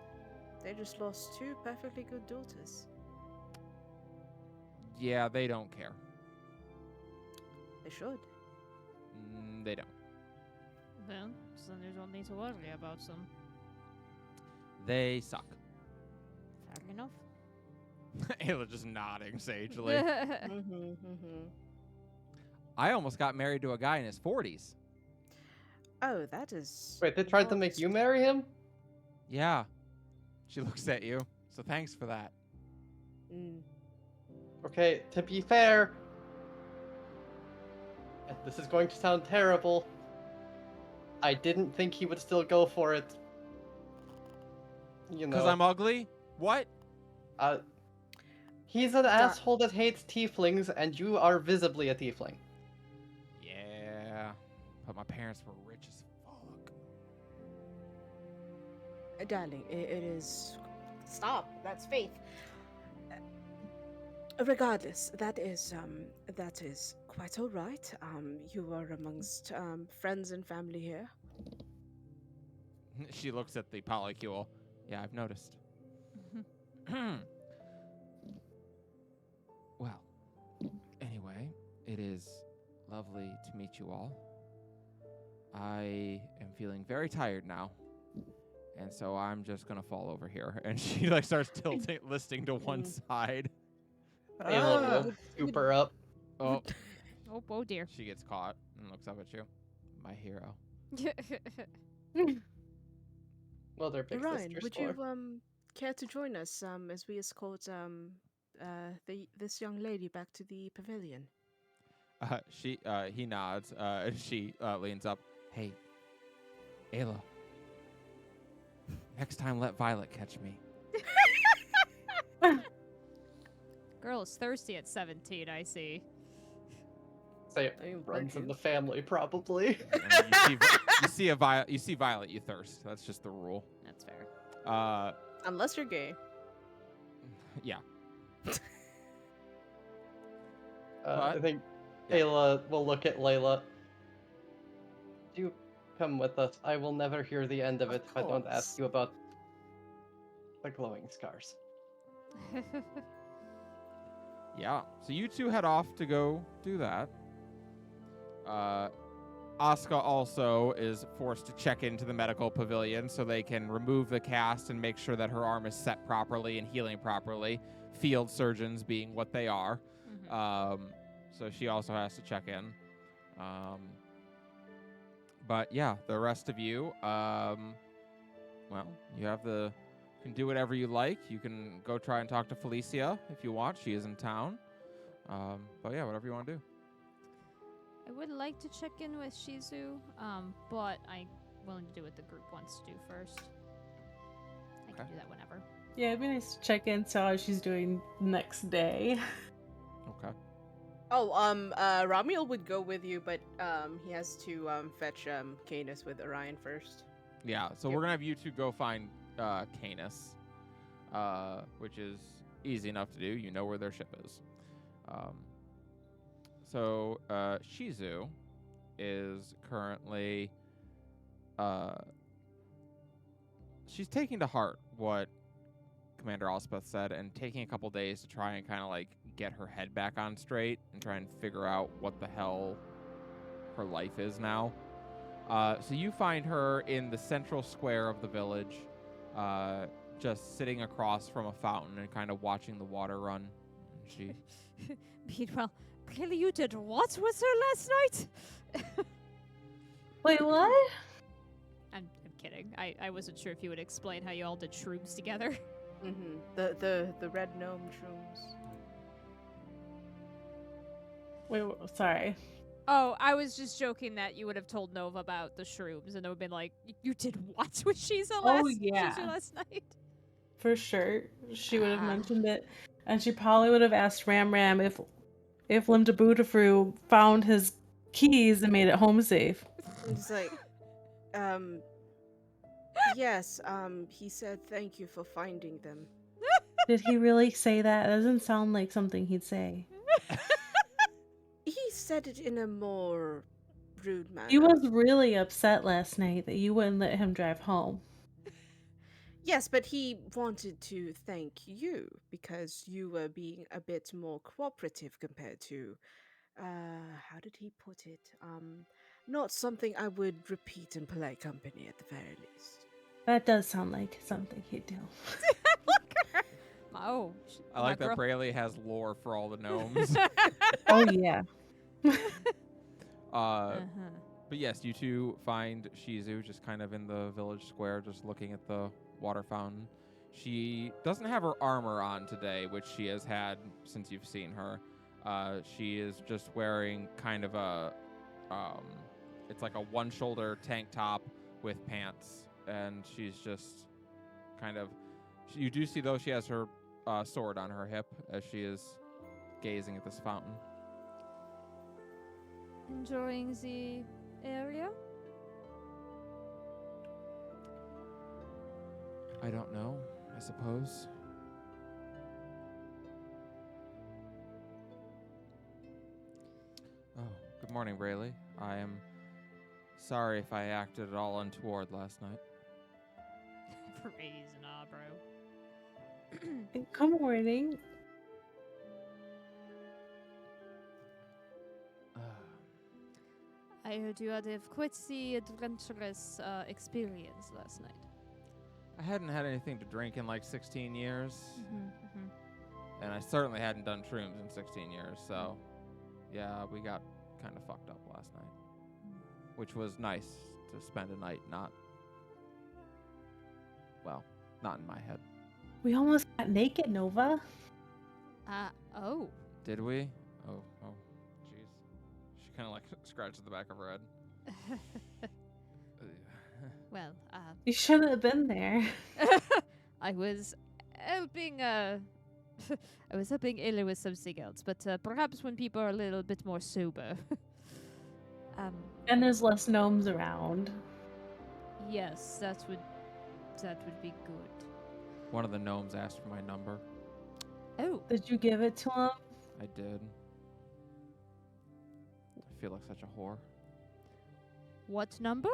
They just lost two perfectly good daughters. Yeah, they don't care. They should. They don't. Well, so you don't need to worry about them. They suck. Fair enough. Ayla just nodding sagely. Mm-hmm. I almost got married to a guy in his 40s. Oh, that is. Wait, they tried to make you marry him? Yeah. She looks at you. So thanks for that. Mm. Okay, to be fair, and this is going to sound terrible, I didn't think he would still go for it. You know. Because I'm ugly? What? He's an asshole that hates tieflings, and you are visibly a tiefling. Yeah. But my parents were rich as fuck. Darling, it is. Stop. That's faith. Regardless, that is quite all right. You are amongst friends and family here. She looks at the polycule. Yeah, I've noticed. Well, anyway, it is lovely to meet you all. I am feeling very tired now. And so I'm just going to fall over here. And she like starts tilting, listing to one side. Ayla will scoop her up. Oh, Oh dear. she gets caught and looks up at you. My hero. Well, they're big Ryan, sisters would for. you care to join us as we escort this young lady back to the pavilion? He nods. She leans up. Hey, Ayla. Next time, let Violet catch me. Girl is thirsty at 17, I see. Say it runs in the family, probably. And you see Violet, you thirst. That's just the rule. That's fair. Unless you're gay. Yeah. I think yeah. Ayla will look at Layla. Do come with us. I will never hear the end of it if I don't ask course. you about the glowing scars. Yeah. So you two head off to go do that. Asuka also is forced to check into the medical pavilion so they can remove the cast and make sure that her arm is set properly and healing properly. Field surgeons being what they are. So she also has to check in. But yeah, the rest of you, well, you have can do whatever you like. You can go try and talk to Felicia if you want. She is in town. But yeah, whatever you want to do. I would like to check in with Shizu, but I'm willing to do what the group wants to do first. I can Okay. do that whenever. Yeah, it'd be nice to check in, see how she's doing next day. Okay. Oh, Ramiel would go with you, but he has to fetch Canis with Orion first. Yeah, so Yep. we're going to have you two go find Canis, which is easy enough to do. You know where their ship is. So Shizu is currently... she's taking to heart what Commander Alspeth said and taking a couple days to try and kind of like get her head back on straight and try and figure out what the hell her life is now. So you find her in the central square of the village, just sitting across from a fountain and kind of watching the water run. And she, Meanwhile, really, you did what with her last night? Wait, what? I'm kidding. I wasn't sure if you would explain how you all did shrooms together. Mm-hmm. The red gnome shrooms. Wait, sorry. Oh, I was just joking that you would have told Nova about the shrooms, and it would have been like, you did what with Shiza yeah. last night? For sure, she would have Ah. mentioned it, and she probably would have asked Ram if Limta Budafru found his keys and made it home safe. It's like, yes, he said thank you for finding them. Did he really say that? It doesn't sound like something he'd say. He said it in a more rude manner. He was really upset last night that you wouldn't let him drive home. Yes, but he wanted to thank you because you were being a bit more cooperative compared to, how did he put it? Not something I would repeat in polite company at the very least. That does sound like something he'd do. Oh, I like that Brayley has lore for all the gnomes. Oh yeah. But yes, you two find Shizu just kind of in the village square, just looking at the water fountain. She doesn't have her armor on today, which she has had since you've seen her. She is just wearing kind of a, it's like a one-shoulder tank top with pants, and she's just kind of. You do see though she has her sword on her hip as she is gazing at this fountain. Enjoying the area? I don't know, I suppose. Oh, good morning, Brayley. I am sorry if I acted at all untoward last night. Praise nah, bro. Good morning. I heard you had quite the adventurous experience last night. I hadn't had anything to drink in like 16 years, and I certainly hadn't done shrooms in 16 years, so yeah, we got kind of fucked up last night, which was nice to spend a night not in my head. We almost got naked, Nova. Oh. Did we? Oh, jeez. She kind of like scratches the back of her head. Well, You shouldn't have been there. I was helping, I was helping Illa with something else, but perhaps when people are a little bit more sober. And there's less gnomes around. Yes, that would be good. One of the gnomes asked for my number. Oh. Did you give it to him? I did. I feel like such a whore. What number?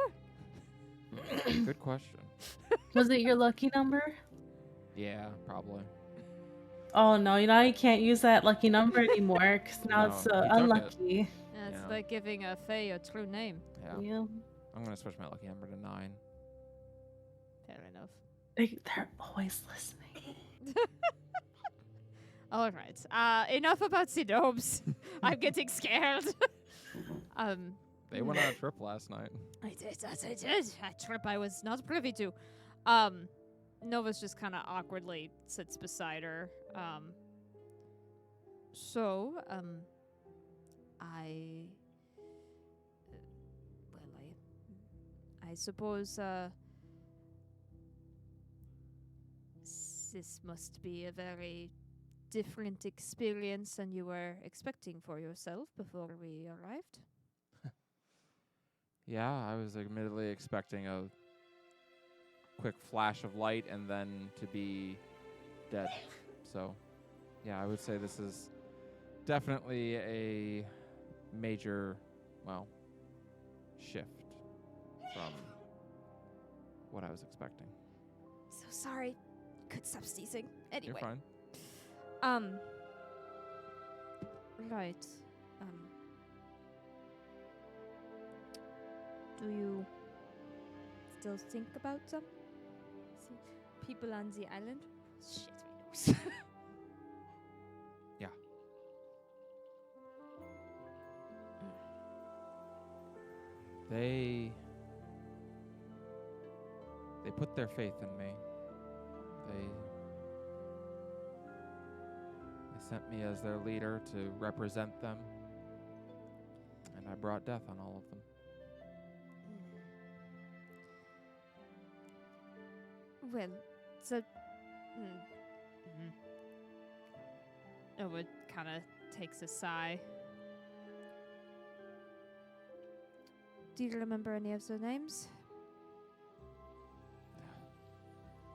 Good question. Was it your lucky number? Yeah, probably. Oh no, you can't use that lucky number anymore because now No, it's he took it. unlucky. That's Yeah. like giving a Fae a true name. Yeah. Yeah. I'm gonna switch my lucky number to 9. Fair enough. They're always listening. All right. Enough about the gnomes. I'm getting scared. They went on a trip last night. I did. A trip I was not privy to. Nova's just kind of awkwardly sits beside her. I suppose, this must be a very different experience than you were expecting for yourself before we arrived. Yeah, I was admittedly expecting a quick flash of light and then to be dead. So, yeah, I would say this is definitely a major, shift from what I was expecting. So sorry. Could stop sneezing. Anyway. You're fine. Right. Do you still think about them? See, people on the island? Shit, my nose. Yeah. They put their faith in me. They sent me as their leader to represent them, and I brought death on all of them. Well, so. Owen kind of takes a sigh. Do you remember any of their names?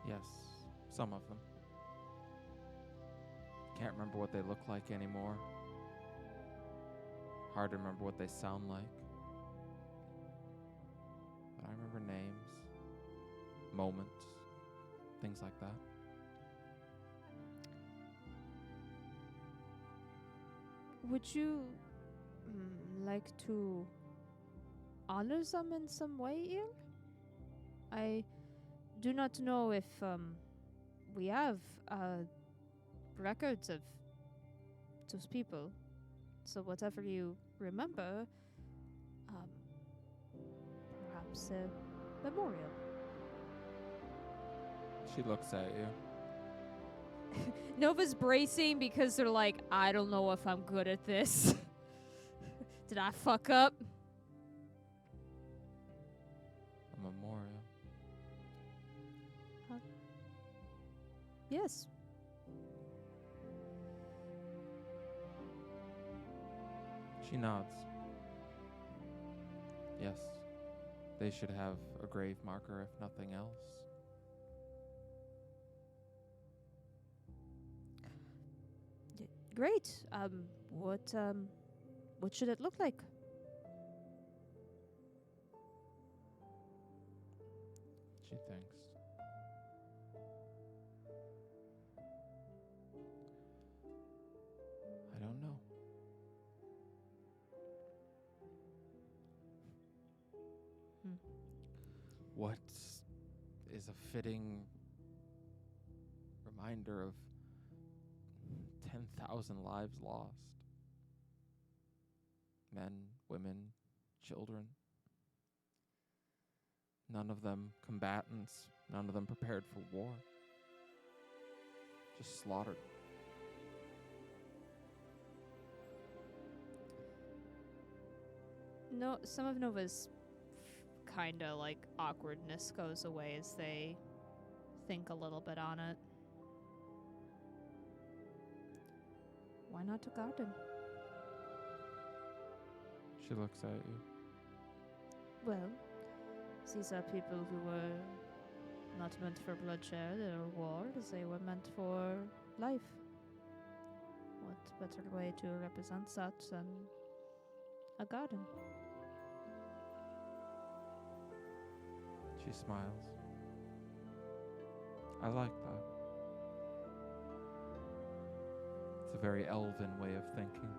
Yes, some of them. Can't remember what they look like anymore. Hard to remember what they sound like. But I remember names, moments, things like that. Would you like to honor them in some way here? I do not know if we have records of those people. So whatever you remember, perhaps a memorial. She looks at you. Nova's bracing because they're like, I don't know if I'm good at this. Did I fuck up? A memorial. Yes. She nods. Yes, they should have a grave marker if nothing else. Great. What should it look like? She thinks. I don't know. What is a fitting reminder of 10,000 lives lost? Men, women, children. None of them combatants, none of them prepared for war. Just slaughtered. No, some of Nova's kind of like awkwardness goes away as they think a little bit on it. Why not a garden? She looks at you. Well, these are people who were not meant for bloodshed or war, they were meant for life. What better way to represent that than a garden? She smiles. I like that. It's a very elven way of thinking.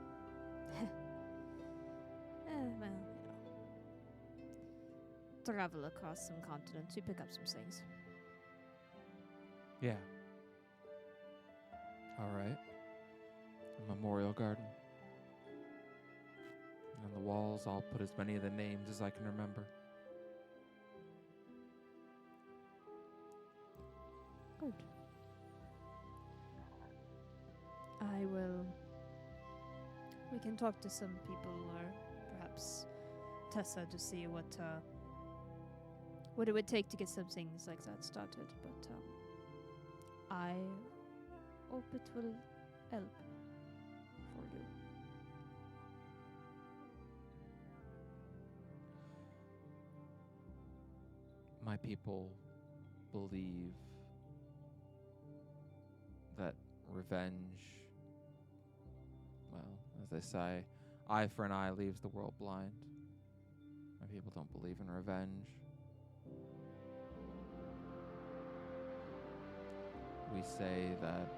Well, travel across some continents, you pick up some things. Yeah. All right. A memorial garden. And on the walls, I'll put as many of the names as I can remember. Good. I will. We can talk to some people, or perhaps Tessa, to see what it would take to get some things like that started. But I hope it will help for you. My people believe that revenge, well, as they say, eye for an eye leaves the world blind. My people don't believe in revenge. We say that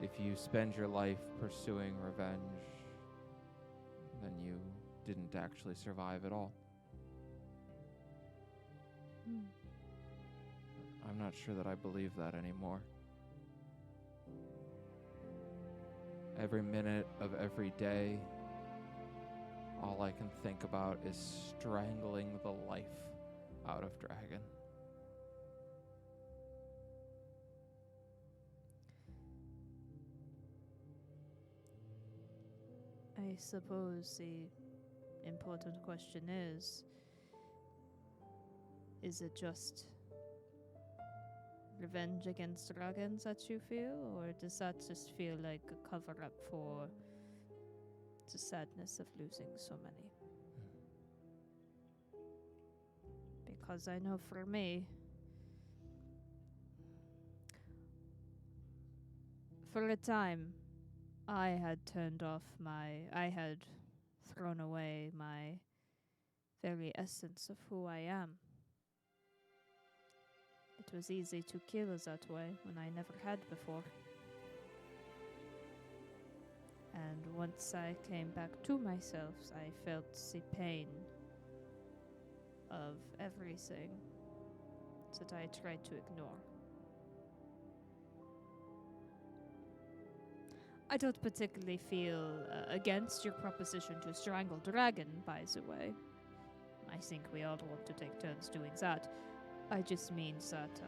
if you spend your life pursuing revenge, then you didn't actually survive at all. Hmm. I'm not sure that I believe that anymore. Every minute of every day, all I can think about is strangling the life out of Dragon. I suppose the important question is it just revenge against dragons that you feel, or does that just feel like a cover-up for the sadness of losing so many? Because I know for me, for a time, I had thrown away my very essence of who I am. It was easy to kill that way when I never had before. And once I came back to myself, I felt the pain of everything that I tried to ignore. I don't particularly feel against your proposition to strangle Dragon, by the way. I think we all want to take turns doing that. I just mean that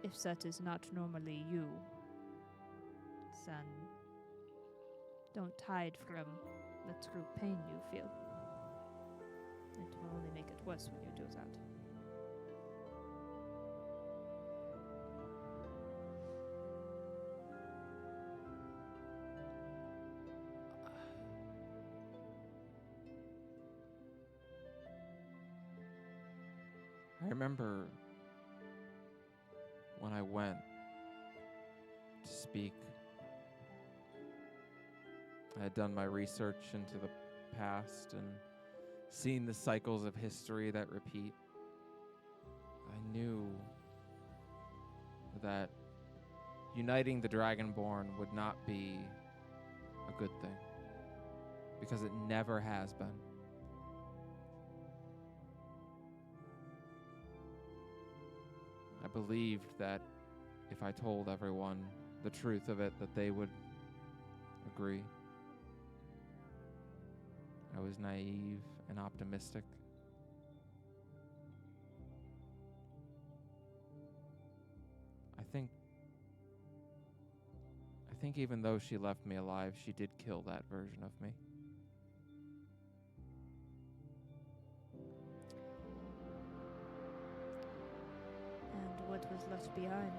if that is not normally you, then don't hide from the true pain you feel. It will only make it worse when you do that. I remember when I went to speak, I had done my research into the past and seen the cycles of history that repeat. I knew that uniting the Dragonborn would not be a good thing, because it never has been. I believed that if I told everyone the truth of it, that they would agree. I was naive and optimistic. I think even though she left me alive, she did kill that version of me. And what was left behind?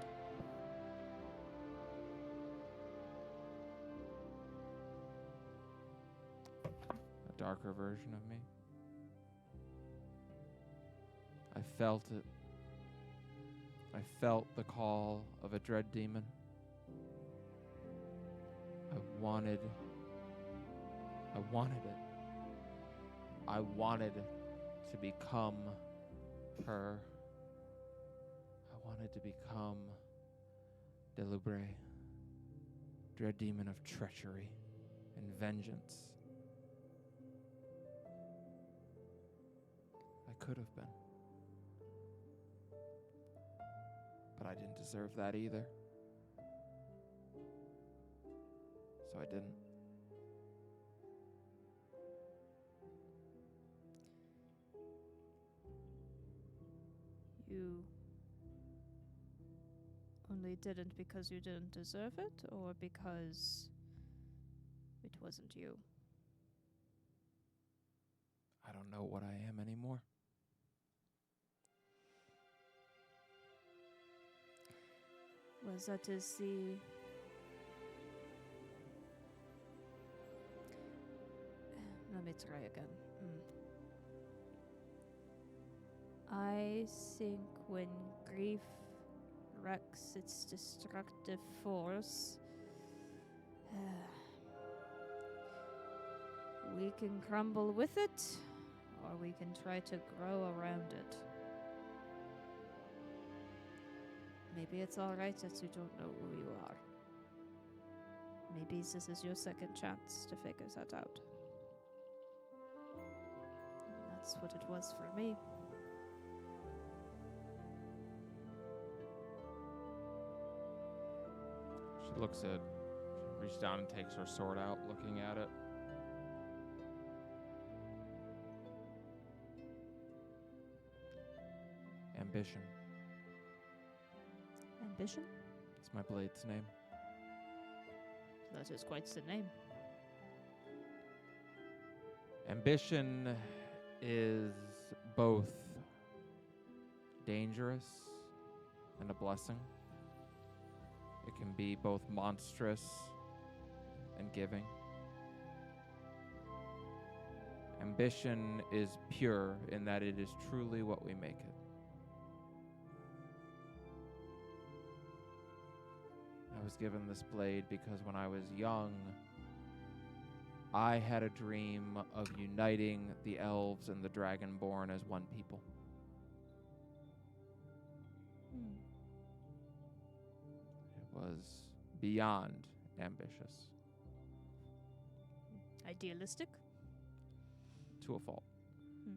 A darker version of me. I felt it. I felt the call of a dread demon. I wanted it. I wanted to become her. I wanted to become Delubre, dread demon of treachery and vengeance. I could have been. But I didn't deserve that either. So I didn't. You only didn't because you didn't deserve it, or because it wasn't you? I don't know what I am anymore. Was that is the... Let me try again. I think when grief wrecks its destructive force, we can crumble with it, or we can try to grow around it. Maybe it's alright that you don't know who you are. Maybe this is your second chance to figure that out. That's what it was for me. She looks at, she reaches down and takes her sword out, looking at it. Ambition. Ambition? It's my blade's name. That is quite the name. Ambition is both dangerous and a blessing. It can be both monstrous and giving. Ambition is pure in that it is truly what we make it. I was given this blade because when I was young, I had a dream of uniting the elves and the dragonborn as one people. It was beyond ambitious. Idealistic? To a fault. Hmm.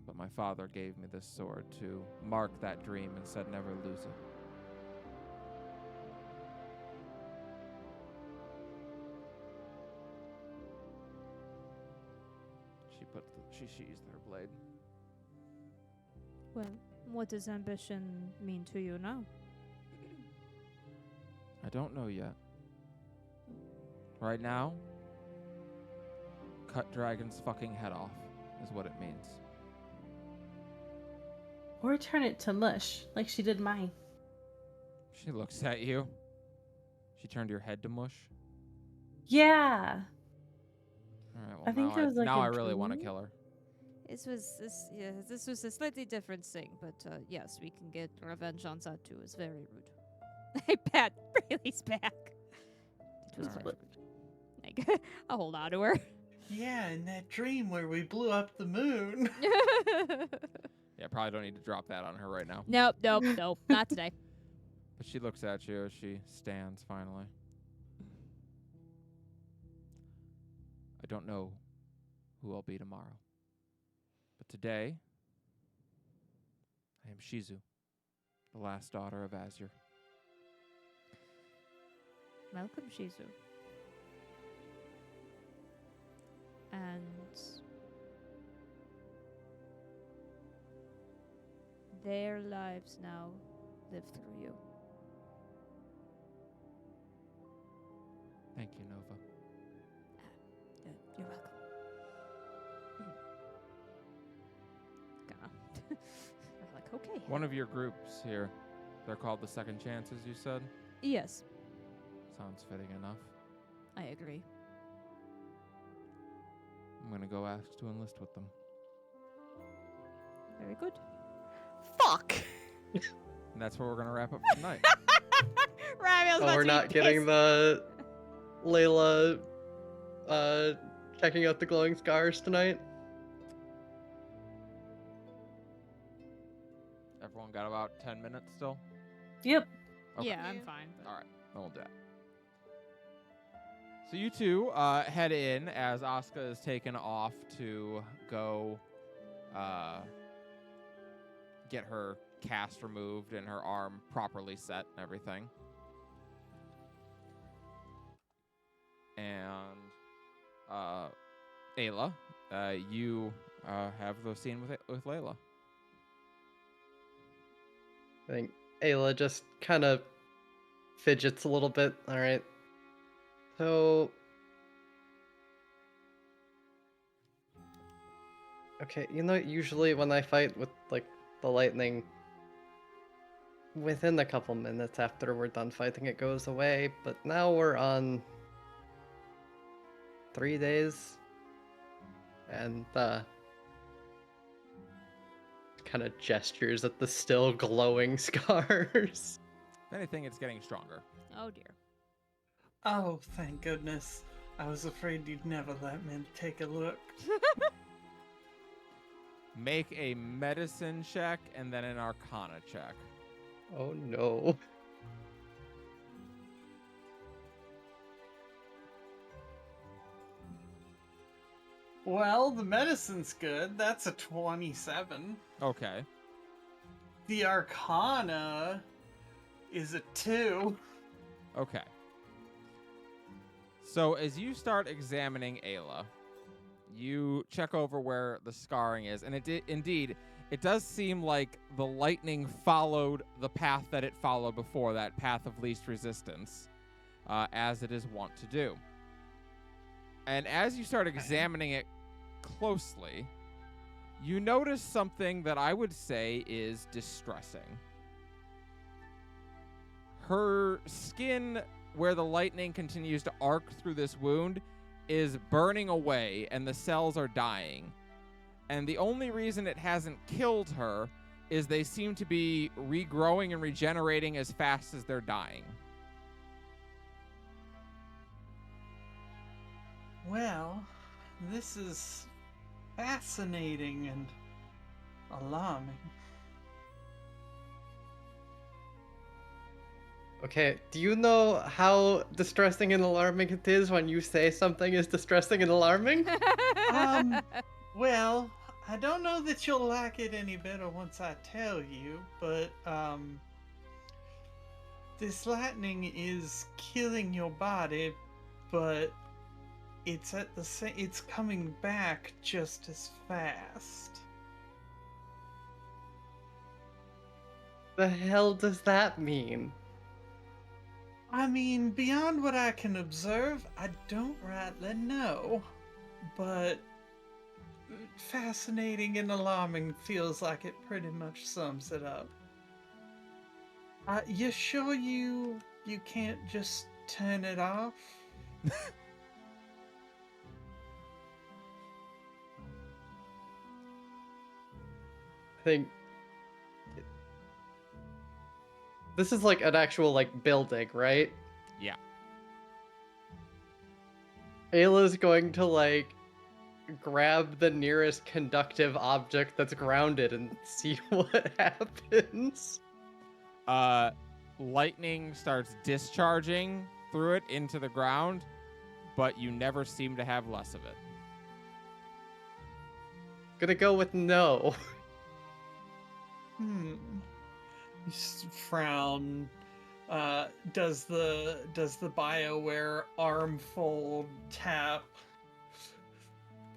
But my father gave me this sword to mark that dream and said never lose it. She sheathed her blade. Well, what does ambition mean to you now? I don't know yet. Right now, cut Dragon's fucking head off is what it means. Or turn it to mush, like she did mine. She looks at you. She turned your head to mush. Yeah. All right, well, I think now it was like now a I really want to dream. kill her. This was a slightly different thing, but yes, we can get revenge on that too. It's very rude. I pat Rayleigh's back. It was All very rude. Like, I'll hold on to her. Yeah, in that dream where we blew up the moon. Yeah, probably don't need to drop that on her right now. Nope, not today. But she looks at you as she stands finally. I don't know who I'll be tomorrow. But today, I am Shizu, the last daughter of Azure. Welcome, Shizu. And their lives now live through you. Thank you, Nova. You're welcome. I'm like, okay. One of your groups here, they're called the Second Chances, you said? Yes, Sounds fitting enough. I agree. I'm going to go ask to enlist with them. Very good. Fuck! And that's where we're going to wrap up for tonight. Ramil's Oh, we're not getting the Layla checking out the glowing scars tonight. Everyone got about 10 minutes still? Yep. Okay. Yeah, I'm fine. But All right, then we'll do that. So you two head in as Asuka is taken off to go get her cast removed and her arm properly set and everything. And Ayla, you have the scene with Layla. I think Ayla just kind of fidgets a little bit. All right. So, okay, usually when I fight with like the lightning, within a couple minutes after we're done fighting, it goes away. But now we're on 3 days, and kind of gestures at the still glowing scars. If anything, it's getting stronger. oh dear. Oh, thank goodness. I was afraid you'd never let me take a look. Make a medicine check and then an arcana check. Oh no. Well, the medicine's good. That's a 27. Okay. The Arcana is a 2. Okay. So as you start examining Ayla, you check over where the scarring is, and indeed, it does seem like the lightning followed the path that it followed before, that path of least resistance, as it is wont to do. And as you start examining it closely, you notice something that I would say is distressing. Her skin, where the lightning continues to arc through this wound, is burning away, and the cells are dying. And the only reason it hasn't killed her is they seem to be regrowing and regenerating as fast as they're dying. Well, this is fascinating and alarming. Okay, do you know how distressing and alarming it is when you say something is distressing and alarming? Well, I don't know that you'll like it any better once I tell you, but this lightning is killing your body, but it's at the same it's coming back just as fast. The hell does that mean? I mean, beyond what I can observe, I don't rightly know, but fascinating and alarming feels like it pretty much sums it up. You sure you can't just turn it off? I think this is like an actual like building, right? Yeah. Ayla's going to like grab the nearest conductive object that's grounded and see what happens. Lightning starts discharging through it into the ground, but you never seem to have less of it. Gonna go with no. You frown. Does the BioWare arm fold tap?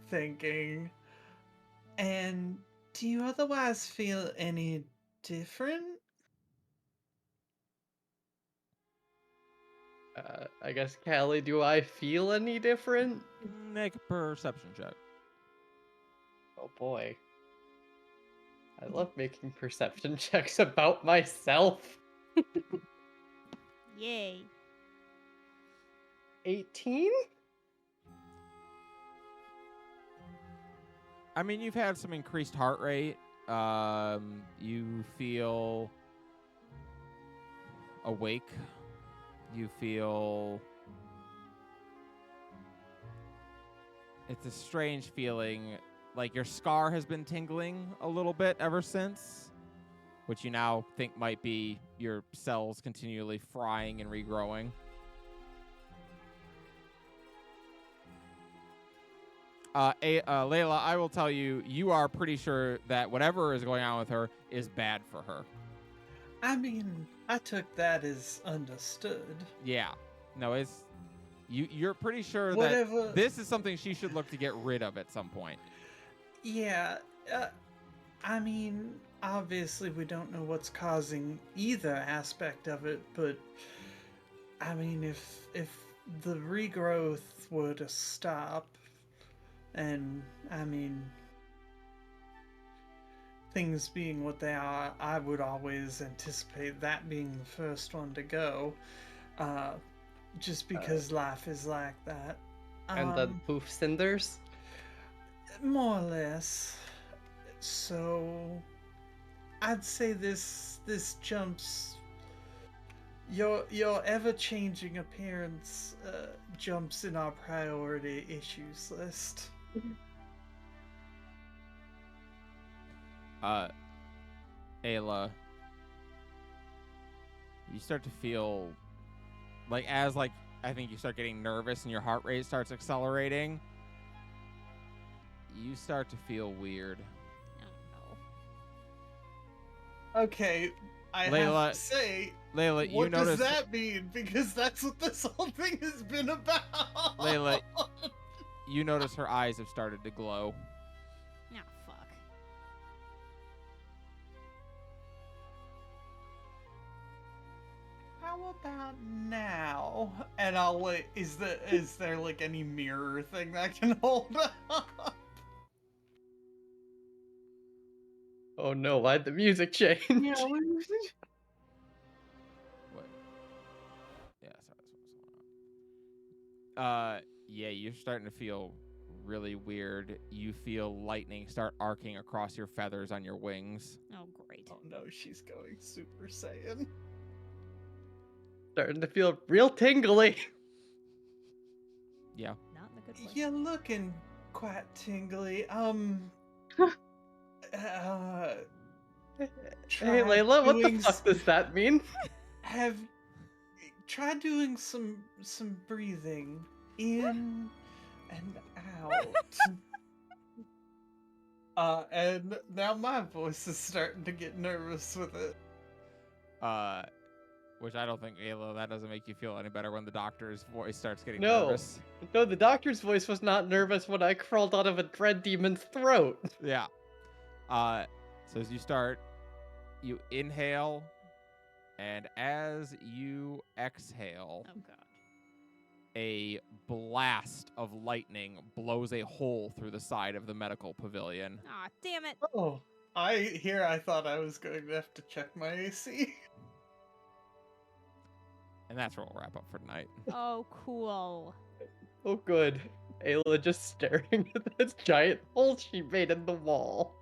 Thinking. And do you otherwise feel any different? I guess, Callie, do I feel any different? Make a perception check. Oh boy. I love making perception checks about myself. Yay. 18? I mean, you've had some increased heart rate. You feel awake. You feel... It's a strange feeling. Like your scar has been tingling a little bit ever since, which you now think might be your cells continually frying and regrowing. Layla, I will tell you, you are pretty sure that whatever is going on with her is bad for her. I mean, I took that as understood. Yeah. No, it's... You're pretty sure Whatever. that this is something she should look to get rid of at some point. Yeah, I mean, obviously we don't know what's causing either aspect of it, but I mean, if the regrowth were to stop, and I mean, things being what they are, I would always anticipate that being the first one to go, just because life is like that. And then poof cinders? More or less. So I'd say this jumps your ever-changing appearance jumps in our priority issues list. Ayla, you start to feel like I think you start getting nervous and your heart rate starts accelerating. you start to feel weird. Oh Okay, I Layla- have to say, Layla, you what does notice that mean? Because that's what this whole thing has been about. Layla- you notice her eyes have started to glow. no. Oh fuck. How about now? And I'll wait. Is there like any mirror thing that can hold up? Oh no, why'd the music change? Yeah, What? Yeah, sorry, that's what's going on. Yeah, you're starting to feel really weird. You feel lightning start arcing across your feathers on your wings. Oh great. Oh no, she's going Super Saiyan. Starting to feel real tingly. Yeah. Not in a good way. You're looking quite tingly. Hey Layla, what the doing fuck does that mean? Have try doing some breathing in and out. And now my voice is starting to get nervous with it. Which I don't think, Ayla, that doesn't make you feel any better when the doctor's voice starts getting No. nervous. No, the doctor's voice was not nervous when I crawled out of a dread demon's throat. Yeah. So as you start, you inhale, and as you exhale, Oh god. a blast of lightning blows a hole through the side of the medical pavilion. Aw, damn it. Oh, I thought I was going to have to check my AC. And that's where we'll wrap up for tonight. Oh, cool. Oh good. Ayla just staring at this giant hole she made in the wall.